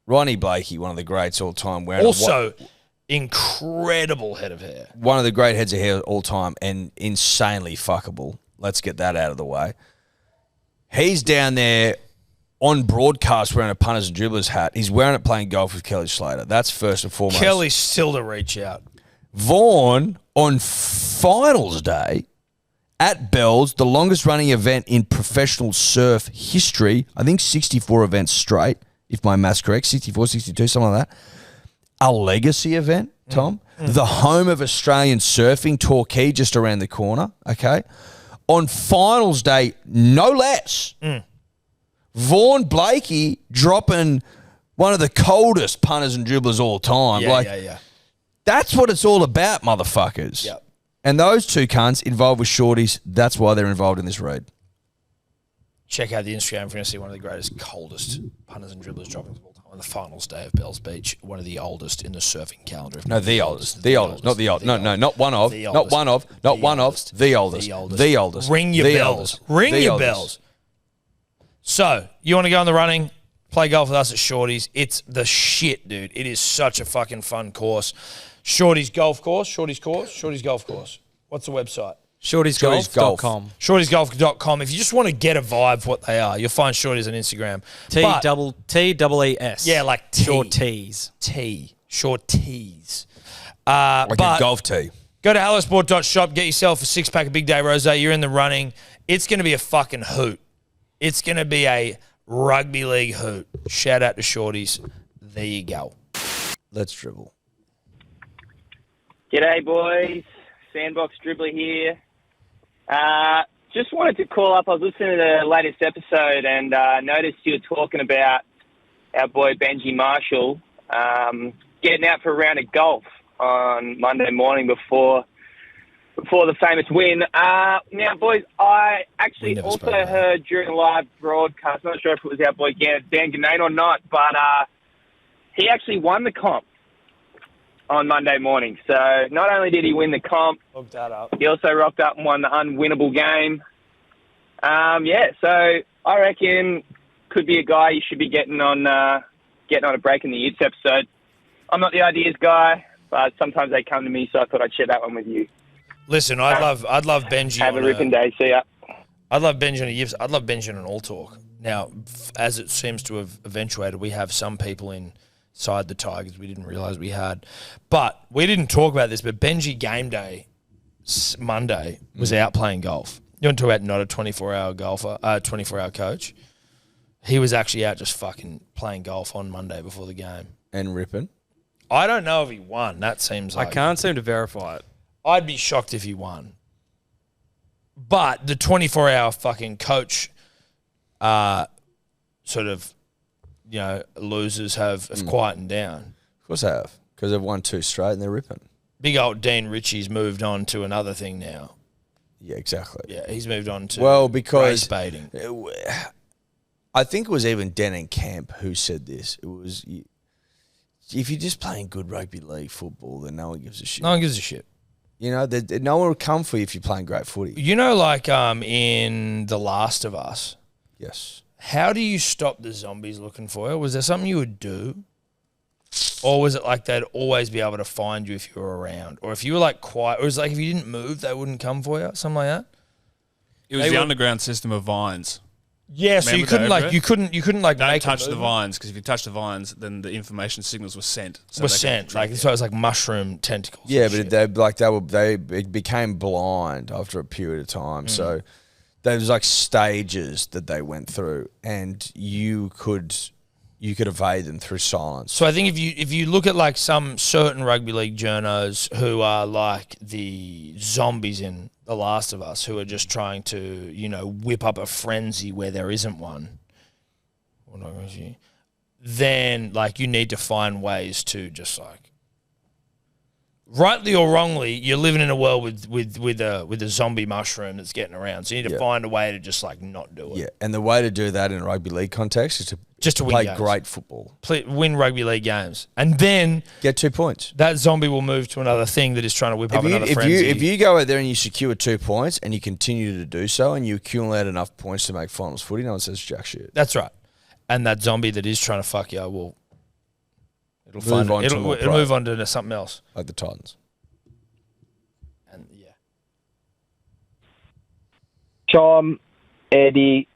Ronnie Blakey, one of the greats all time. Also, incredible head of hair. One of the great heads of hair all time and insanely fuckable. Let's get that out of the way. He's down there on broadcast wearing a punters and dribblers hat. He's wearing it playing golf with Kelly Slater. That's first and foremost. Kelly's still to reach out. Vaughan on finals day at Bells, the longest running event in professional surf history. I think 64 events straight, if my math's correct. 64, 62, something like that. A legacy event, Tom. The home of Australian surfing, Torquay, just around the corner, okay? On finals day, no less. Vaughan Blakey dropping one of the coldest punters and dribblers all time. Yeah. That's what it's all about, motherfuckers. Yep. And those two cunts involved with Shorties, that's why they're involved in this raid. Check out the Instagram. We're going to see one of the greatest, coldest punters and dribblers dropping the ball time on the finals day of Bells Beach. One of the oldest in the surfing calendar. No, the oldest. The oldest. Not the oldest. No, not one of. Not one of. Not one of. The oldest. The oldest. Ring your The bells. oldest. Ring The your oldest. bells. So, you want to go on the running, play golf with us at Shorties. It's the shit, dude. It is such a fucking fun course. Shorties golf course, Shorties course, Shorties golf course. What's the website? Shortiesgolf.com. Shortiesgolf.com. If you just want to get a vibe of what they are, you'll find Shorties on Instagram. T-double-E-S. Yeah, like T. Shortees. Shortees. Like But a golf tee. go to hellosport.shop, get yourself a 6-pack of Big Day Rosé. You're in the running. It's going to be a fucking hoot. It's going to be a rugby league hoot. Shout out to Shorties. There you go. Let's dribble. G'day, boys. Sandbox Dribbler here. Just wanted to call up. I was listening to the latest episode and noticed you were talking about our boy Benji Marshall getting out for a round of golf on Monday morning before the famous win. Now, boys, I actually also heard during the live broadcast, not sure if it was our boy Dan Ganane or not, but he actually won the comp on Monday morning. So not only did he win the comp, Look that up. he also rocked up and won the unwinnable game. So I reckon could be a guy you should be getting on a break in the Utes episode. I'm not the ideas guy, but sometimes they come to me, so I thought I'd share that one with you. Listen, I'd love Benji. Have a ripping day. See ya. I'd love Benji on a Yips. I'd love Benji on an All Talk. Now, as it seems to have eventuated, we have some people inside the Tigers we didn't realise we had. But we didn't talk about this, but Benji game day Monday was out playing golf. You want to talk about not a 24-hour golfer, 24-hour coach? He was actually out just fucking playing golf on Monday before the game. And ripping. I don't know if he won. That seems like... I can't seem to verify it. I'd be shocked if he won. But the 24-hour fucking coach sort of, losers have quietened down. Of course they have. Because they've won 2 straight and they're ripping. Big old Dean Ritchie's moved on to another thing now. Yeah, exactly. Yeah, he's moved on to race baiting. I think it was even Denon Camp who said this. It was, if you're just playing good rugby league football, then no one gives a shit. No one gives a shit. You know, no one will come for you if you're playing great footy. You know, like in The Last of Us, Yes. how do you stop the zombies looking for you? Was there something you would do? Or was it like they'd always be able to find you if you were around? Or if you were like quiet, or it was like if you didn't move, they wouldn't come for you? Something like that? It was the underground system of vines. Yeah, so you couldn't like, you couldn't like Don't make touch the vines, because if you touch the vines, then the information signals were sent. So was sent. Like, so it was like mushroom tentacles. Yeah, but it became blind after a period of time. So there was like stages that they went through, and you could evade them through silence. So I think if you look at like some certain rugby league journos who are like the zombies in The Last of Us, who are just trying to, you know, whip up a frenzy where there isn't one, then like you need to find ways to just like, rightly or wrongly, you're living in a world with a zombie mushroom that's getting around. So you need to find a way to just like not do it. Yeah, and the way to do that in a rugby league context is to win play games. great football. Win rugby league games. And then Get 2 points. that zombie will move to another thing that is trying to whip up another frenzy. If you go out there and you secure 2 points and you continue to do so and you accumulate enough points to make finals footy, no one says jack shit. That's right. And that zombie that is trying to fuck you will it'll Move move on to something else. Like the Titans. And yeah. Tom, Eddie,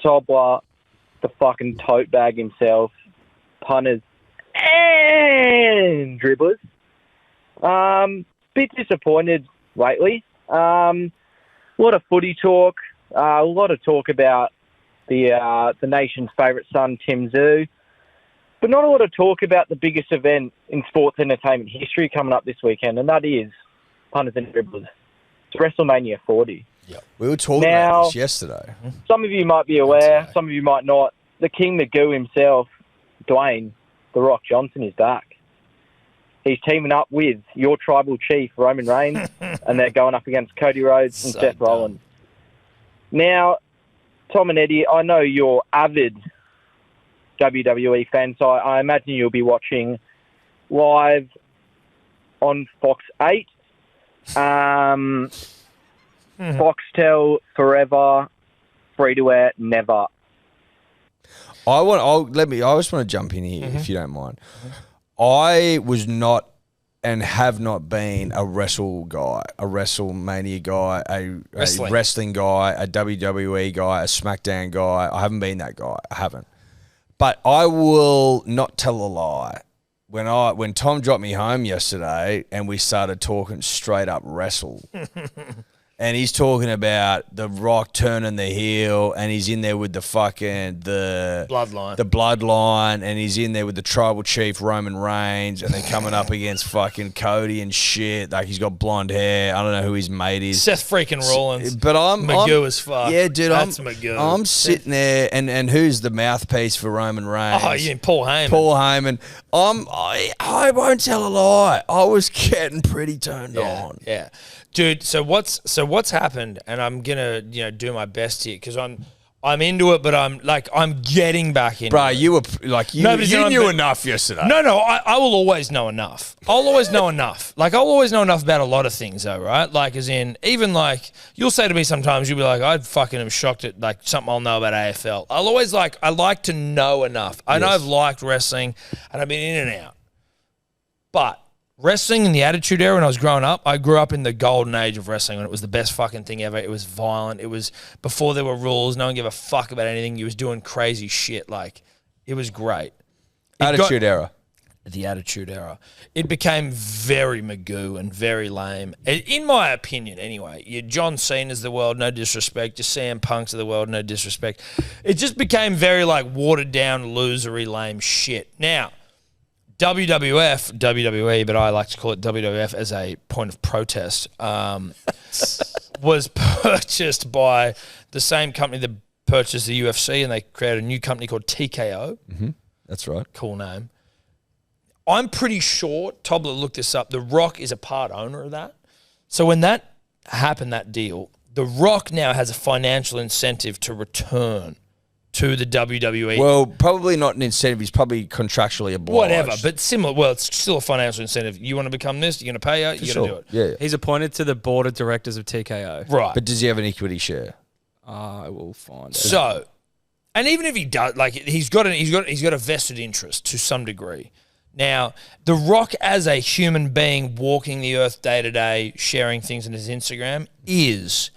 Tobler, the fucking tote bag himself, punters, and dribblers. Bit disappointed lately. A lot of footy talk, a lot of talk about the nation's favourite son, Tim Zoo, but not a lot of talk about the biggest event in sports entertainment history coming up this weekend, and that is punters and dribblers. It's WrestleMania 40. We were talking about this yesterday. Some of you might be aware, some of you might not. The King Magoo himself, Dwayne The Rock Johnson, is back. He's teaming up with your tribal chief, Roman Reigns, and they're going up against Cody Rhodes and Seth Rollins. Now, Tom and Eddie, I know you're avid WWE fans, so I imagine you'll be watching live on Fox 8. Foxtel forever, free to air never. I just want to jump in here if you don't mind. I was not and have not been a WrestleMania guy, a wrestling guy, a WWE guy, a SmackDown guy. I haven't been that guy. I haven't. But I will not tell a lie. When Tom dropped me home yesterday and we started talking straight up wrestle, and he's talking about The Rock turning the heel, and he's in there with the bloodline, and he's in there with the tribal chief Roman Reigns, and they're coming up against fucking Cody and shit. Like, he's got blonde hair. I don't know who his mate is. Seth freaking Rollins. But Magoo as fuck. Yeah, dude. That's Magoo. I'm sitting there, and who's the mouthpiece for Roman Reigns? Oh, yeah, Paul Heyman. Paul Heyman. I won't tell a lie. I was getting pretty turned on. Yeah. Dude, so what's happened, and I'm gonna do my best here because I'm into it, but I'm getting back into it. You were like you knew enough yesterday. No, I will always know enough. I'll always know enough. Like, I'll always know enough about a lot of things, though, right? Like, as in, even like you'll say to me sometimes, you'll be like, I fucking am shocked at like something I'll know about AFL. I like to know enough. I know I've liked wrestling and I've been in and out, but wrestling in the Attitude Era when I was growing up, I grew up in the golden age of wrestling when it was the best fucking thing ever. It was violent. It was before there were rules. No one gave a fuck about anything. You was doing crazy shit. Like, it was great. Attitude Era. The Attitude Era. It became very Magoo and very lame. In my opinion, anyway. Your John Cena's the world, no disrespect. Your CM Punk's of the world, no disrespect. It just became very, like, watered down, losery, lame shit. Now, WWE, but I like to call it WWF as a point of protest, was purchased by the same company that purchased the UFC, and they created a new company called TKO. Mm-hmm. That's right. Cool name. I'm pretty sure, Tobler looked this up, The Rock is a part owner of that. So when that happened, that deal, The Rock now has a financial incentive to return to the WWE. Well, probably not an incentive. He's probably contractually obliged. Whatever, but similar. Well, it's still a financial incentive. You want to become this, you're going to pay her, you're going to do it. Yeah. He's appointed to the board of directors of TKO. Right. But does he have an equity share? I will find it. So, and even if he does, like he's got a vested interest to some degree. Now, The Rock as a human being walking the earth day to day, sharing things on his Instagram is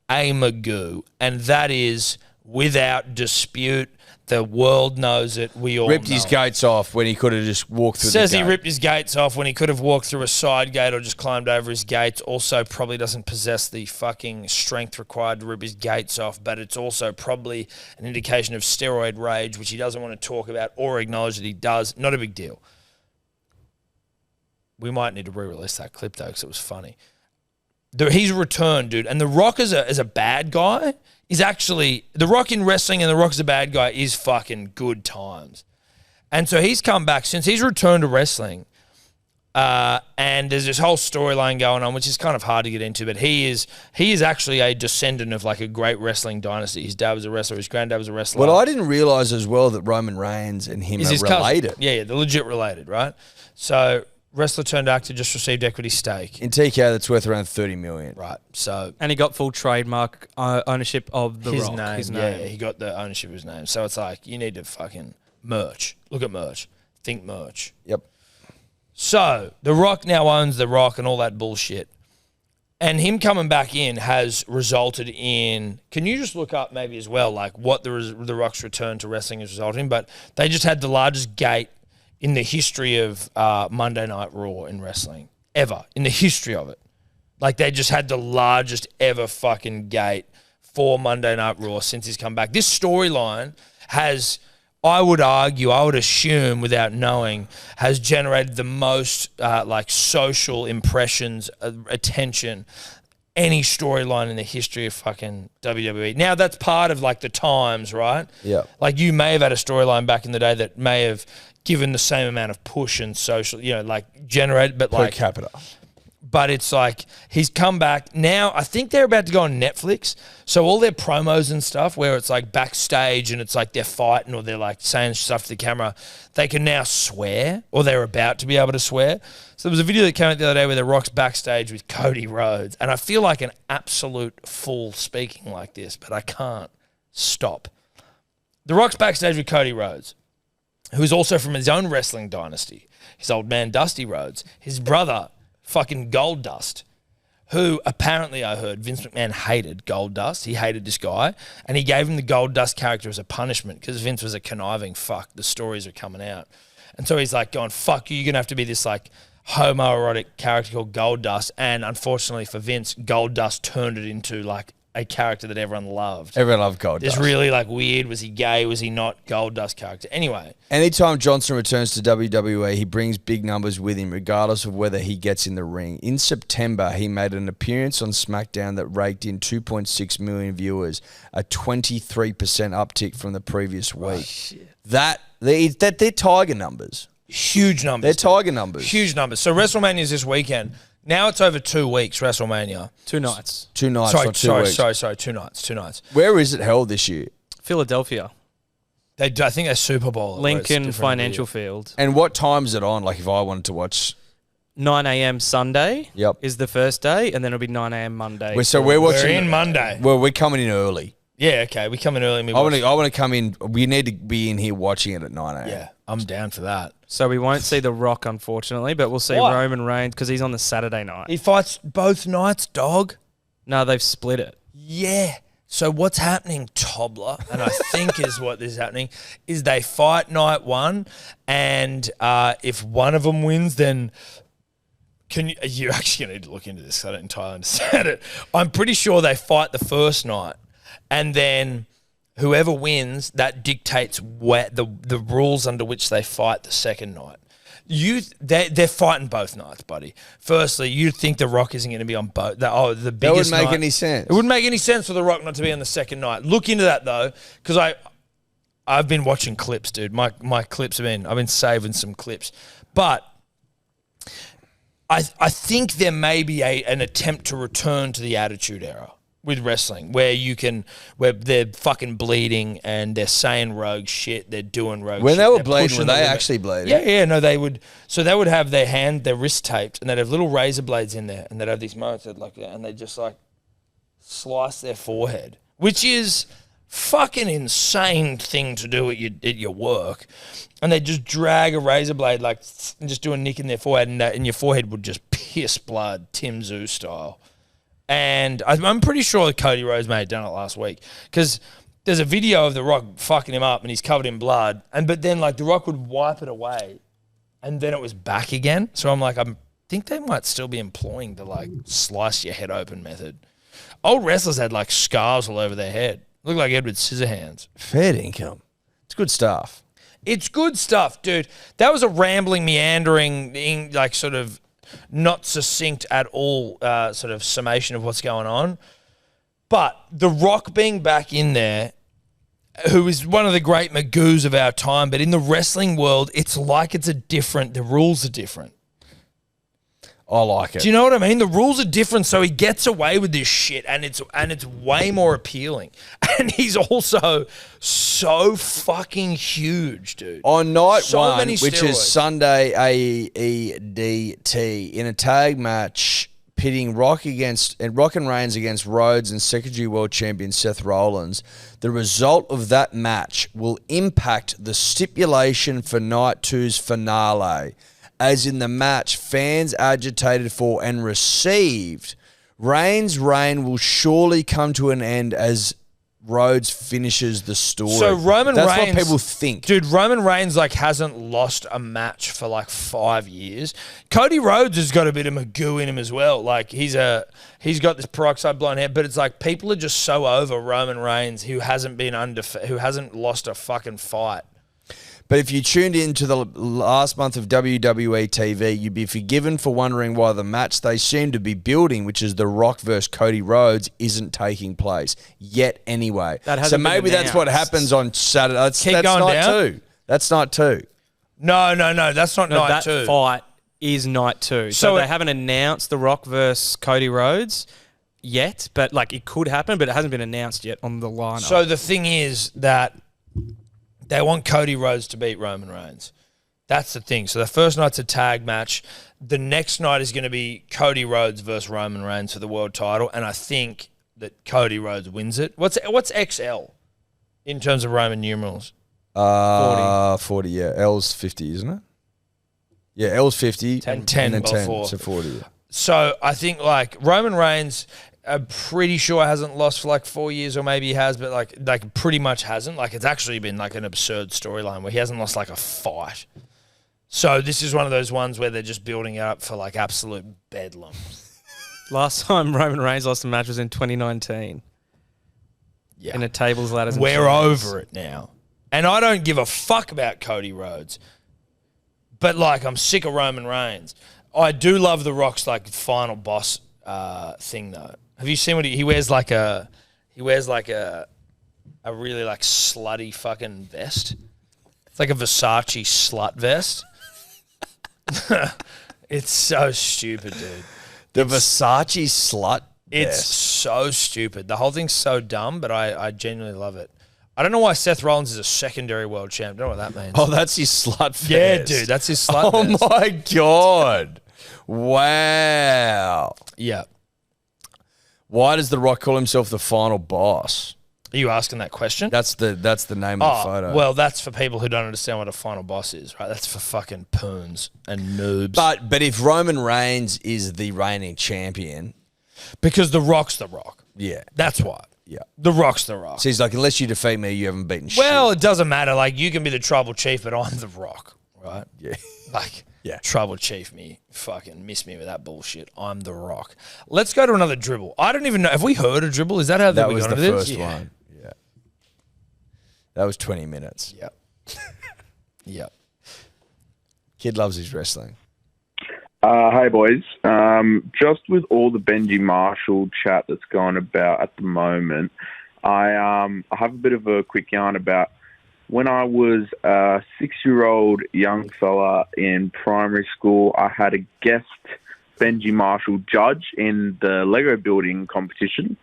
a magoo, and that is without dispute. The world knows it. We all Ripped know his it. gates off when he could have just walked through Says the he gate. ripped his gates off when he could have walked through a side gate or just climbed over his gates. Also, probably doesn't possess the fucking strength required to rip his gates off, but it's also probably an indication of steroid rage, which he doesn't want to talk about or acknowledge that he does. Not a big deal. We might need to re-release that clip, though, because it was funny. He's returned, dude. And The Rock as a bad guy is actually... The Rock in wrestling and The Rock as a bad guy is fucking good times. And so he's come back since he's returned to wrestling. And there's this whole storyline going on, which is kind of hard to get into, but he is actually a descendant of like a great wrestling dynasty. His dad was a wrestler, his granddad was a wrestler. Well, I didn't realise as well that Roman Reigns and him Is are his cousin. related. Yeah, they're legit related, right? So wrestler turned actor, just received equity stake. In TKO, that's worth around $30 million. Right, so... And he got full trademark ownership of his Rock. name, His yeah, name. he got the ownership of his name. So it's like, you need to fucking merch. Look at merch. Think merch. Yep. So, The Rock now owns The Rock and all that bullshit. And him coming back in has resulted in... Can you just look up maybe as well, like, what the Rock's return to wrestling has resulted in? But they just had the largest gate in the history of Monday Night Raw in wrestling. Ever. In the history of it. Like, they just had the largest ever fucking gate for Monday Night Raw since he's come back. This storyline has... I would argue, I would assume, without knowing, has generated the most like social impressions, attention, any storyline in the history of fucking WWE. Now that's part of like the times, right? Yeah. Like you may have had a storyline back in the day that may have given the same amount of push and social, you know, like generate, but Per like capita. But it's like he's come back now. I think they're about to go on Netflix. So all their promos and stuff where it's like backstage and it's like they're fighting or they're like saying stuff to the camera, they can now swear or they're about to be able to swear. So there was a video that came out the other day where The Rock's backstage with Cody Rhodes. And I feel like an absolute fool speaking like this, but I can't stop. The Rock's backstage with Cody Rhodes, who's also from his own wrestling dynasty. His old man, Dusty Rhodes. His brother... fucking Goldust, who apparently I heard Vince McMahon hated Goldust. He hated this guy, and he gave him the Goldust character as a punishment because Vince was a conniving fuck. The stories are coming out. And so he's like going, fuck you, you're going to have to be this like homoerotic character called Goldust. And unfortunately for Vince, Goldust turned it into like a character that everyone loved. Everyone loved Goldust. It's really like weird. Was he gay? Was he not? Goldust character. Anyway. Anytime Johnson returns to WWE, he brings big numbers with him, regardless of whether he gets in the ring. In September, he made an appearance on SmackDown that raked in 2.6 million viewers, a 23% uptick from the previous week. They're Tiger numbers. Huge numbers. They're Tiger numbers. Huge numbers. So WrestleMania is this weekend. Now it's over 2 weeks, WrestleMania. 2 nights. 2 nights, not 2 weeks. Sorry, 2 nights. 2 nights. Where is it held this year? Philadelphia. I think they're Super Bowl. Lincoln Financial Field. And what time is it on? Like if I wanted to watch... 9 a.m. Sunday Yep. is the first day, and then it'll be 9 a.m. Monday. We're watching... We're in Monday. Well, we're coming in early. Yeah, okay. We come in early. And we I watch. want to come in... We need to be in here watching it at 9 a.m. Yeah, I'm down for that. So we won't see The Rock, unfortunately, but we'll see Why? Roman Reigns because he's on the Saturday night. He fights both nights, dog. No, they've split it. Yeah. So what's happening, Tobler, and I think is what is happening, is they fight night one, and if one of them wins, then you're actually going to need to look into this because I don't entirely understand it. I'm pretty sure they fight the first night, and then whoever wins, that dictates the rules under which they fight the second night. They're fighting both nights, buddy. Firstly, you'd think The Rock isn't going to be on both. The biggest That wouldn't make night. any sense. It wouldn't make any sense for The Rock not to be on the second night. Look into that though, because I've been watching clips, dude. My clips I've been saving some clips, but I think there may be an attempt to return to the Attitude Era. with wrestling, where they're fucking bleeding and they're saying rogue shit, they're doing rogue shit. When they were they're bleeding, pushing were the they limit. actually bleeding? Yeah, no, they would. So they would have their wrist taped, and they'd have little razor blades in there, and they'd have these moments like that, and they just like slice their forehead, which is fucking insane thing to do at your work. And they just drag a razor blade like and just do a nick in their forehead, and your forehead would just piss blood, Tim Zoo style. And I'm pretty sure Cody Rhodes may have done it last week because there's a video of The Rock fucking him up and he's covered in blood. But then like The Rock would wipe it away and then it was back again. So I'm like, I think they might still be employing the like slice your head open method. Old wrestlers had like scars all over their head. Looked like Edward Scissorhands. Fair income. It's good stuff. It's good stuff, dude. That was a rambling, meandering, like sort of not succinct at all sort of summation of what's going on. But The Rock being back in there, who is one of the great Magoos of our time, but in the wrestling world, it's like the rules are different. I like it. Do you know what I mean? The rules are different, so he gets away with this shit, and it's way more appealing. And he's also so fucking huge, dude. On night So one, many which steroids. is Sunday AEDT, in a tag match pitting Rock and Reigns against Rhodes and secondary world champion Seth Rollins, the result of that match will impact the stipulation for night two's finale. As in the match fans agitated for and received, Reigns' reign will surely come to an end as Rhodes finishes the story. So Roman That's Reigns, what people think. Dude, Roman Reigns like hasn't lost a match for like 5 years. Cody Rhodes has got a bit of Magoo in him as well. Like he's got this peroxide blonde hair, but it's like people are just so over Roman Reigns who hasn't lost a fucking fight. But if you tuned into the last month of WWE TV, you'd be forgiven for wondering why the match they seem to be building, which is The Rock versus Cody Rhodes, isn't taking place yet anyway. That so hasn't been maybe that's what announced. happens on Saturday. That's Keep going night down. two. That's night two. No, that's not night that two. fight is night two. So they haven't announced The Rock versus Cody Rhodes yet, but like it could happen, but it hasn't been announced yet on the lineup. So the thing is that they want Cody Rhodes to beat Roman Reigns. That's the thing. So the first night's a tag match. The next night is going to be Cody Rhodes versus Roman Reigns for the world title, and I think that Cody Rhodes wins it. What's XL in terms of Roman numerals? 40, yeah. L's 50, isn't it? Yeah, L's 50. 10 and then 10, before. so 40. Yeah. So I think like Roman Reigns, I'm pretty sure hasn't lost for like 4 years, or maybe he has, but like pretty much hasn't. Like it's actually been like an absurd storyline where he hasn't lost like a fight. So this is one of those ones where they're just building it up for like absolute bedlam. last time Roman Reigns lost a match was in 2019 Yeah, in a tables, ladders, and we're chairs. over it now, and I don't give a fuck about Cody Rhodes, but like I'm sick of Roman Reigns. I do love The Rock's like final boss thing though. Have you seen what he wears? Like a really like slutty fucking vest. It's like a Versace slut vest. It's so stupid, dude. The Versace slut. It's vest. so stupid. The whole thing's so dumb, but I genuinely love it. I don't know why Seth Rollins is a secondary world champ. I don't know what that means. Oh, that's his slut vest. yeah, dude, that's his slut vest. Oh my God. Wow. Yeah. Why does The Rock call himself the final boss? Are you asking that question? That's the name of the photo. Well, that's for people who don't understand what a final boss is, right? That's for fucking poons and noobs. But if Roman Reigns is the reigning champion, because The Rock's The Rock. yeah, That's why. yeah. The Rock's The Rock. So he's like, unless you defeat me, you haven't beaten Well, shit. it doesn't matter. Like, you can be the tribal chief, but I'm The Rock, right? Yeah. Like, Yeah. tribal chief me, fucking miss me with that bullshit. I'm The Rock. Let's go to another dribble. I don't even know. Have we heard a dribble? Is that how That we was got the into first this? one. Yeah. That was 20 minutes. Yep. Yep. Kid loves his wrestling. Hey boys, just with all the Benji Marshall chat that's going about at the moment, I have a bit of a quick yarn about when I was a 6-year-old young fella in primary school. I had a guest Benji Marshall judge in the Lego building competition.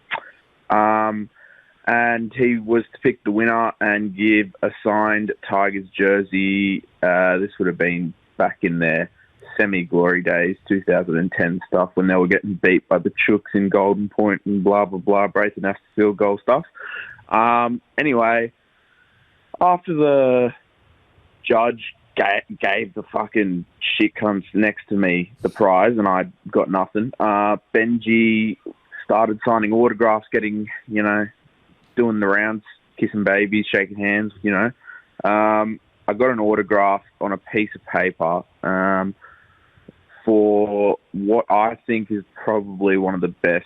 And he was to pick the winner and give a signed Tigers jersey. This would have been back in their semi-glory days, 2010 stuff, when they were getting beat by the Chooks in Golden Point and blah, blah, blah, breaking after field goal stuff. Anyway, after the judge gave the fucking shit cunts next to me the prize and I got nothing, Benji started signing autographs, getting, doing the rounds, kissing babies, shaking hands, I got an autograph on a piece of paper for what I think is probably one of the best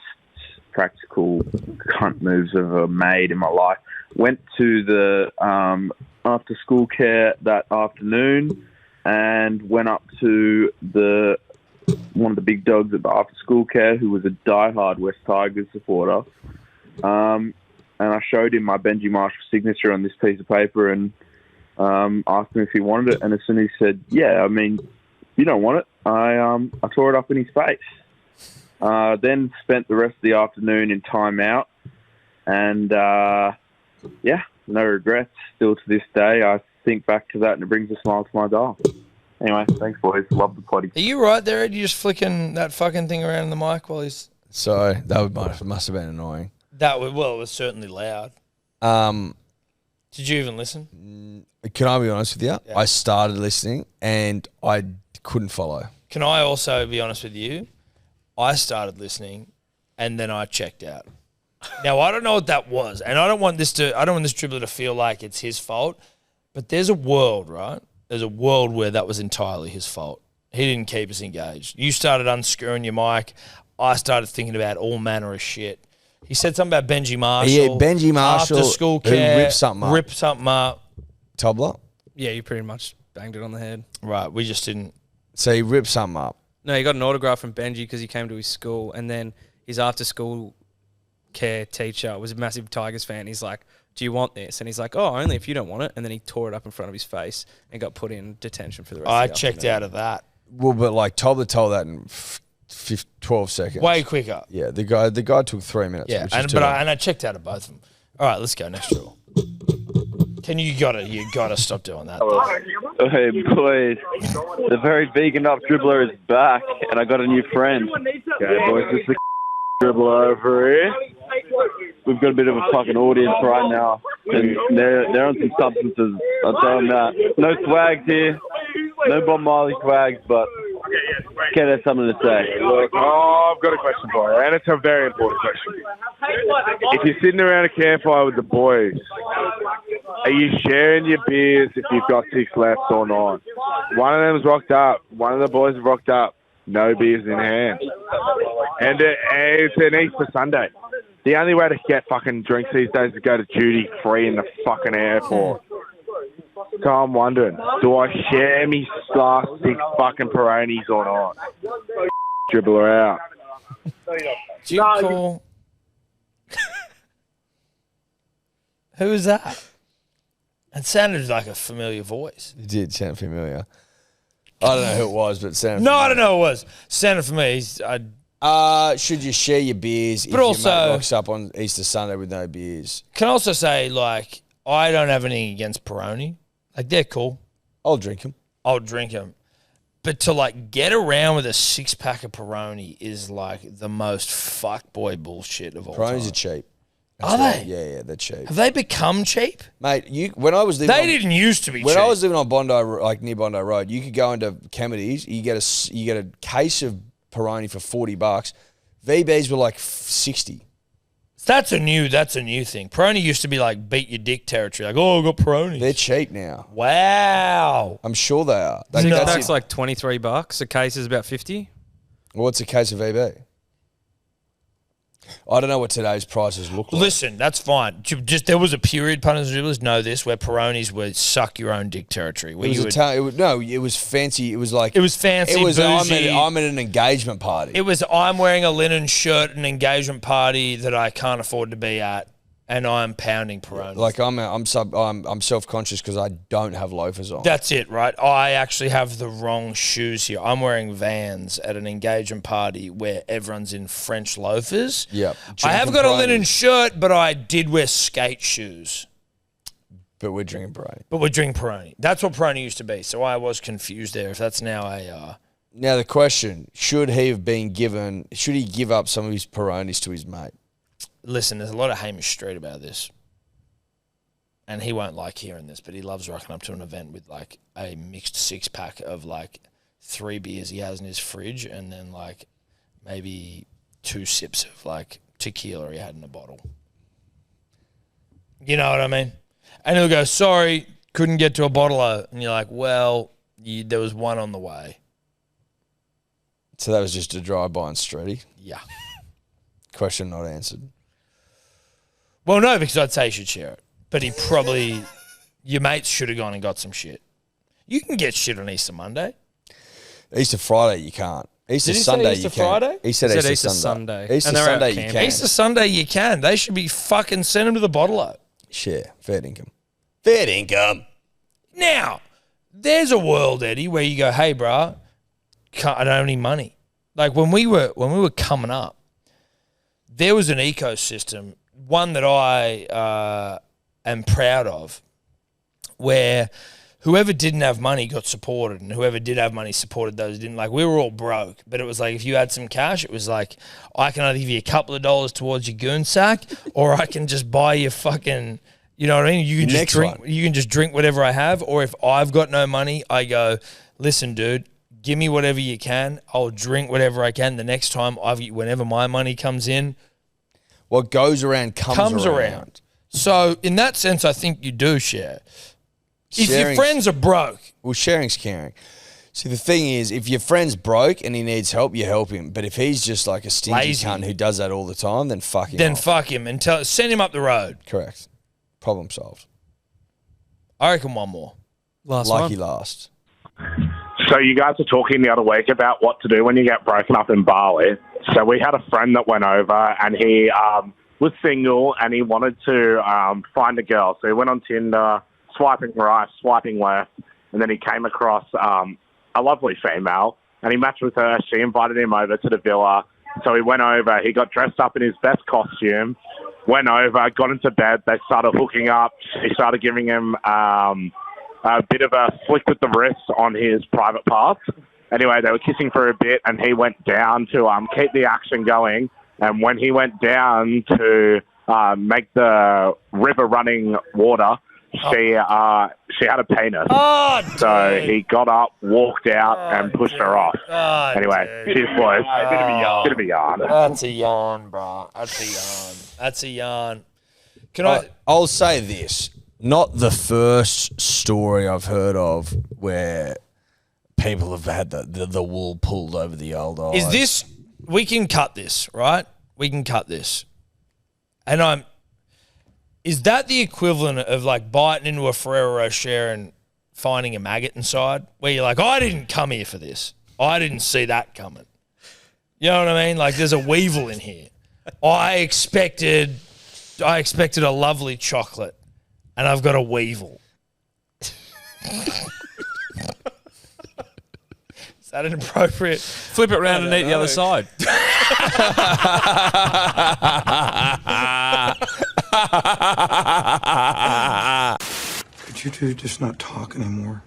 practical cunt moves I've ever made in my life. Went to the after school care that afternoon and went up to one of the big dogs at the after school care who was a diehard West Tigers supporter. And I showed him my Benji Marshall signature on this piece of paper and asked him if he wanted it. And as soon as he said, yeah, I mean, you don't want it, I tore it up in his face. Then spent the rest of the afternoon in timeout. And, no regrets. Still to this day, I think back to that and it brings a smile to my dial. Anyway, thanks, boys. Love the potty. Are you right there, Ed? You just flicking that fucking thing around the mic while he's... Sorry, that must have been annoying. It was certainly loud. Did you even listen? Can I be honest with you? Yeah. I started listening and I couldn't follow. Can I also be honest with you? I started listening and then I checked out. Now, I don't know what that was, and I don't want this dribbler to feel like it's his fault, but there's a world, right? There's a world where that was entirely his fault. He didn't keep us engaged. You started unscrewing your mic. I started thinking about all manner of shit. He said something about Benji Marshall. Yeah, Benji Marshall. After school care. Who ripped something up. Tobler? Yeah, you pretty much banged it on the head. Right, we just didn't. So he ripped something up. No, he got an autograph from Benji because he came to his school, and then his after-school care teacher was a massive Tigers fan. He's like, do you want this? And he's like, oh, only if you don't want it. And then he tore it up in front of his face and got put in detention for the rest of the afternoon. I checked out of that. Well, but like Tobler told that in 12 seconds. Way quicker. Yeah, the guy took 3 minutes. Yeah, which is I checked out of both of them. All right, let's go next drill. You gotta stop doing that. Hey boys, the very vegan up dribbler is back, and I got a new friend. Okay, boys, this is the dribbler over here. We've got a bit of a fucking audience right now, and they're on some substances. I'll tell them that. No swags here, no Bob Marley swags, but Ken has something to say. Look, I've got a question for you, and it's a very important question. If you're sitting around a campfire with the boys, are you sharing your beers if you've got 6 left or not? One of them's rocked up. One of the boys have rocked up. No beers in hand. And it's an Easter Sunday. The only way to get fucking drinks these days is to go to duty free in the fucking airport. So I'm wondering, do I share me last 6 fucking Peronis or not? Dribbler out. Do you call... Who is that? It sounded like a familiar voice. It did sound familiar. I don't know who it was, but it sounded No, familiar. I don't know who it was. Sounded for me. Should you share your beers But if also- your mate rocks up on Easter Sunday with no beers? Can I also say, like, I don't have anything against Peroni. Like, they're cool. I'll drink them. I'll drink them. But to, like, get around with a 6-pack of Peroni is, like, the most fuckboy bullshit of all time. Peronis are cheap. Are right. they? Yeah, they're cheap. Have they become cheap? Mate, when I was living They didn't used to be when cheap. I was living on Bondi, like near Bondi Road, you could go into Kemety's, you get a case of Peroni for $40. VBs were like 60. That's a new thing. Peroni used to be like beat your dick territory. Like, oh, I got Peroni. They're cheap now. Wow. I'm sure they are. That's like $23. A case is about 50. What's a case of VB? I don't know what today's prices look like. Listen, that's fine. Just there was a period, punters and dribblers know this, where Peronis were suck your own dick territory. It was fancy. It was like it was fancy. It was boozy. I'm at an engagement party. It was I'm wearing a linen shirt, an engagement party that I can't afford to be at. and I'm pounding Peronis. Like I'm self-conscious because I don't have loafers on. That's it, right? I actually have the wrong shoes here. I'm wearing Vans at an engagement party where everyone's in French loafers. Yep. I have got a linen shirt, but I did wear skate shoes. But we're drinking Peroni. But we're drinking Peroni. That's what Peroni used to be. So I was confused there. If that's now a... Now the question, should he give up some of his Peronis to his mate? Listen, there's a lot of Hamish Street about this. And he won't like hearing this, but he loves rocking up to an event with like a mixed 6-pack of like 3 beers he has in his fridge and then like maybe 2 sips of like tequila he had in a bottle. You know what I mean? And he'll go, sorry, couldn't get to a bottle of, and you're like, well, there was one on the way. So that was just a drive-by on Streety? Yeah. Question not answered. Well, no, because I'd say you should share it. But he probably, your mates should have gone and got some shit. You can get shit on Easter Monday. Easter Friday, you can't. Easter Did he Sunday, say Easter you can. Friday? He said Easter Sunday. Easter Sunday, you can. Easter Sunday, you can. They should be fucking send them to the bottle-o. Share. Fair income. Fair income. Now, there's a world, Eddie, where you go, hey, bruh, I don't have any money. Like when we were coming up, there was an ecosystem, one that I am proud of, where whoever didn't have money got supported and whoever did have money supported those who didn't. Like we were all broke, but it was like if you had some cash, it was like I can either give you a couple of dollars towards your goon sack or I can just buy you fucking, you know what I mean? You can just drink. You can just drink whatever I have. Or if I've got no money, I go, listen, dude, give me whatever you can. I'll drink whatever I can. The next time, whenever my money comes in, what goes around comes around. So in that sense, I think you do share. If your friends are broke, well, sharing's caring. See, the thing is, if your friend's broke and he needs help, you help him. But if he's just like a stingy cunt who does that all the time, then fuck him. Then fuck him and send him up the road. Correct. Problem solved. I reckon one more. Lucky last. So you guys were talking the other week about what to do when you get broken up in Bali. So we had a friend that went over and he was single and he wanted to find a girl. So he went on Tinder, swiping right, swiping left, and then he came across a lovely female and he matched with her. She invited him over to the villa. So he went over, he got dressed up in his best costume, went over, got into bed, they started hooking up. She started giving him a bit of a flick with the wrist on his private parts. Anyway, they were kissing for a bit and he went down to keep the action going. And when he went down to make the river running water, she had a penis. Oh, so he got up, walked out, and pushed her off. Anyway, cheers, boys. Bit of a yarn. That's a yarn, bro. That's a yarn. I'll say this. Not the first story I've heard of where people have had the wool pulled over the old eyes. Is this... We can cut this, right? We can cut this. And is that the equivalent of like biting into a Ferrero Rocher and finding a maggot inside? Where you're like, I didn't come here for this. I didn't see that coming. You know what I mean? Like there's a weevil in here. I expected a lovely chocolate and I've got a weevil. Is that inappropriate? Flip it around and eat the other side. Could you two just not talk anymore?